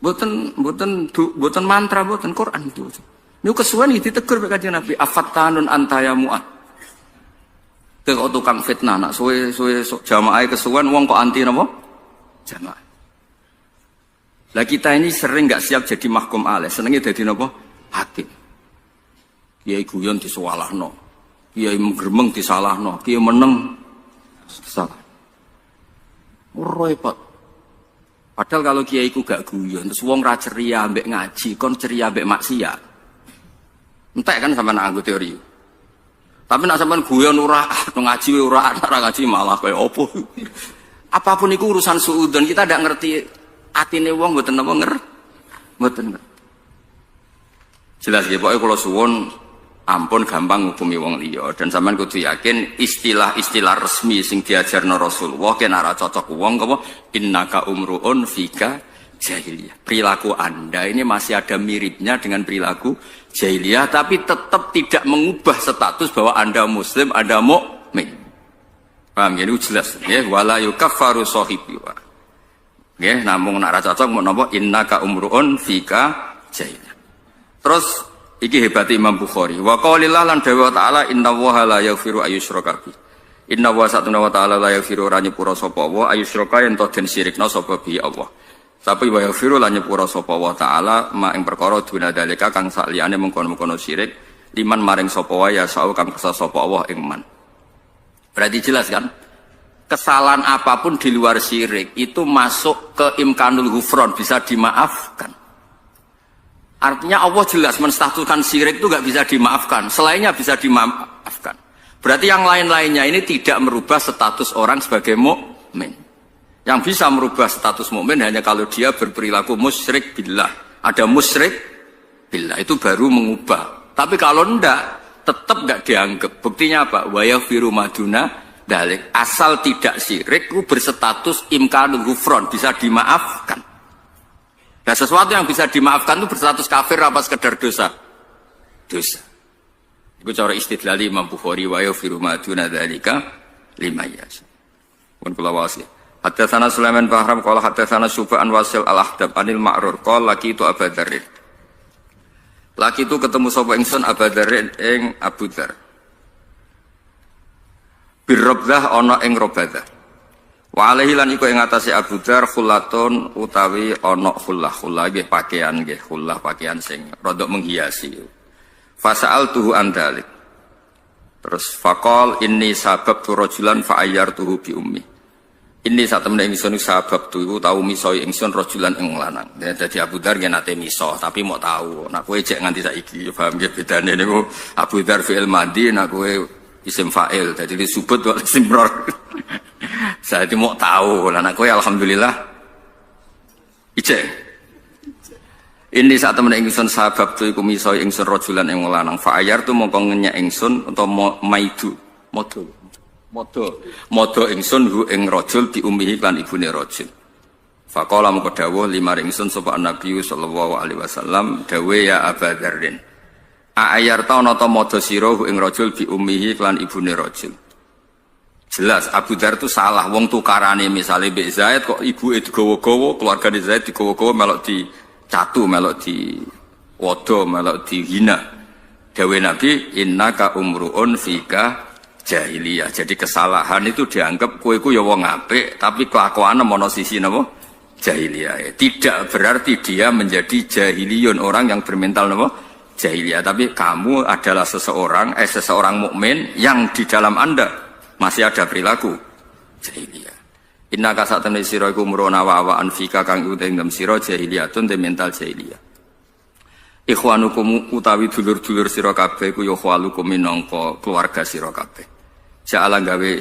Speaker 2: Mboten mantra, mboten Quran diwaca. Niku kesuwen iki ditegur mek Kanjeng Nabi, afattanun anta ya Mu'ad. Kok tukang fitnah nak suwe-suwe jamaah kesuwen wong kok anti napa? Jamaah. Lah kita ini sering nggak siap jadi mahkum aleh, senengnya jadi napa? Hakim. Kiai guyon disualahno, kiai mgremeng disalahno, kiai meneng salah. Repot.
Speaker 3: Padahal kalau kiai ku gak guyon, terus wong ra ceria ambek ngaji, kon ceria ambek maksiat. Entek kan sampean nganggo teori. Tapi nak sampean guyon ora, ngaji ora ngaji malah kaya opo. Apapun itu urusan suudon, kita tidak ngerti atine wong mboten napa mboten. Jelas ya, pokoknya kalau suwon ampun gampang ngukumi wong liya dan sampean kudu yakin istilah-istilah resmi sing diajarno Rasulullah kena ora cocok wong apa innaka umruun fika jahiliyah. Perilaku Anda ini masih ada miripnya dengan perilaku jahiliyah tapi tetap tidak mengubah status bahwa Anda muslim, Anda mukmin. Paham ya, ini jelas ya, wala yukaffaru sahibi. Ya, namung nek ora cocok mau napa innaka umruun fika jahiliyah. Terus iki hebat Imam Bukhari. Wa qaulillah lan dawa ta'ala innallaha la yaghfiru ayyushraka bi. Innallaha satuna wa ta'ala la yaghfiru ra nyepura sapa wa ayyushraka yen to den sirikna sapa bi Allah. Tapi wa yaghfiru lan nyepura sapa wa ta'ala ma ing perkara duna dalika kang saliyane mengkono-mengkono syirik liman maring sapa wa ya sau kang kersa sapa Allah ing man. Berarti jelas kan? Kesalahan apapun di luar syirik itu masuk ke imkanul ghufran, bisa dimaafkan. Artinya Allah jelas menstatuskan syirik itu gak bisa dimaafkan. Selainnya bisa dimaafkan. Berarti yang lain-lainnya ini tidak merubah status orang sebagai mukmin. Yang bisa merubah status mukmin hanya kalau dia berperilaku musyrik billah. Ada musyrik billah itu baru mengubah. Tapi kalau enggak, tetap gak dianggap. Buktinya apa? Wa yaghfiru maduna dalik. Asal tidak syirik itu berstatus imkanul ghufran, bisa dimaafkan. Nah sesuatu yang bisa dimaafkan itu berstatus kafir apa sekedar dosa? Dosa. Itu cara istidlal Imam Bukhari wa yaghfiru ma duna dzalika liman yasha. Pun kula waos. Hadatsana Sulaiman Bahram qala hadatsana Syu'ban Wasil Al-Ahdab Anil Ma'rur qala laki itu Abu Dzar. Laki itu ketemu sapa ingsun Abu Dzar ing Abu Dzar. Birrabdah ana ing Rabadah. Wa alaihi lan iku ing atase Abu Dzar khullatun utawi ana khullah nggih pakaian nggih khullah pakaian sing rada menghiasi. Fasa'altuhu an dzalik. Terus faqal inni sababtu rajulan fa ayyartuhu bi ummi. Inni satemene ingsun sabab tu iku tau miso ingsun rajulan ing lanang. Dadi Abu Dzar nggih nate miso tapi mau tahu. Nek kowe cek nganti saiki paham nggih bedane niku Abu Dzar fi'il madhi nek kowe isim fa'il dadi disebut wa isim mrar. Saya itu mau tahu, lah anakku ya alhamdulillah. Ijek. Ini saat temen ingsun sabab tu iku miso ingsun rajulan ing lanang. Fa ayar tu mongko ngenyek ingsun utawa maidu, modo ingsun hu ing rajul di ummihi lan ibune rajul. Fa qala mongko dawuh limar ingsun sapa Nabi sallallahu alaihi wasallam dawe ya Abu Dzarrin. A ayar ta ana ta modo sira hu ing rajul bi ummihi lan ibune rajul. Jelas Abu Dzar itu salah, wong tukarane misalnya Mbak Zaid kok ibu itu digawa-gawa, keluarga Zaid digawa-gawa melok di catu, melok di wodo, melok di hina. Dawe Nabi innaka umruun fika jahiliyah. Jadi kesalahan itu dianggap kowe iku ya wong apik, tapi kelakuane ana sisi napa? Jahiliyah. Tidak berarti dia menjadi jahiliyun, orang yang bermental napa? Jahiliyah, tapi kamu adalah seseorang mukmin yang di dalam Anda masih ada perilaku jahiliyah. Inna kasatan sira iku murona wa anfika kang uteng dem sira jahiliyatun te mental jahiliyah. Ikhwanukum utawi dulur-dulur sira kabeh iku ya khwalukum minangka keluarga sira kabeh. Ja'ala gawe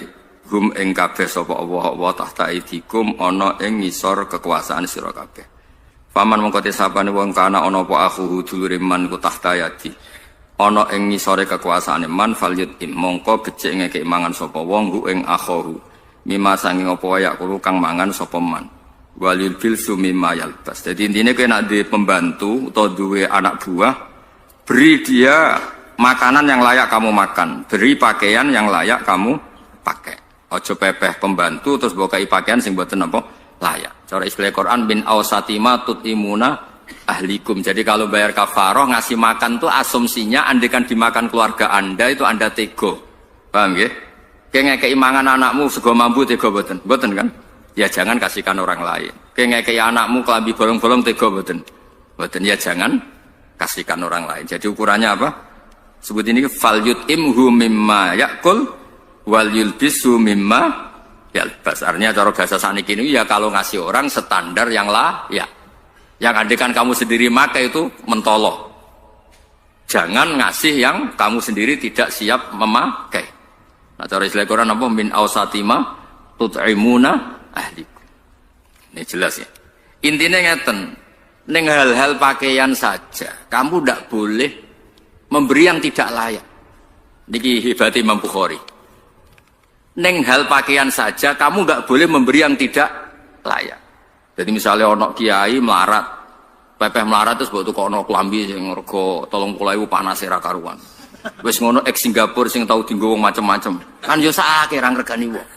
Speaker 3: hum ing kabeh sapa Allah wa tahta idikum ana ing ngisor kekuasaan sira kabeh. Paman mongko te sapane wong kana ana apa akhu dulure man ku tahta yadi. Ana ing ngisore kekuasaane man falyut im mongko becik ngekek mangan sapa wong hu ing akhahu mimma sanging apa wayak kulo kang mangan sapa man walil bil sumimma yalbas. Dadi intine kowe nek duwe pembantu utawa duwe anak buah, beri dia makanan yang layak kamu makan, beri pakaian yang layak kamu pakai. Aja pepeh pembantu terus mbok kai pakaian sing mboten apa layak. Cara istilah Quran bin ausatima tutimuna ahlikum. Jadi kalau bayar kafaroh ngasih makan tuh asumsinya andekan dimakan keluarga Anda itu Anda tego. Paham ya? Kayak ngekei mangan anakmu sego mampu tego boten. Boten kan? Ya jangan kasihkan orang lain. Kayak ngekei anakmu kelambi bolong-bolong tego boten. Boten ya jangan kasihkan orang lain. Jadi ukurannya apa? Sebut ini fal yut'imhu mimma yakul wal yulbisu mimma Ya basarnya cara bahasa saniki ini ya kalau ngasih orang standar yang layak. Yang andekan kamu sendiri makai itu mentolok. Jangan ngasih yang kamu sendiri tidak siap memakai. Nah cara istilah Quran apa min ausatima tut'imuna ahli. Ini jelas ya. Intinya ngeten, neng hal-hal pakaian saja kamu tidak boleh memberi yang tidak layak. Niki hebat Imam Bukhari. Neng hal pakaian saja kamu nggak boleh memberi yang tidak layak. Jadi misalnya onok kiai melarat, pepeh melarat terus buat tukok onok kelambi yang rego 30.000 panas era karuan. Wes ngono ex Singapura sing tahu tinggal macam-macam. Kan yo sakake ra ngregani wong.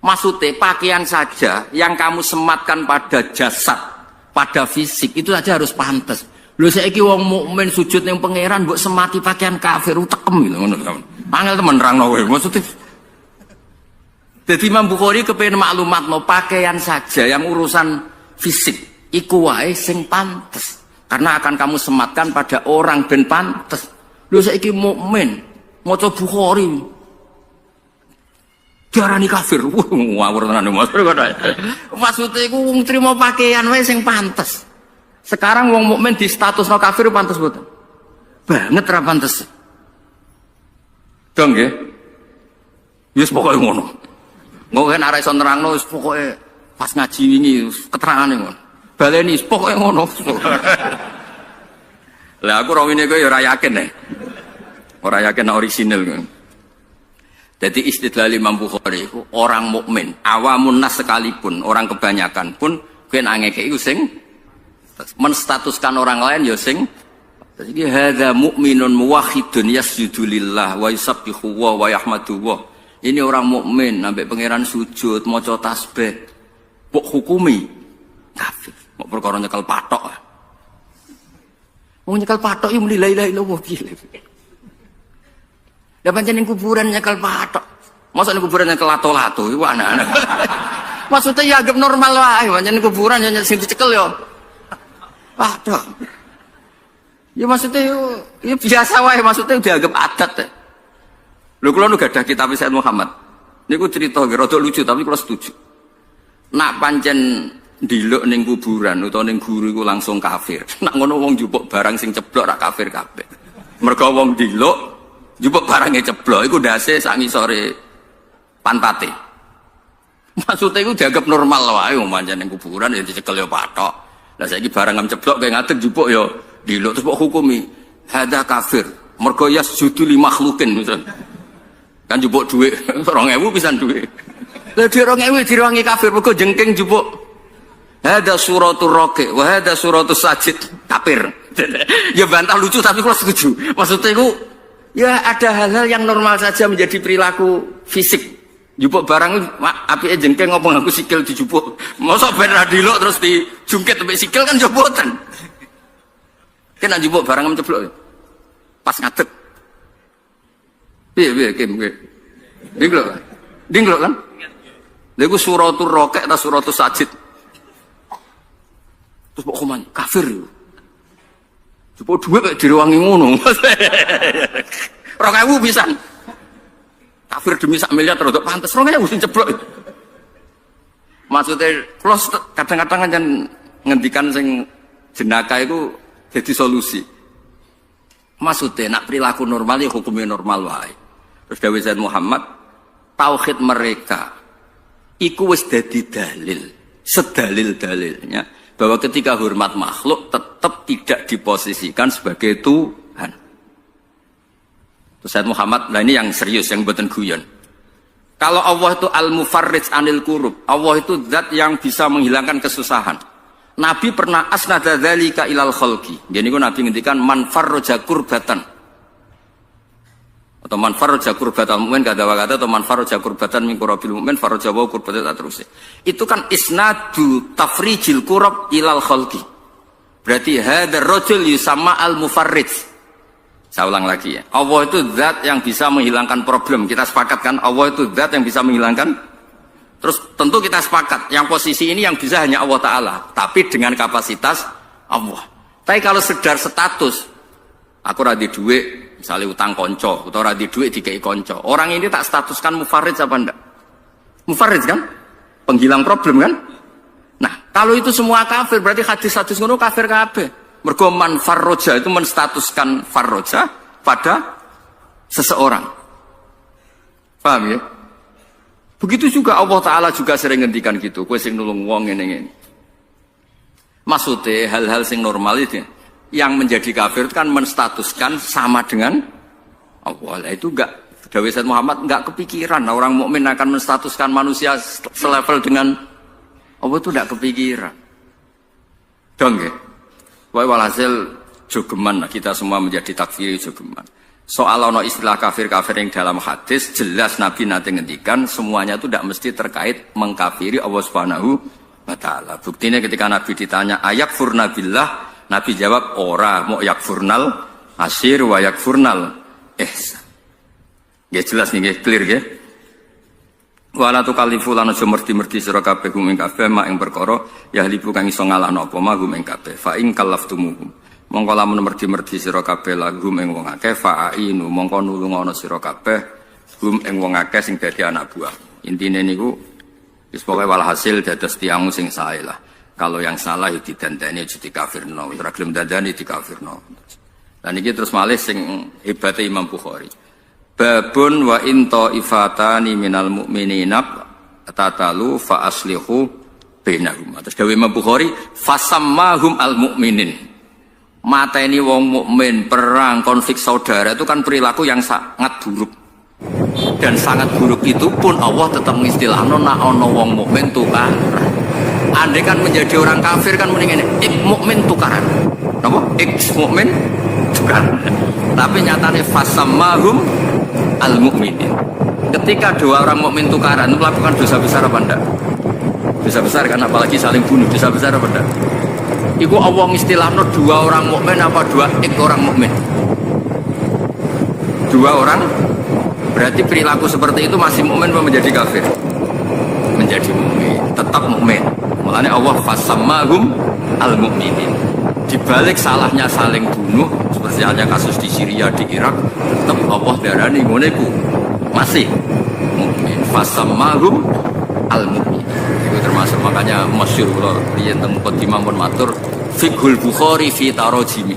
Speaker 3: Maksudnya pakaian saja yang kamu sematkan pada jasad, pada fisik itu saja harus pantas. Lho saiki wong mukmin sujud ning pangeran mbok semati pakaian kafir utekem gitu ngono. Angel temen nerangno kowe. Maksudnya jadi Imam Bukhari kepengen maklumat no pakaian saja yang urusan fisik iku wae sing pantes karena akan kamu sematkan pada orang ben pantes. Lho saiki mukmin maca Bukhari diarani kafir. Ngawur tenan Mas. Maksudnya iku wong trimo pakaian wae sing pantes. Sekarang wong mukmin di statusno kafir pantes mboten? Banget ra pantes. Dong nggih. Wis pokoke ngono. Ngono arek iso nerangno wis pokoke pas ngaji wingi keterangane ngono. Baleni pokoke ngono. Lah aku ora ngene kowe ya ora yakin nek. Ora yakin orisinal kan. Jadi istidlal Imam Bukhari itu orang mukmin, awamun nas sekalipun, orang kebanyakan pun kowe ngeke iku sing menstatuskan orang lain ya sing jadi hadza mukminun muwahhidun yasjudu lillah wa yusabbihu wa yahmadu. Ini orang mukmin sampai pangeran sujud maca tasbih. Mbok hukumi kafir. Mbok perkara nyekel patok. Wong nyekel patok iki muni la ilaha illallah piye. Lah pancen ning kuburan nyekel patok. Masa ning kuburan nyekel lato-lato iku anak-anak. Maksudnya ya anggap normal wae, pancen ning kuburan ya sing dicekel ya. Patok. Ya maksudnya ya biasa wae, maksudnya dianggap adat. Lho kula nu gadah kitab Sayyid Muhammad. Niku cerita rada lucu tapi kula setuju. Nak pancen ndiluk ning kuburan utawa ning guru iku langsung kafir. Nak ngono wong njupuk barang sing ceblok ra kafir kabeh. Mergo wong ndiluk njupuk barange ceblok iku ndase sak ngisore pantate. Maksudnya iku dianggap normal wae wong pancen ning kuburan ya dicekel ya patok. Lah saiki barang ngam ceblok kaya ngadeg njupuk ya ndiluk terus kok hukumi hadza kafir. Mergo yasjudu li makhlukin misalnya. Kan jupuk duit 2.000 pisan duit. Lah di 2.000 direwangi kafir mergo jengking jupuk. Hada suratul raqi wa hada suratus sajid kafir. Ya bantah lucu tapi kalau setuju. Maksudnya itu ya ada hal-hal yang normal saja menjadi perilaku fisik. Jupuk barang apike jengking ngopo nganggo sikil dijupuk. Mosok ben ra diluk terus dijungkit sampai sikil kan jobotan. Kena jupuk barang ceblok. Pas ngadeg. Piye Kim kowe. Dinglok kan? Lha iku suratul raqi ta suratus sajid. Terus kok koman kafir. Coba dhuwit kok direwangi ngono. 2.000 pisan. Kafir demi sak miliar rodok pantes 2.000 sing ceblok. Maksudnya kalau kadang-kadang kan ngendikan sing jenaka itu jadi solusi. Maksudnya nak perilaku normal ya hukumnya normal wae. Terus dawuh Sayyid Muhammad, tauhid mereka iku wis dadi dalil, sedalil-dalilnya bahwa ketika hormat makhluk tetap tidak diposisikan sebagai Tuhan. Terus Sayyid Muhammad, nah ini yang serius, yang buatan guyon. Kalau Allah itu al-mufarrij anil kurub, Allah itu zat yang bisa menghilangkan kesusahan. Nabi pernah asnada dzalika ilal khalqi. Jadi Nabi ngendikan man farraja kurbatan. Atau man farraja kurbatan mukmin kata-kata atau man farraja kurbatan min kurabil mukmin farraja wa kurbatan terus. Itu kan isnadu tafrijil kurab ilal khalqi. Berarti hadzal rajul yusamma al-mufarrij. Saya ulang lagi ya. Allah itu zat yang bisa menghilangkan problem. Kita sepakat kan Allah itu zat yang bisa menghilangkan. Terus tentu kita sepakat yang posisi ini yang bisa hanya Allah Ta'ala. Tapi dengan kapasitas Allah. Tapi kalau sedar status, aku radi duit, misalnya utang konco, atau radi duit dikei konco. Orang ini tak statuskan mufarrid apa enggak? Mufarrid kan? Penghilang problem kan? Nah, kalau itu semua kafir, berarti hadis-hadis ngono kafir kabeh. Mergo man farroja itu menstatuskan farroja pada seseorang. Paham ya? Begitu juga Allah Ta'ala juga sering ngendikan gitu. Kowe sing nulung wong ngene-ngene. Maksudnya hal-hal sing normal itu yang menjadi kafir itu kan menstatuskan sama dengan Allah. Itu enggak, Dawei Said Muhammad enggak kepikiran orang mukmin akan menstatuskan manusia selevel dengan Allah, itu enggak kepikiran. Dong ya. Walhasil jogeman kita semua menjadi takfiri jogeman. Soal ono istilah kafir-kafir yang dalam hadis jelas Nabi nanti ngendikan semuanya itu tidak mesti terkait mengkafiri Allah Subhanahu wa taala. Buktinya ketika Nabi ditanya ayakfurna billah, Nabi jawab ora, mau yakfurnal asyir wa yakfurnal ihsan. Ya jelas nih, clear ya. Wala tukallifu lan aja merti-merti sira kabeh gum ing kabeh mak ing perkara ya libu kang iso ngalahno apa ma gum ing kabeh fa in kallaftumuhum. Mongko lamun merti-merti sira kabeh lagum ing wong akeh fa'inu mongko nulungono sira kabeh gum ing wong akeh sing dadi anak buah. Intine niku wis pokoke walhasil dados tiyang sing sae lah. Kalau yang salah itu didandani aja dikafirno, ora gelem dandani dikafirno. Lan iki terus malih sing hebate Imam Bukhari. Babun wa in ta'ifatani minal mu'minina tatalu fa aslihu bainahum. Terus dawuh Imam Bukhari fasammahum al mu'minin. Mata ini wong mukmin perang konflik saudara itu kan perilaku yang sangat buruk, dan sangat buruk itu pun Allah tetap mengistilahkan nak ono wong mukmin tukar. Andai kan menjadi orang kafir kan mendingan mukmin tukaran, apa? Mukmin tukaran. Tapi nyatanya fasammahum al mukminin. Ketika dua orang mukmin tukaran melakukan dosa besar apa enggak? Dosa besar kan, apalagi saling bunuh, dosa besar apa enggak? Iku Allah istilahnya dua orang mukmin apa dua orang mukmin? Dua orang, berarti perilaku seperti itu masih mukmin atau menjadi kafir? Menjadi mukmin, tetap mukmin. Mulanya Allah fasammahum al mukminin. Di balik salahnya saling bunuh, seperti halnya kasus di Syria, di Irak, tetap Allah darani ngoneku masih mukmin. Fasammahum al mukminin. Itu termasuk makanya masyhur kula riyen teng Muqaddimah pun matur fiqhul Bukhari fi tarajimi.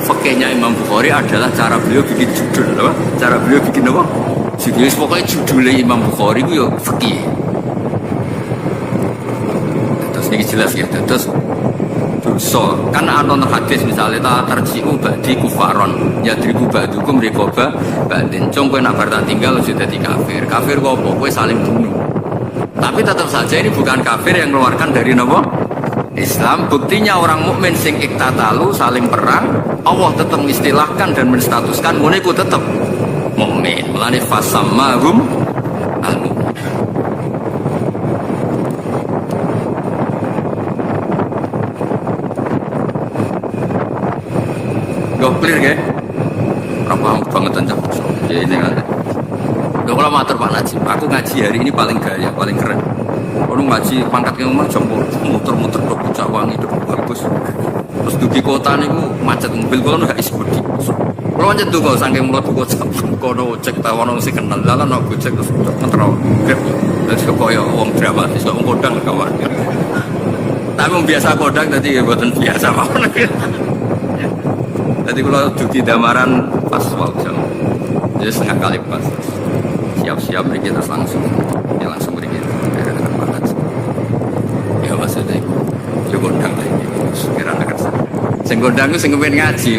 Speaker 3: Fikihnya Imam Bukhari adalah cara beliau bikin judul, apa? Cara beliau bikin apa? Judul pokoknya judulnya Imam Bukhari itu ya fikih. Terus ini jelas ya, terus dosa kan anon hadis misalnya ta tarji'u ba'di kufaron yadribu ba'dukum riqaba ba'din cung kowe nak bar tinggal sudah dadi kafir. Kafir kok apa? Kowe saling bunuh. Tapi tetap saja ini bukan kafir yang keluarkan dari nama Islam. Buktinya orang mukmin sing iktatalu saling perang, Allah tetap mengistilahkan dan menstatuskan ngoneku tetap mukmin. Mulane fasammahum al-mukmin. Go clear ya? Berapa banget ancam. Ya ini kan. Kalau matur Pak Najib, aku ngaji hari ini paling gaya, paling keren. Kalau ngaji pangkat yang mana jam muter-muter dok Pucak Wangi, dok bagus. Terus dugi kota nih macet mobil kalau nggak isbudi. Kalau macet tuh kalau saking mulut gue kalau cek tahu si kenal jalan aku cek terus ngetero grab. Dan sekoyo uang dramatis, uang kodang kawan. Tapi biasa kodang tadi buatan biasa mau. Tadi kalau dugi damaran pas waktu jadi setengah kali pas. Siap-siap beri kita langsung beri kita ya maksudnya itu gondang lagi sekiranya kan sing gondang itu sing kepen ngaji